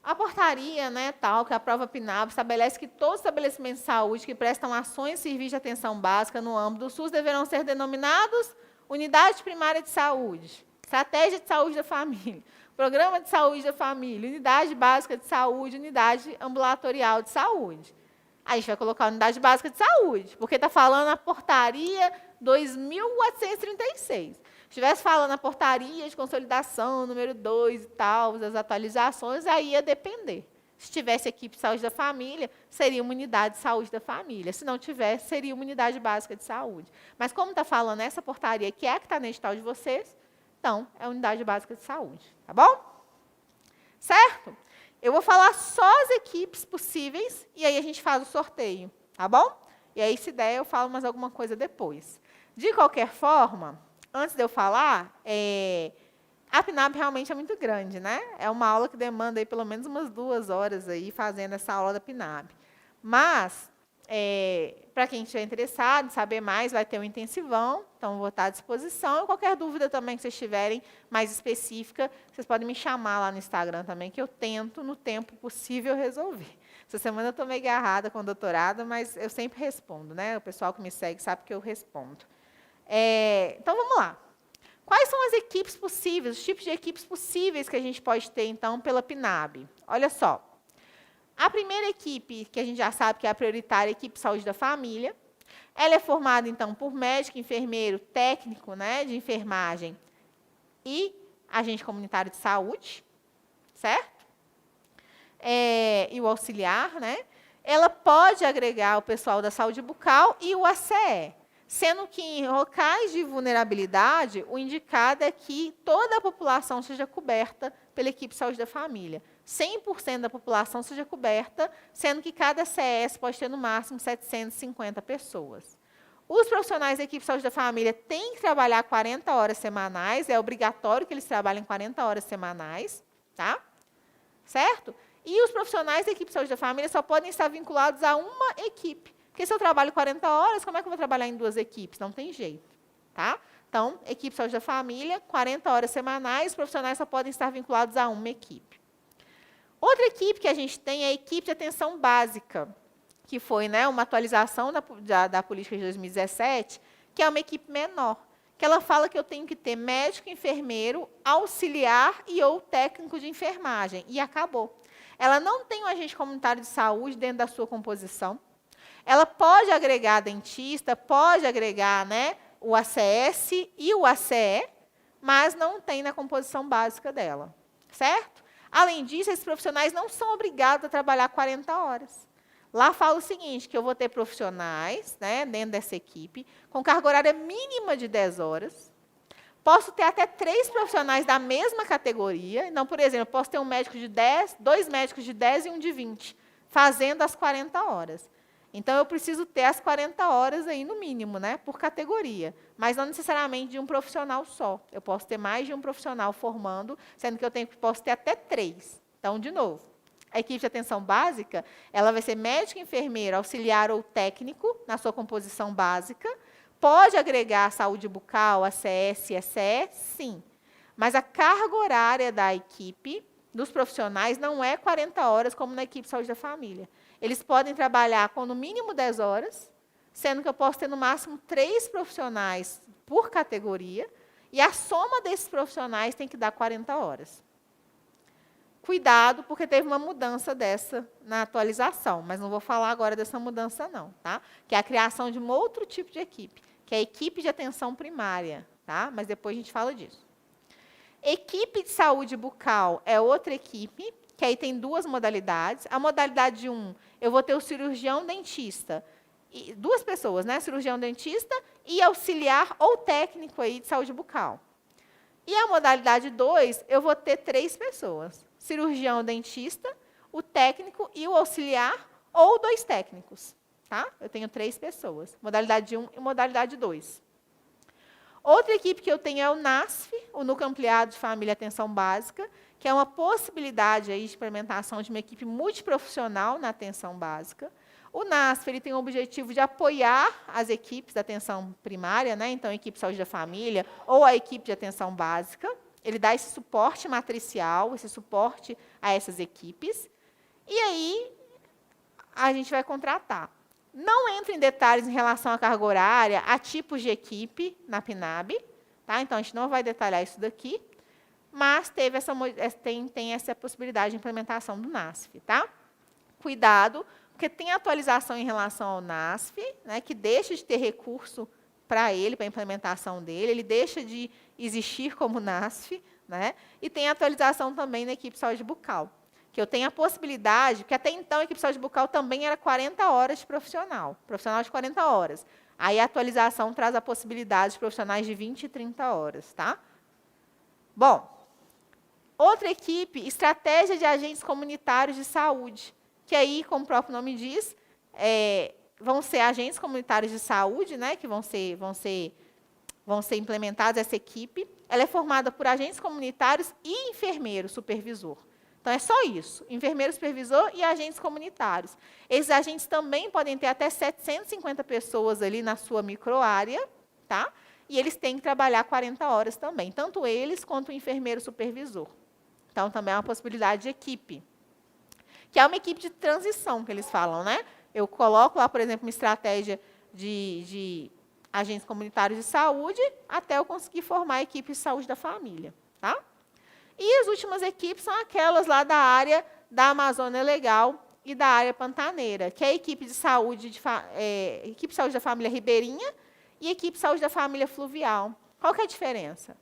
A portaria, né, tal, que aprova a PNAB, estabelece que todos os estabelecimentos de saúde que prestam ações e serviços de atenção básica no âmbito do SUS deverão ser denominados unidade primária de saúde, estratégia de saúde da família, programa de saúde da família, unidade básica de saúde, unidade ambulatorial de saúde. Aí a gente vai colocar unidade básica de saúde, porque está falando a portaria 2.436. Se estivesse falando a portaria de consolidação, número 2 e tal, as atualizações, aí ia depender. Se tivesse equipe de saúde da família, seria uma unidade de saúde da família. Se não tivesse, seria uma unidade básica de saúde. Mas como está falando essa portaria, que é a que está no edital de vocês, então, é unidade básica de saúde. Tá bom? Certo? Eu vou falar só as equipes possíveis, e aí a gente faz o sorteio. Tá bom? E aí, se der, eu falo mais alguma coisa depois. De qualquer forma, antes de eu falar, a PNAB realmente é muito grande, né? É uma aula que demanda aí pelo menos umas 2 horas aí fazendo essa aula da PNAB. Mas, para quem estiver interessado em saber mais, vai ter um intensivão, então vou estar à disposição. E qualquer dúvida também que vocês tiverem mais específica, vocês podem me chamar lá no Instagram também, que eu tento, no tempo possível, resolver. Essa semana eu estou meio agarrada com o doutorado, mas eu sempre respondo, né? O pessoal que me segue sabe que eu respondo. Então, vamos lá. Quais são as equipes possíveis, os tipos de equipes possíveis que a gente pode ter, então, pela PNAB? Olha só. A primeira equipe, que a gente já sabe que é a prioritária, a equipe de saúde da família, ela é formada, então, por médico, enfermeiro, técnico, né, de enfermagem e agente comunitário de saúde, certo? E o auxiliar, né? Ela pode agregar o pessoal da saúde bucal e o ACE. Sendo que em locais de vulnerabilidade, o indicado é que toda a população seja coberta pela equipe de saúde da família. 100% da população seja coberta, sendo que cada CS pode ter no máximo 750 pessoas. Os profissionais da equipe de saúde da família têm que trabalhar 40 horas semanais, é obrigatório que eles trabalhem 40 horas semanais, tá? Certo? E os profissionais da equipe de saúde da família só podem estar vinculados a uma equipe. Porque se eu trabalho 40 horas, como é que eu vou trabalhar em 2 equipes? Não tem jeito. Tá? Então, equipe de saúde da família, 40 horas semanais, os profissionais só podem estar vinculados a uma equipe. Outra equipe que a gente tem é a equipe de atenção básica, que foi, né, uma atualização da política de 2017, que é uma equipe menor, que ela fala que eu tenho que ter médico, enfermeiro, auxiliar e ou técnico de enfermagem. E acabou. Ela não tem um agente comunitário de saúde dentro da sua composição. Ela pode agregar dentista, pode agregar, né, o ACS e o ACE, mas não tem na composição básica dela, certo? Além disso, esses profissionais não são obrigados a trabalhar 40 horas. Lá fala o seguinte, que eu vou ter profissionais, né, dentro dessa equipe, com carga horária mínima de 10 horas. Posso ter até 3 profissionais da mesma categoria. Então, por exemplo, eu posso ter um médico de 10, 2 médicos de 10 e um de 20, fazendo as 40 horas. Então, eu preciso ter as 40 horas aí no mínimo, né, por categoria. Mas não necessariamente de um profissional só. Eu posso ter mais de um profissional formando, sendo que posso ter até 3. Então, de novo, a equipe de atenção básica, ela vai ser médico, enfermeiro, auxiliar ou técnico, na sua composição básica. Pode agregar saúde bucal, ACS e ACE, sim. Mas a carga horária da equipe, dos profissionais, não é 40 horas, como na equipe de saúde da família. Eles podem trabalhar com, no mínimo, 10 horas, sendo que eu posso ter, no máximo, 3 profissionais por categoria, e a soma desses profissionais tem que dar 40 horas. Cuidado, porque teve uma mudança dessa na atualização, mas não vou falar agora dessa mudança, não, tá? Que é a criação de um outro tipo de equipe, que é a equipe de atenção primária, tá? Mas depois a gente fala disso. Equipe de saúde bucal é outra equipe, que aí tem 2 modalidades. A modalidade 1, eu vou ter o cirurgião dentista, 2 pessoas, né? Cirurgião dentista e auxiliar ou técnico aí de saúde bucal. E a modalidade 2, eu vou ter 3 pessoas. Cirurgião dentista, o técnico e o auxiliar, ou 2 técnicos. Tá? Eu tenho 3 pessoas. Modalidade 1 e modalidade 2. Outra equipe que eu tenho é o NASF, o Núcleo Ampliado de Família e Atenção Básica, que é uma possibilidade aí de implementação de uma equipe multiprofissional na atenção básica. O NASF ele tem o objetivo de apoiar as equipes da atenção primária, né? Então, a equipe de saúde da família ou a equipe de atenção básica. ele dá esse suporte matricial, esse suporte a essas equipes, e aí a gente vai contratar. Não entra em detalhes em relação à carga horária, a tipos de equipe na PNAB, tá? Então, a gente não vai detalhar isso daqui, mas tem essa possibilidade de implementação do NASF. Tá? Cuidado, porque tem atualização em relação ao NASF, né, que deixa de ter recurso para ele, para a implementação dele, ele deixa de existir como NASF, né, e tem atualização também na equipe de saúde bucal, que eu tenho a possibilidade, porque até então a equipe de saúde bucal também era 40 horas de profissional de 40 horas. Aí a atualização traz a possibilidade de profissionais de 20 e 30 horas. Tá? Bom, outra equipe, estratégia de agentes comunitários de saúde, que aí, como o próprio nome diz, vão ser agentes comunitários de saúde, né, que vão ser implementados essa equipe. Ela é formada por agentes comunitários e enfermeiro supervisor. Então, é só isso, enfermeiro supervisor e agentes comunitários. Esses agentes também podem ter até 750 pessoas ali na sua microárea, tá? E eles têm que trabalhar 40 horas também, tanto eles quanto o enfermeiro supervisor. Então, também é uma possibilidade de equipe, que é uma equipe de transição, que eles falam, né? Eu coloco lá, por exemplo, uma estratégia de agentes comunitários de saúde, até eu conseguir formar a equipe de saúde da família. Tá? E as últimas equipes são aquelas lá da área da Amazônia Legal e da área pantaneira, que é a equipe de saúde, equipe de saúde da família ribeirinha e equipe de saúde da família fluvial. Qual que é a diferença?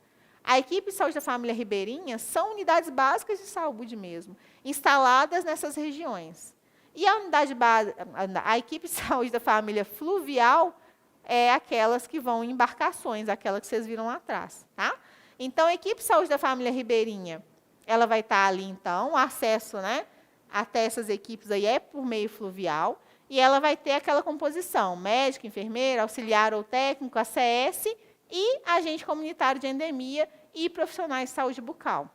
A equipe de saúde da família ribeirinha são unidades básicas de saúde mesmo, instaladas nessas regiões. E a equipe de saúde da família fluvial é aquelas que vão em embarcações, aquela que vocês viram lá atrás. Tá? Então, a equipe de saúde da família ribeirinha, ela vai estar ali, então, o acesso, né, até essas equipes aí é por meio fluvial, e ela vai ter aquela composição, médico, enfermeira, auxiliar ou técnico, ACS, e agente comunitário de endemia e profissionais de saúde bucal.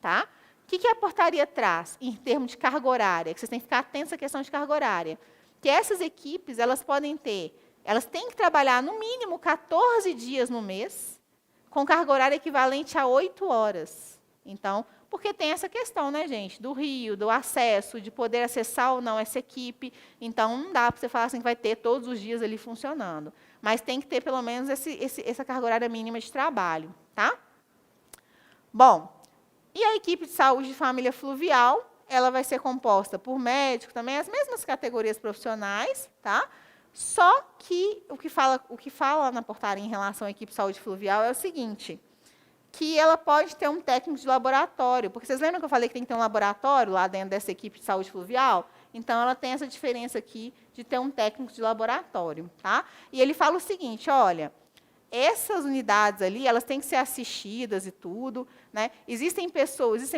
Tá? O que a portaria traz em termos de carga horária? Que vocês têm que ficar atentos à questão de carga horária. Que essas equipes, elas têm que trabalhar no mínimo 14 dias no mês, com carga horária equivalente a 8 horas. Então, porque tem essa questão, né, gente, do rio, do acesso, de poder acessar ou não essa equipe. Então, não dá para você falar assim que vai ter todos os dias ali funcionando. Mas tem que ter, pelo menos, essa carga horária mínima de trabalho. Tá? Bom, e a equipe de saúde de família fluvial, ela vai ser composta por médico também, as mesmas categorias profissionais, tá? Só que o que fala na portaria em relação à equipe de saúde fluvial é o seguinte, que ela pode ter um técnico de laboratório, porque vocês lembram que eu falei que tem que ter um laboratório lá dentro dessa equipe de saúde fluvial? Então, ela tem essa diferença aqui de ter um técnico de laboratório. Tá? E ele fala o seguinte, olha, essas unidades ali, elas têm que ser assistidas e tudo. Né? Existem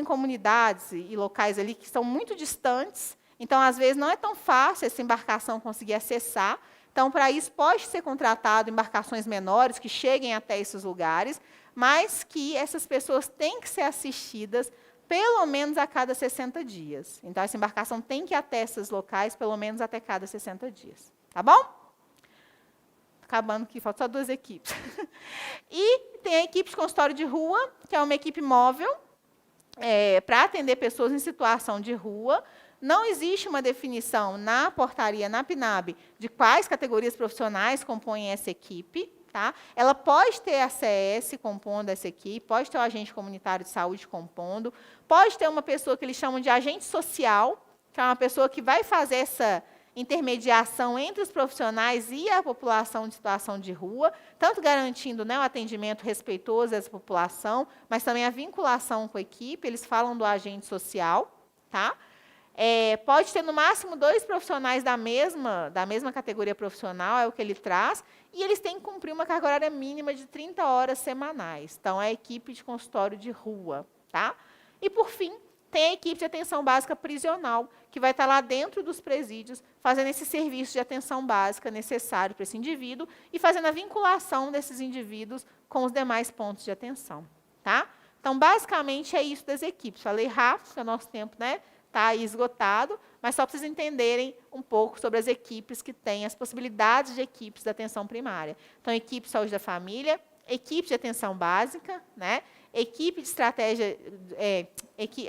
comunidades e locais ali que são muito distantes, então, às vezes, não é tão fácil essa embarcação conseguir acessar. Então, para isso, pode ser contratado embarcações menores que cheguem até esses lugares, mas que essas pessoas têm que ser assistidas pelo menos a cada 60 dias. Então, essa embarcação tem que ir até esses locais pelo menos até cada 60 dias. Tá bom? Acabando aqui, faltam só 2 equipes. E tem a equipe de consultório de rua, que é uma equipe móvel, para atender pessoas em situação de rua. Não existe uma definição na portaria, na PNAB, de quais categorias profissionais compõem essa equipe. Tá? Ela pode ter a CS compondo essa equipe, pode ter o agente comunitário de saúde compondo, pode ter uma pessoa que eles chamam de agente social, que é uma pessoa que vai fazer essa intermediação entre os profissionais e a população de situação de rua, tanto garantindo, né, o atendimento respeitoso a essa população, mas também a vinculação com a equipe. Eles falam do agente social. Tá? Pode ter, no máximo, 2 profissionais da mesma categoria profissional, é o que ele traz, e eles têm que cumprir uma carga horária mínima de 30 horas semanais. Então, é a equipe de consultório de rua. Tá? E, por fim, tem a equipe de atenção básica prisional, que vai estar lá dentro dos presídios, fazendo esse serviço de atenção básica necessário para esse indivíduo e fazendo a vinculação desses indivíduos com os demais pontos de atenção. Tá? Então, basicamente, é isso das equipes. Falei rápido, porque o nosso tempo, né, está aí esgotado, mas só para vocês entenderem um pouco sobre as equipes que têm, as possibilidades de equipes da atenção primária. Então, equipe de saúde da família, equipe de atenção básica, né? equipe de estratégia,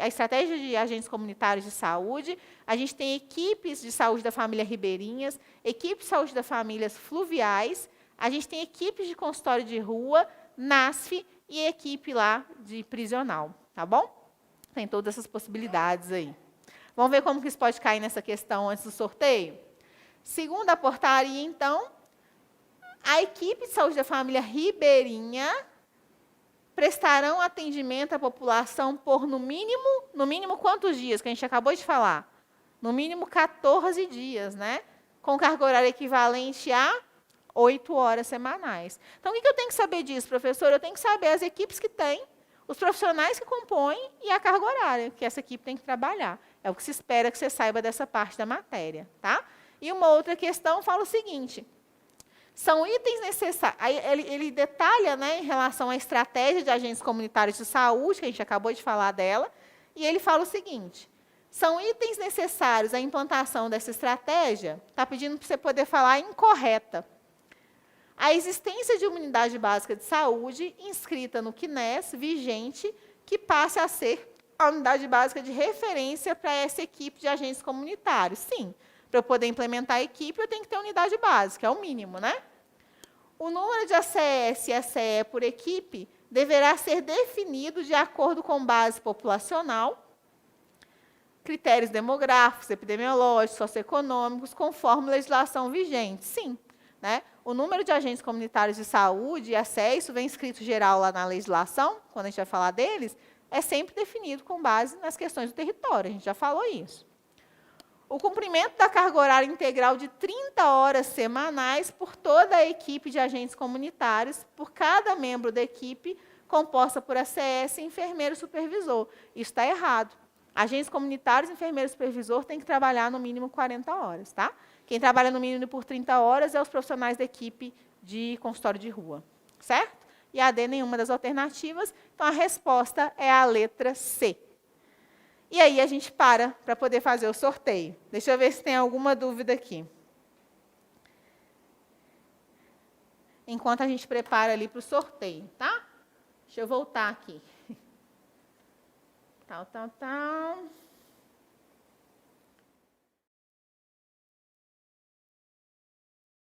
a estratégia de agentes comunitários de saúde, a gente tem equipes de saúde da família ribeirinhas, equipe de saúde das famílias fluviais, a gente tem equipes de consultório de rua, NASF e equipe lá de prisional, tá bom? Tem todas essas possibilidades aí. Vamos ver como que isso pode cair nessa questão antes do sorteio? Segundo a portaria, então, a equipe de saúde da família ribeirinha prestarão atendimento à população por, no mínimo quantos dias, que a gente acabou de falar? No mínimo 14 dias, né? Com carga horária equivalente a 8 horas semanais. Então, o que eu tenho que saber disso, professor? Eu tenho que saber as equipes que tem, os profissionais que compõem e a carga horária que essa equipe tem que trabalhar. É o que se espera que você saiba dessa parte da matéria, tá? E uma outra questão fala o seguinte: são itens necessários. Ele detalha, né, em relação à estratégia de agentes comunitários de saúde, que a gente acabou de falar dela, e ele fala o seguinte: são itens necessários à implantação dessa estratégia, está pedindo para você poder falar incorreta. A existência de uma unidade básica de saúde inscrita no CNES vigente, que passe a ser a unidade básica de referência para essa equipe de agentes comunitários. Sim, para eu poder implementar a equipe, eu tenho que ter unidade básica, é o mínimo, né? O número de ACS e ACE por equipe deverá ser definido de acordo com base populacional, critérios demográficos, epidemiológicos, socioeconômicos, conforme legislação vigente. Sim, né? O número de agentes comunitários de saúde e ACE, isso vem escrito geral lá na legislação, quando a gente vai falar deles, é sempre definido com base nas questões do território, a gente já falou isso. O cumprimento da carga horária integral de 30 horas semanais por toda a equipe de agentes comunitários, por cada membro da equipe, composta por ACS e enfermeiro supervisor. Isso está errado. Agentes comunitários e enfermeiro supervisor têm que trabalhar no mínimo 40 horas, tá? Quem trabalha no mínimo por 30 horas é os profissionais da equipe de consultório de rua, certo? E a D, nenhuma das alternativas. Então, a resposta é a letra C. E aí, a gente para poder fazer o sorteio. Deixa eu ver se tem alguma dúvida aqui. Enquanto a gente prepara ali para o sorteio, tá? Deixa eu voltar aqui. Tal.